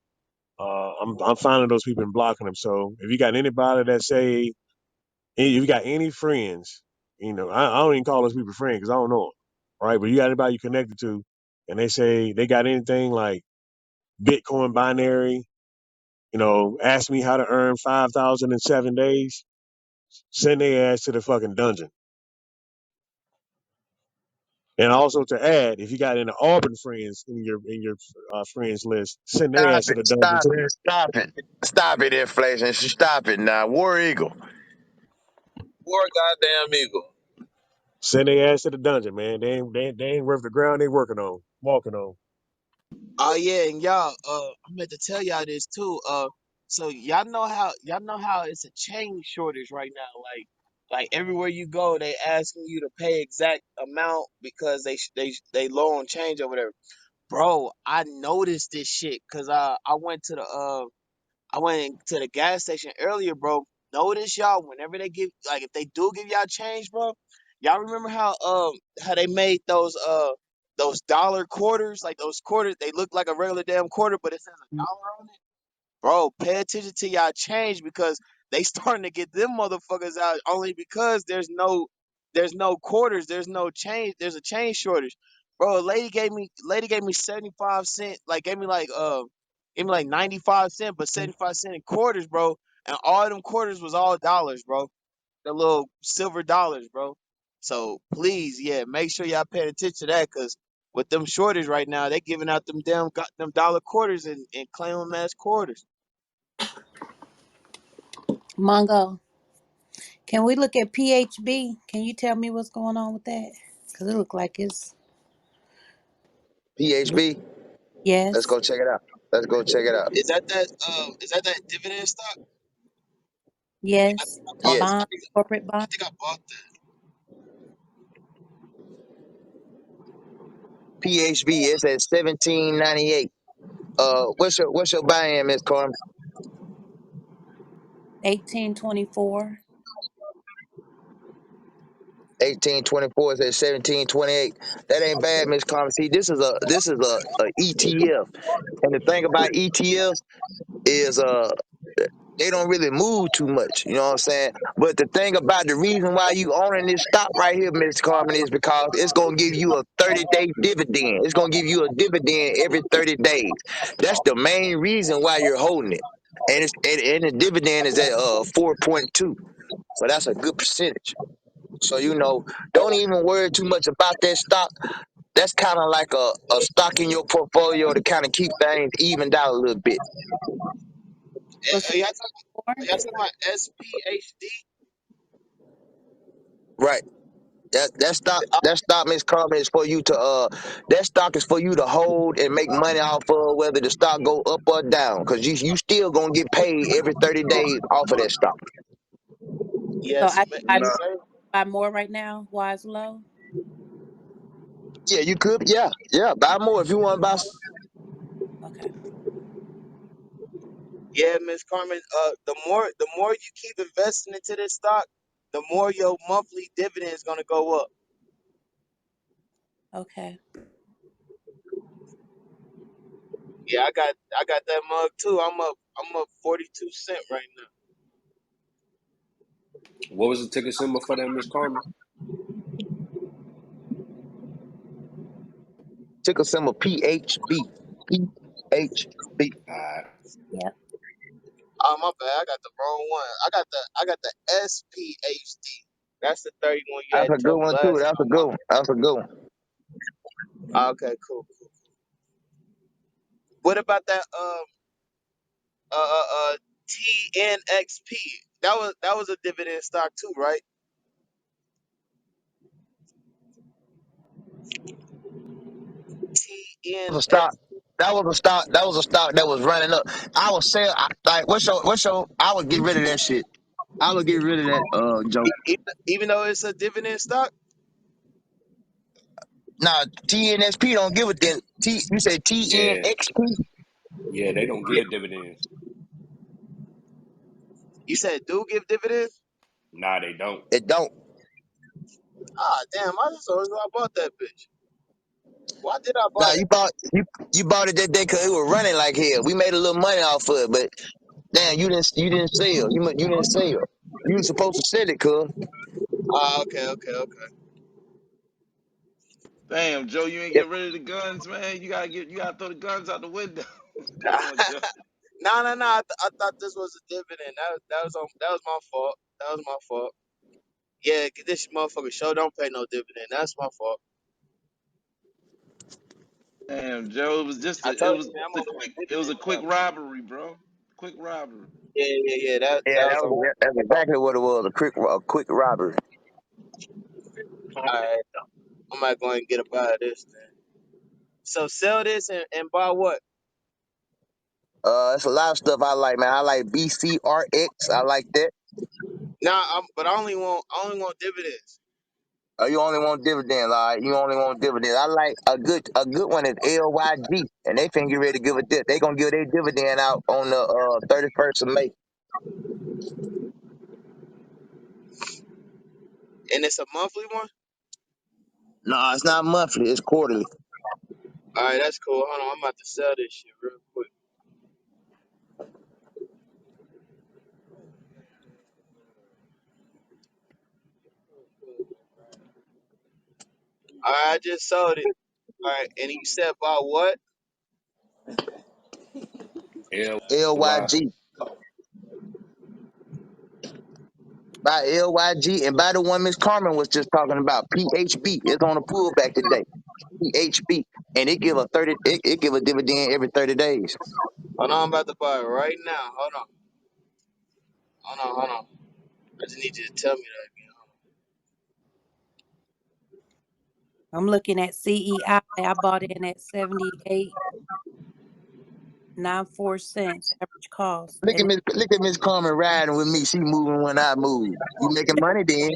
S1: I'm finding those people and blocking them. So if you got anybody that say, if you got any friends, I don't even call those people friends because I don't know them, right? But you got anybody you connected to, and they say they got anything like Bitcoin binary, ask me how to earn 5,000 in 7 days. Send their ass to the fucking dungeon. And also to add, if you got any Auburn friends in your friends list, send their
S16: Stop
S1: ass to
S16: it!
S1: the dungeon
S16: Stop
S1: too.
S16: it! Stop it! Stop it! Inflation! Stop it now! War Eagle. War goddamn Eagle.
S1: Send their ass to the dungeon, man. They ain't worth the ground they walking on.
S15: Oh yeah, and y'all, I meant to tell y'all this too. So y'all know how it's a chain shortage right now. Like everywhere you go, they asking you to pay exact amount because they low on change or whatever. Bro, I noticed this shit because I went to the gas station earlier, bro. Notice y'all whenever they give like if they do give y'all change, bro. Y'all remember how they made those dollar quarters, like those quarters, they look like a regular damn quarter, but it says a dollar on it. Bro, pay attention to y'all change because they starting to get them motherfuckers out only because there's no quarters, there's no change, there's a change shortage. Bro, a lady gave me 75 cent, like gave me like 95 cent, but 75 cent in quarters, bro. And all them quarters was all dollars, bro. The little silver dollars, bro. So please, yeah, make sure y'all pay attention to that, cause with them shortage right now, they giving out them damn got them dollar quarters and claim them as quarters.
S9: Mongo, can we look at PHB? Can you tell me what's going on with that? Because it look like it's
S16: PHB. Let's
S9: yes,
S16: go check it out. Let's go check it out.
S15: Is that that dividend stock? I
S9: yes,
S15: think I
S9: the
S15: bought.
S16: Yes.
S15: I
S9: bond,
S15: think
S9: corporate
S15: I
S9: bond,
S15: think I bought that.
S16: PHB is at 1798. What's your buy-in, Miss Carmen?
S9: 1824.
S16: 1824 is at 1728. That ain't bad, Miss Carmen. See, this is a ETF. And the thing about ETFs is they don't really move too much. You know what I'm saying? But the thing about the reason why you owning this stock right here, Miss Carmen, is because it's gonna give you a 30-day dividend. It's gonna give you a dividend every 30 days. That's the main reason why you're holding it. And the dividend is at 4.2. So that's a good percentage. So don't even worry too much about that stock. That's kind of like a stock in your portfolio to kind of keep things evened out a little bit.
S9: Was
S15: Are y'all talking?
S9: four?
S15: Are y'all talking about SPHD?
S16: Right. That stock, Miss Carmen, is for you to that stock is for you to hold and make money off of whether the stock go up or down. Cause you still gonna get paid every 30 days off of that stock.
S9: So
S15: Yes,
S9: I
S15: yes,
S9: buy
S15: sir.
S9: buy more right now while it's low.
S16: Yeah, you could. Yeah, yeah. Buy more if you want to buy.
S9: Okay.
S15: Yeah, Miss Carmen. The more you keep investing into this stock, the more your monthly dividend is gonna go up.
S9: Okay.
S15: Yeah, I got that mug too. I'm up 42 cents right now.
S5: What was the ticket symbol for that, Miss Carmen?
S16: Ticker symbol PHB. PHB.
S5: Alright.
S9: Yep.
S15: Oh my bad, I got the wrong one. I got the SPHD. That's the 31 you
S16: That's
S15: had
S16: a good
S15: told me
S16: one too.
S15: last
S16: That's a
S15: time.
S16: good one. That's a good one.
S15: Okay, cool, cool. What about that TNXP? That was a dividend stock too, right?
S16: Was a stock.
S15: TNX.
S16: That was a stock. That was a stock that was running up. I was saying, like, what's your? I would get rid of that shit. I would get rid of that joke.
S15: Even though it's a dividend stock,
S16: Nah, TNSP don't give a damn. You said
S5: Yeah.
S16: TNXP?
S5: Yeah, they don't
S15: yeah.
S5: give dividends.
S15: You said do give dividends?
S5: Nah, they don't.
S16: It don't.
S15: Ah, damn! I just always I bought that bitch. Why did I buy
S16: Nah,
S15: that?
S16: you bought it that day because it was running like hell. We made a little money off of it, but damn, you didn't sell. You didn't sell. You were supposed to sell it, cuz.
S15: Ah, okay, okay, okay.
S10: Damn, Joe, you ain't
S16: Yep.
S10: get rid of the guns, man. You gotta throw the guns out the window. Come on, Joe.
S15: No, no, no. I thought this was a dividend. That was my fault. That was my fault. Yeah, this motherfucker show don't pay no dividend. That's my fault.
S10: Damn, Joe,
S15: I
S10: it
S15: told
S10: was
S15: you, man, I'm
S10: a
S15: gonna pay
S10: quick
S15: dividend.
S10: robbery, bro. Quick robbery.
S15: Yeah, yeah, yeah. That
S16: Yeah,
S15: that was on.
S16: that's exactly what it was. A quick robbery.
S15: All right, I'm not going to get up out of this then. So sell this and buy what?
S16: It's a lot of stuff I like, man. I like BCRX. I like that.
S15: Nah, but I only want dividends.
S16: You only want dividends, all right? You only want dividends. I like a good one is LYG, and they finna get ready to give a dip. They gonna give their dividend out on the 31st of May.
S15: And it's a monthly one.
S16: No, it's not monthly. It's quarterly.
S15: All right, that's cool. Hold on, I'm about to sell this shit real quick. All right, I just sold it. All right, and you said buy what?
S5: LY.
S16: LYG. By LYG and by the one Miss Carmen was just talking about. PHB. It's on a pullback today. PHB. And it give a dividend every 30 days.
S15: Hold on, I'm about to buy it right now. Hold on. I just need you to tell me that again.
S9: I'm looking at CEI. I bought in at 78.94 cents average cost. And
S16: Look at Miss Carmen riding with me. She moving when I move. You making money then.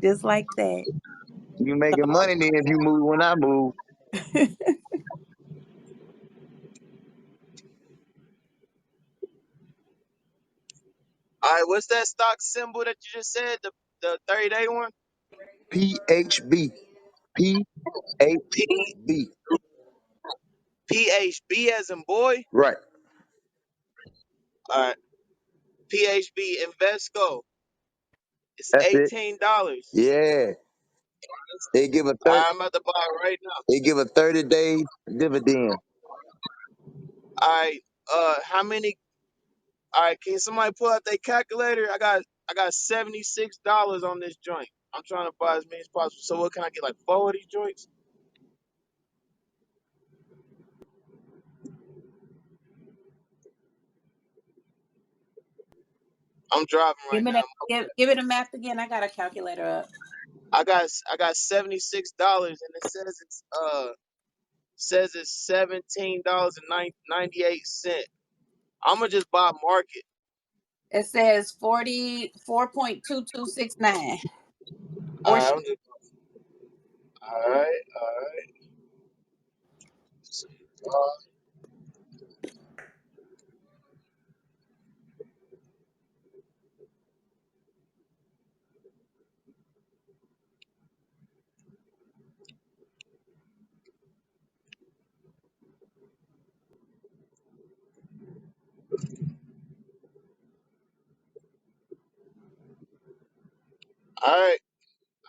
S9: just like that.
S16: You
S9: So
S16: making money then if you move when I move.
S15: All right, what's that stock symbol that you just said? The 30-day one?
S16: PHB.
S15: P
S16: PHB.
S15: PHB as in boy.
S16: Right.
S15: All right, PHB Invesco. It's
S16: That's it.
S15: $18.
S16: Yeah. They give a
S15: All
S16: 30
S15: right, I'm about to buy it right now.
S16: they give a 30-day dividend.
S15: All right, how many? All right, can somebody pull out their calculator? I got $76 on this joint. I'm trying to buy as many as possible. So what can I get? Like four of these joints? I'm driving
S9: give
S15: right
S9: me
S15: now.
S9: that. Give it a math again. I got a calculator up.
S15: I got $76 and it says it's $17.98. I'm gonna just buy market.
S9: It says 44.2269.
S15: All
S9: Or
S15: right,
S9: sh-
S15: All right, all right.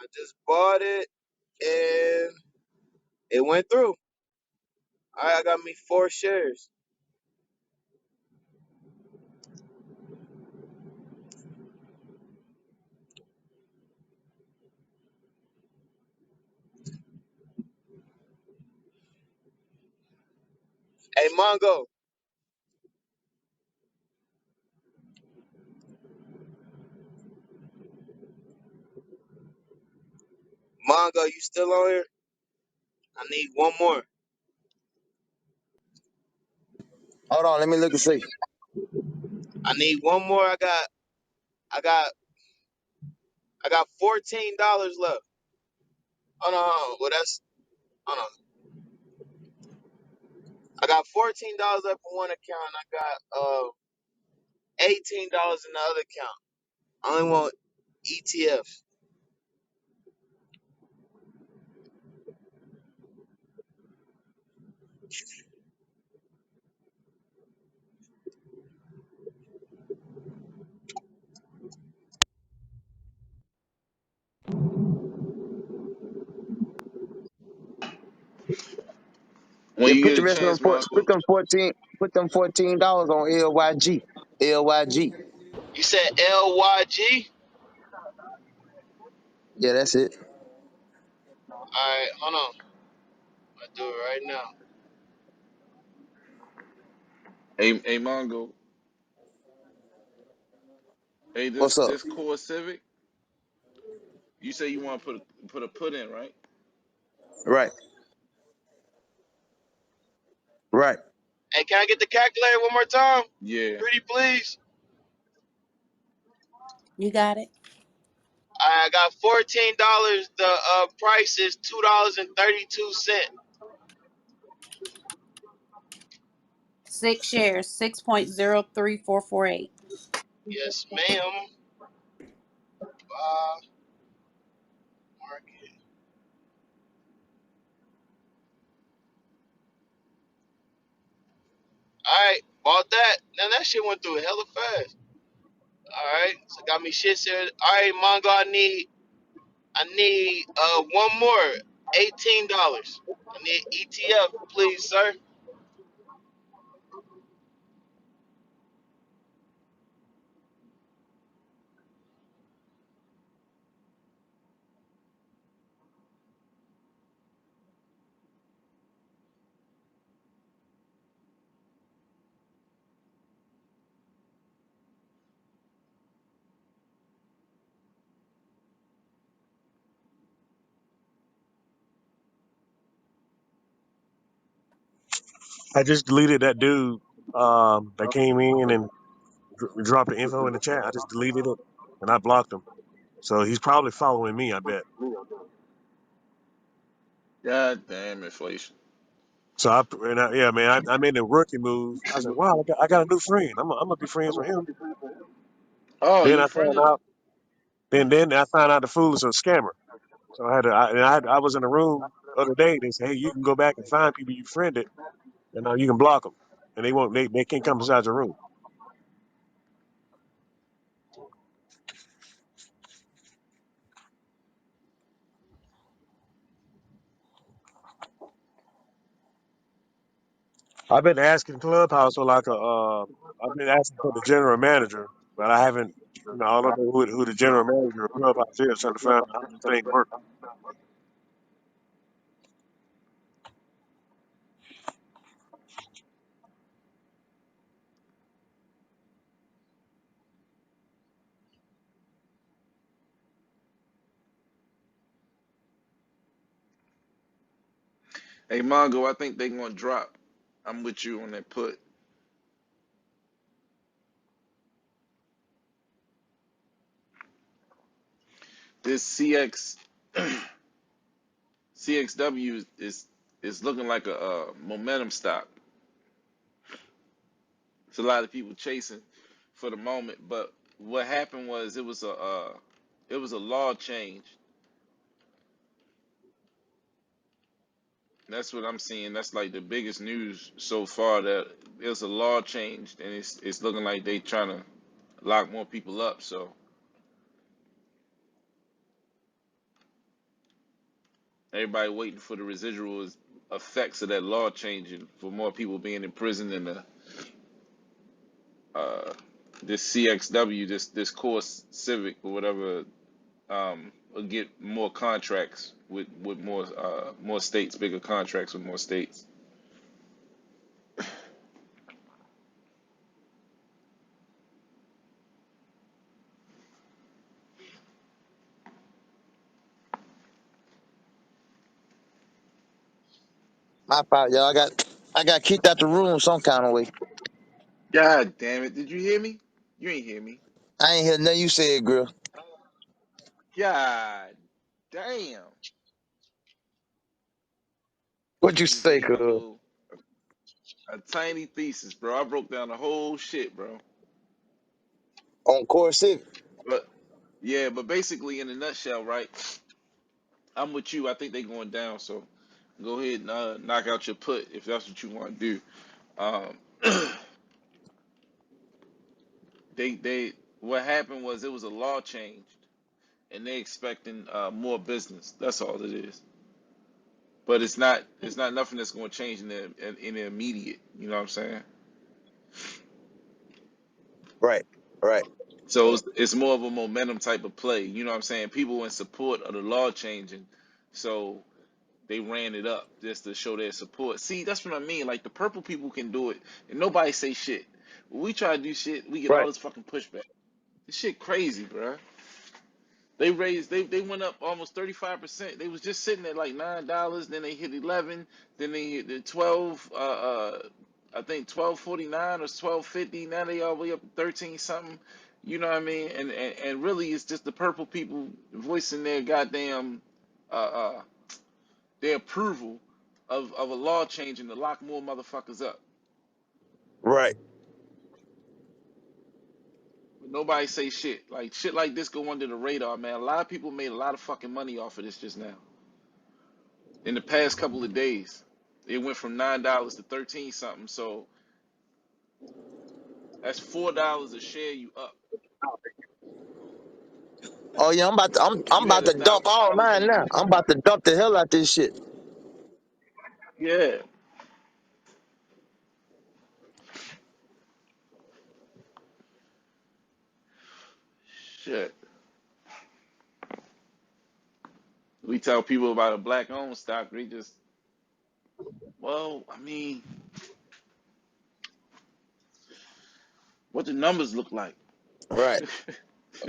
S15: I just bought it and it went through. All right, I got me 4 shares. Hey, Mongo, you still on here? I need one more.
S16: Hold on, let me look and see.
S15: I need one more. I got, I got $14 left. Hold on, hold on. Well, that's hold on. I got $14 left in one account. And I got $18 in the other account. I only want ETFs.
S10: When
S16: Yeah,
S10: you
S16: put
S10: get
S16: the
S10: a
S16: rest of them
S10: chance, Marco.
S16: put them $14 on LYG. LYG.
S8: You said LYG?
S16: Yeah, that's it.
S8: Alright, hold on. I'll do it right now.
S10: Hey, Mongo. Hey,
S16: What's up?
S10: this core civic. You say you want to put a put in, right?
S16: Right, right.
S8: Hey, can I get the calculator one more time?
S10: Yeah.
S8: Pretty please.
S9: You got it.
S8: I got $14. The price is $2.32.
S9: 6 shares, 6.03448.
S8: Yes, ma'am. Uh, market. Alright, bought that. Now that shit went through hella fast. Alright, so got me shit said. Alright, Mongo, I need one more. $18. I need ETF, please, sir.
S1: I just deleted that dude that came in and dropped the info in the chat. I just deleted it and I blocked him. So he's probably following me, I bet.
S10: God damn inflation.
S1: So yeah, man, I made a rookie move. I was like, wow, I got a new friend. I'm gonna be friends with him.
S10: Oh,
S1: Then
S10: you
S1: I found
S10: friended him?
S1: out. Then I found out the fool is a scammer. So I was in a room the other day. They said, hey, you can go back and find people you friended, and you can block them, and they can't come inside your room. I've been asking Clubhouse for I've been asking for the general manager, but I haven't. I don't know who the general manager of Clubhouse is. Trying to find out how this thing works.
S10: Hey, Mongo, I think they gonna drop. I'm with you on that put. This CXW is looking like a momentum stock. It's a lot of people chasing for the moment, but what happened was it was a law change. That's what I'm seeing. That's like the biggest news so far, that there's a law change, and it's looking like they trying to lock more people up. So everybody waiting for the residual effects of that law changing, for more people being in prison, and uh, this CXW, this course civic or whatever, will get more contracts with more states, bigger contracts with more states.
S16: My fault, y'all. I got kicked out the room some kind of way.
S10: God damn it! Did you hear me? You ain't hear me.
S16: I ain't hear nothing you said, girl.
S10: God damn!
S16: What you
S10: I just
S16: say,
S10: gave
S16: cuz?
S10: a tiny thesis, bro. I broke down the whole shit, bro.
S16: On course six.
S10: But yeah, but basically in a nutshell, right? I'm with you. I think they going down. So go ahead and knock out your put if that's what you want to do. Um, they what happened was it was a law changed, and they expecting more business. That's all it is. But it's not nothing that's going to change in the immediate. You know what I'm saying?
S16: Right, right,
S10: So it's more of a momentum type of play. You know what I'm saying? People in support of the law changing, so they ran it up just to show their support. See, that's what I mean. Like the purple people can do it, and nobody say shit. When we try to do shit, we get all
S16: right,
S10: this fucking pushback. This shit crazy, bro. They went up almost 35%. They was just sitting at like $9, then they hit 11, then they hit the 12. I think 12.49 or 12.50. Now they all the way up to 13 something. You know what I mean? And really, it's just the purple people voicing their goddamn uh, uh, their approval of a law changing to lock more motherfuckers up.
S16: right.
S10: But nobody say shit. Like shit like this go under the radar, man. A lot of people made a lot of fucking money off of this just now. In the past couple of days. It went from $9 to 13 something. So that's $4 a share you up.
S16: Oh yeah,
S10: If
S16: I'm
S10: you had
S16: about
S10: a
S16: to dump
S10: thousand
S16: all
S10: dollars
S16: mine
S10: in
S16: now. I'm about to dump the hell out this shit.
S10: yeah. Shit. We tell people about a black owned stock, they just well, I mean, what the numbers look like.
S16: Right.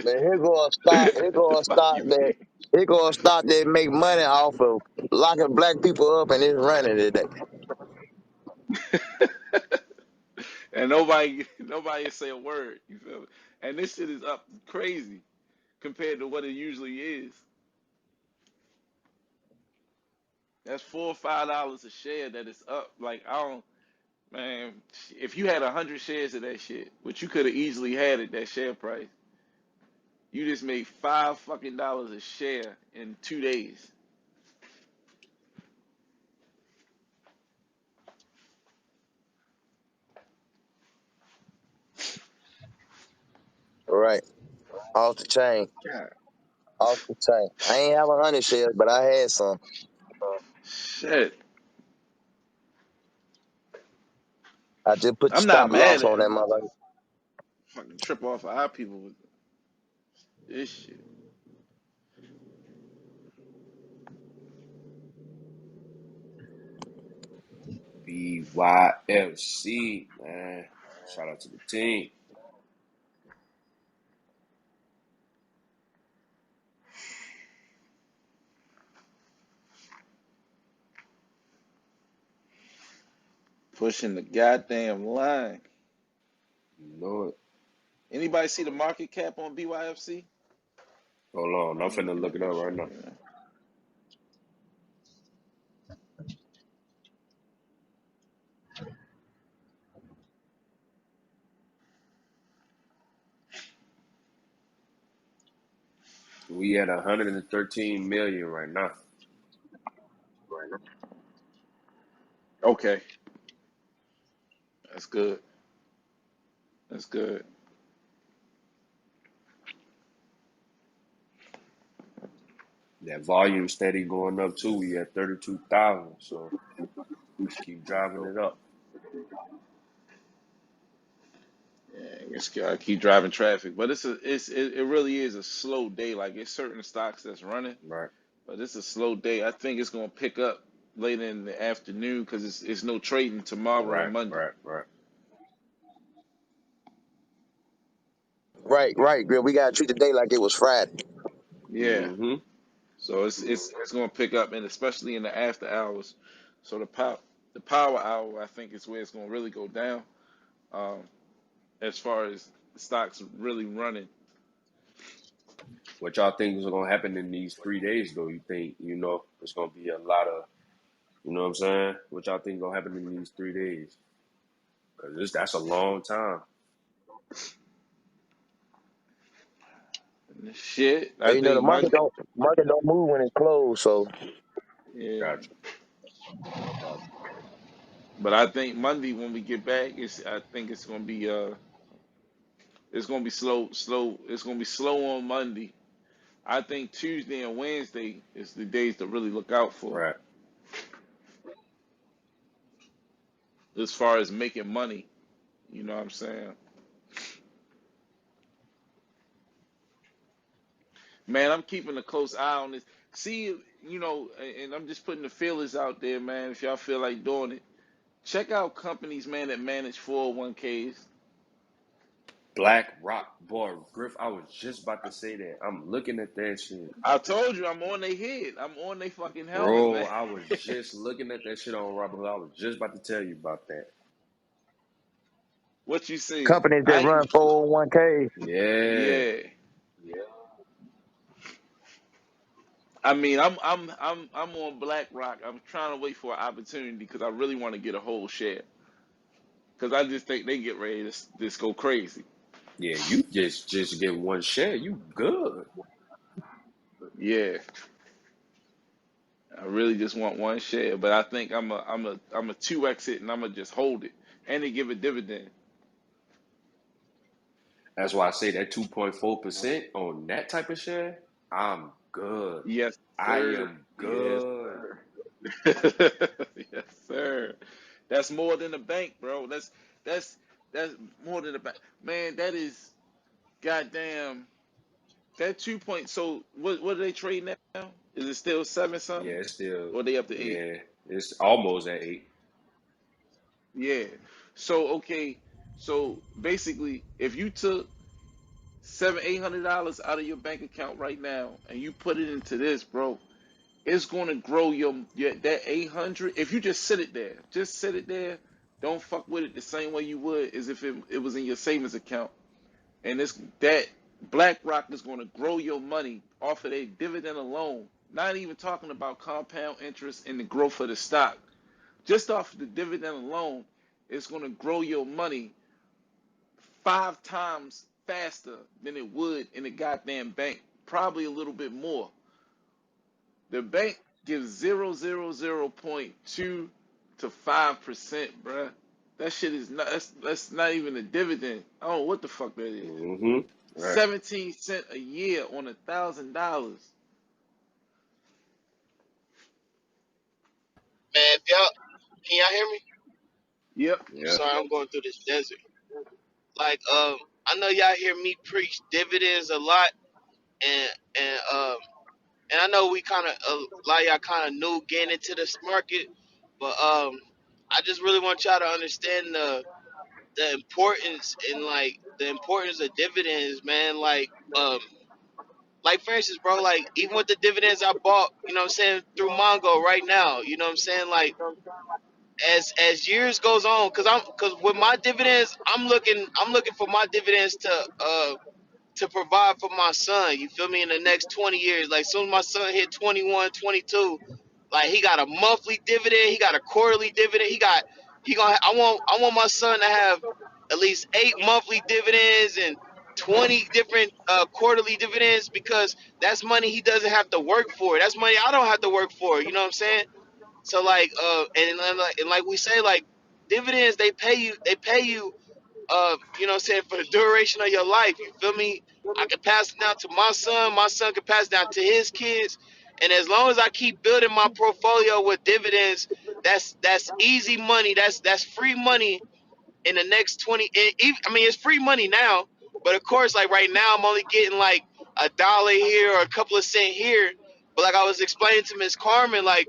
S16: Man, here go a stock. Here
S10: The
S16: go a
S10: fuck
S16: stock
S10: you
S16: that.
S10: mean?
S16: Here go a stock that make money off of locking black people up, and it's running today.
S10: And nobody say a word. You feel me? And this shit is up crazy compared to what it usually is. That's $4 or $5 a share that is up. Like I don't, man. If you had 100 shares of that shit, which you could have easily had at that share price, you just made $5 a share in 2 days.
S16: Right. Off the chain.
S10: God,
S16: Off the chain. I ain't have 100 shares, but I had some.
S10: shit.
S16: I just put the
S10: I'm not
S16: stop
S10: mad
S16: loss
S10: at
S16: on that
S10: him.
S16: motherfucker.
S10: Fucking trip off of our people with this shit.
S5: B.Y.F.C, man. Shout out to the team.
S10: Pushing the goddamn line.
S5: You know it.
S10: Anybody see the market cap on BYFC?
S5: Hold on, I'm
S10: I'm
S5: finna
S10: looking
S5: look
S10: at
S5: it up
S10: this
S5: right
S10: shit
S5: now.
S10: right now.
S5: We at 113 million right now.
S10: Okay, that's good. That's good.
S5: That volume steady going up too. We at 32,000. So just keep driving it up.
S10: Yeah, I guess I keep driving traffic, but it really is a slow day. Like it's certain stocks that's running,
S5: Right.
S10: but it's a slow day. I think it's gonna pick up later in the afternoon because it's no trading tomorrow and
S5: Right.
S10: Monday.
S5: Right. Right.
S16: Right, girl. We gotta treat the day like it was Friday.
S10: Yeah,
S5: Mm-hmm.
S10: so it's gonna pick up, and especially in the after hours. So the power hour, I think, is where it's gonna really go down. Um, as far as the stocks really running.
S5: What y'all think is gonna happen in these 3 days though? You think, it's gonna be a lot of, what I'm saying? What y'all think gonna happen in these 3 days? Cause that's a long time.
S10: Shit,
S16: But
S10: I
S16: you know the
S10: think
S16: market don't move when it's closed. So
S10: yeah,
S5: Gotcha.
S10: but I think Monday when we get back, I think it's gonna be slow. It's gonna be slow on Monday. I think Tuesday and Wednesday is the days to really look out for
S5: Right.
S10: as far as making money. You know what I'm saying? Man, I'm keeping a close eye on this. See, and I'm just putting the feelers out there, man. If y'all feel like doing it, check out companies, man, that manage 401ks.
S5: Black Rock, boy, Griff. I was just about to say that. I'm looking at that shit,
S10: I told you I'm on their head. I'm on their fucking helmet,
S5: bro.
S10: man.
S5: I was just looking at that shit on Robinhood. I was just about to tell you about that.
S10: What you see?
S16: companies that
S10: I ain't.
S16: run 401k,
S5: Yeah,
S10: Yeah. I mean, I'm on BlackRock. I'm trying to wait for an opportunity because I really want to get a whole share because I just think they get ready to just go crazy.
S5: yeah. You just get one share. You good?
S10: Yeah, I really just want one share, but I think I'm a 2x it and I'm gonna just hold it and they give a dividend.
S5: That's why I say that 2.4% on that type of share. I'm good.
S10: Yes,
S5: I
S10: sir.
S5: am
S10: Yes,
S5: good.
S10: sir. Yes, sir. That's more than a bank, bro. That's that's more than a bank. Man, that is goddamn. That 2 point. So what are they trading now? Is it still seven
S5: Yeah,
S10: something,
S5: it's still,
S10: or they up to eight?
S5: yeah, it's almost at 8.
S10: Yeah. So okay. So basically, if you took $800 out of your bank account right now and you put it into this, bro, it's going to grow your that 800. If you just sit it there. Don't fuck with it the same way you would as if it was in your savings account. And it's that BlackRock is going to grow your money off of their dividend alone. Not even talking about compound interest and the growth of the stock. Just off the dividend alone, it's going to grow your money 5 times faster than it would in a goddamn bank. Probably a little bit more. The bank gives 0.2 to 5%, bruh. That shit is not. That's not even a dividend. I don't know what the fuck that is.
S5: Mm-hmm. Right.
S10: 17 cents a year on $1,000.
S8: Man, if y'all can y'all hear me?
S10: Yep.
S8: I'm
S5: Yeah.
S8: sorry, I'm going through this desert. Like, I know y'all hear me preach dividends a lot, and and um, and I know we kind of a lot of y'all kind of new getting into this market, but I just really want y'all to understand the importance and like the importance of dividends, man. Like for instance, bro, like even with the dividends I bought, you know what I'm saying, through Mongo right now, you know what I'm saying, like as years goes on, cause with my dividends, I'm looking for my dividends to provide for my son. You feel me? In the next 20 years, like soon as my son hit 21, 22, like he got a monthly dividend, he got a quarterly dividend, he gonna I want my son to have at least 8 monthly dividends and 20 different quarterly dividends because that's money he doesn't have to work for. That's money I don't have to work for. You know what I'm saying? So like and like we say, like dividends, they pay you you know what I'm saying, for the duration of your life. You feel me? I can pass it down to my son can pass it down to his kids. And as long as I keep building my portfolio with dividends, that's easy money. That's free money in the next 20. I mean, it's free money now, but of course, like right now, I'm only getting like $1 here or a couple of cents here. But like I was explaining to Miss Carmen, like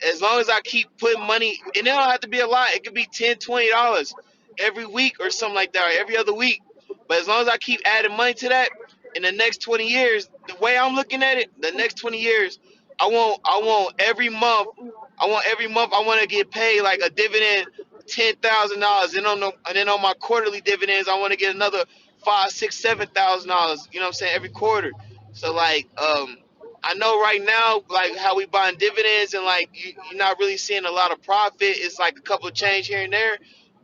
S8: as long as I keep putting money, and it don't have to be a lot. It could be $10, $20 every week or something like that, or every other week. But as long as I keep adding money to that, in the next 20 years, the way I'm looking at it, the next 20 years, I want every month, I want to get paid like a dividend, $10,000, and then on my quarterly dividends, I want to get another five, six, $7,000. You know what I'm saying, every quarter. So like, I know right now, like how we buying dividends and like you're not really seeing a lot of profit. It's like a couple of change here and there,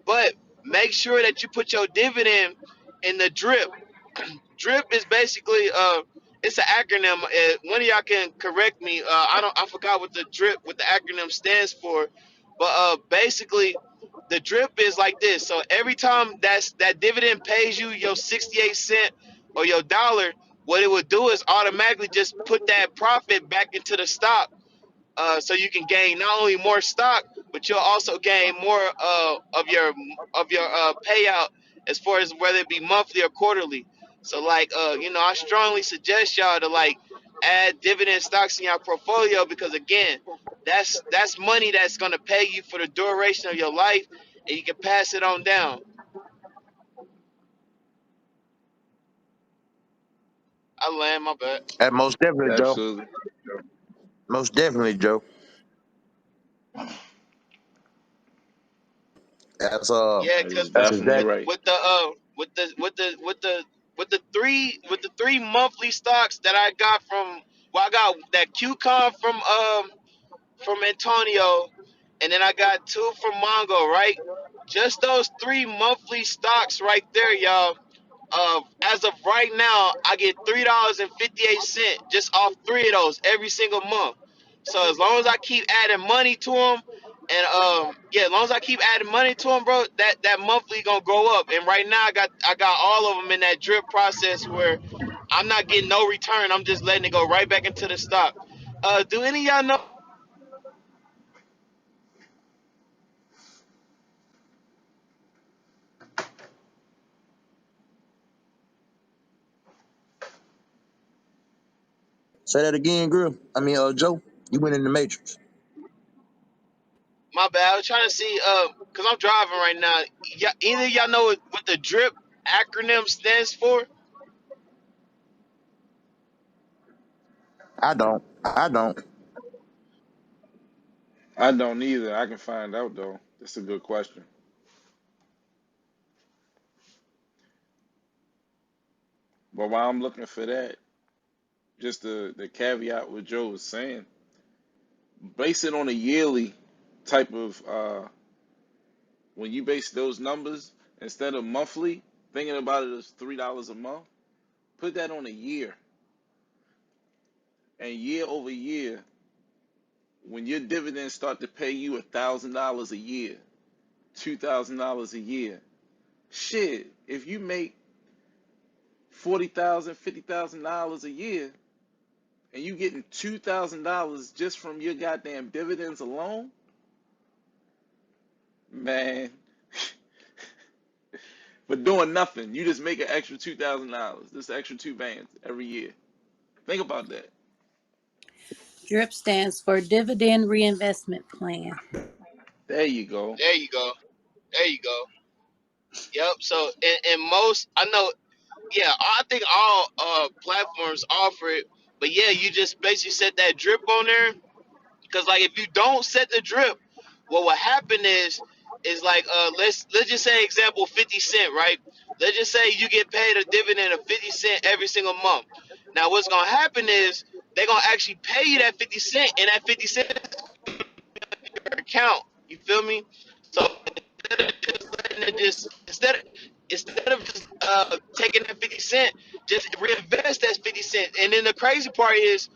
S8: but make sure that you put your dividend in the drip. Drip is basically it's an acronym. One of y'all can correct me. I forgot what the acronym stands for, but basically the drip is like this. So every time that dividend pays you your 68 cent or your dollar, what it would do is automatically just put that profit back into the stock, so you can gain not only more stock, but you'll also gain more of your payout as far as whether it be monthly or quarterly. So like I strongly suggest y'all to like add dividend stocks in your portfolio because again, that's money that's gonna pay you for the duration of your life, and you can pass it on down. I land my bet.
S16: And most definitely, Joe.
S10: Absolutely.
S16: Most definitely, Joe. That's
S8: Yeah,
S10: That is
S8: cause
S16: that's
S10: definitely
S16: exact.
S10: right.
S8: with the three monthly stocks that I got from, well, I got that QCon from Antonio, and then I got two from Mongo, right? Just those three monthly stocks right there, y'all. As of right now, I get $3.58 just off three of those every single month. So as long as I keep adding money to them, and yeah, as long as I keep adding money to them, bro, that monthly gonna go up. And right now, I got all of them in that drip process where I'm not getting no return. I'm just letting it go right back into the stock. Do any of y'all know?
S16: Say that again, Grill. I mean, Joe. You went in the matrix.
S8: My bad. I was trying to see, cause I'm driving right now. Either of y'all know what the drip acronym stands for?
S16: I don't. I don't.
S10: I don't either. I can find out though. That's a good question. But while I'm looking for that, just the caveat what Joe was saying, base it on a yearly type of when you base those numbers instead of monthly, thinking about it as $3 a month, put that on a year. And year over year, when your dividends start to pay you $1,000 a year, $2,000 a year, shit, if you make $40,000, $50,000 a year, and you getting $2,000 just from your goddamn dividends alone, man, for doing nothing, you just make an extra $2,000, this extra 2 bands every year. Think about that.
S9: DRIP stands for Dividend Reinvestment Plan.
S10: There you go.
S8: There you go. There you go. Yep. So and most, I know, yeah, I think all platforms offer it, but yeah, you just basically set that drip on there. Because like if you don't set the drip, what will happen is like let's just say example 50 cent, right? Let's just say you get paid a dividend of 50 cent every single month. Now what's gonna happen is they're gonna actually pay you that 50 cent, and that 50 cent is your account. You feel me? So instead of just letting it just instead of just taking that 50 cent, just reinvest that 50 cent. And then the crazy part is,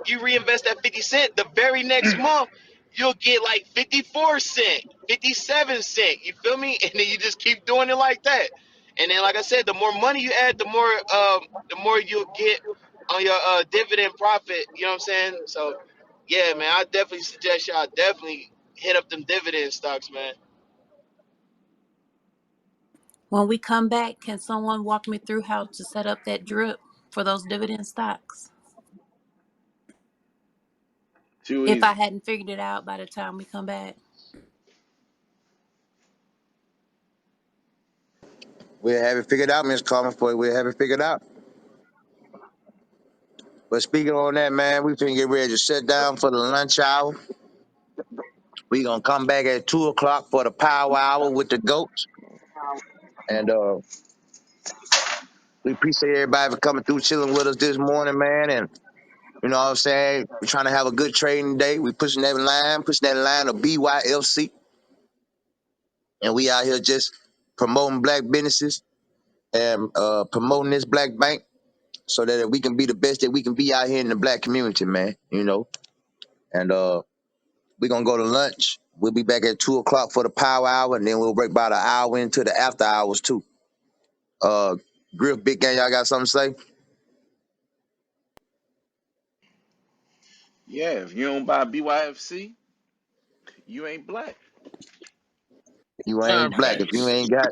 S8: you reinvest that 50 cent. The very next month, you'll get like 54 cent, 57 cent. You feel me? And then you just keep doing it like that. And then, like I said, the more money you add, the more you'll get on your dividend profit. You know what I'm saying? So, yeah, man, I definitely suggest y'all definitely hit up them dividend stocks, man.
S9: When we come back, can someone walk me through how to set up that drip for those dividend stocks?
S10: Too
S9: If I
S10: easy.
S9: hadn't figured it out by the time we come back.
S16: We'll have it figured out, Miss Carmen, for you. We'll have it figured out. But speaking on that, man, we finna get ready to sit down for the lunch hour. We gonna come back at 2 o'clock for the power hour with the goats. And we appreciate everybody for coming through, chilling with us this morning, man. And you know what I'm saying? We're trying to have a good trading day. We pushing that line of B.Y.F.C. And we out here just promoting black businesses and promoting this black bank so that we can be the best that we can be out here in the black community, man. You know. And we're gonna go to lunch. We'll be back at 2 o'clock for the power hour, and then we'll break about an hour into the after hours too. Uh, Griff, Big Gang, y'all got something to say?
S10: Yeah, if you don't buy BYFC, you ain't black.
S16: You
S15: Time
S16: ain't black.
S15: facts.
S16: If you ain't got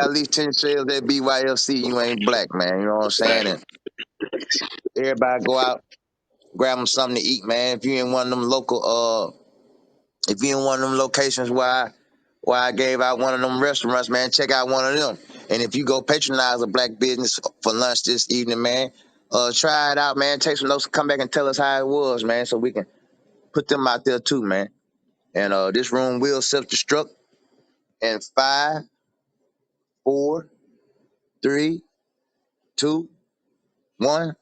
S16: at least 10 shares at BYFC, you ain't black, man. You know what I'm saying? And everybody go out, grab them something to eat, man. If you in one of them locations where I gave out one of them restaurants, man, check out one of them. And if you go patronize a black business for lunch this evening, man, try it out, man. Take some notes, come back and tell us how it was, man, so we can put them out there too, man. And this room will self-destruct in 5, 4, 3, 2, 1.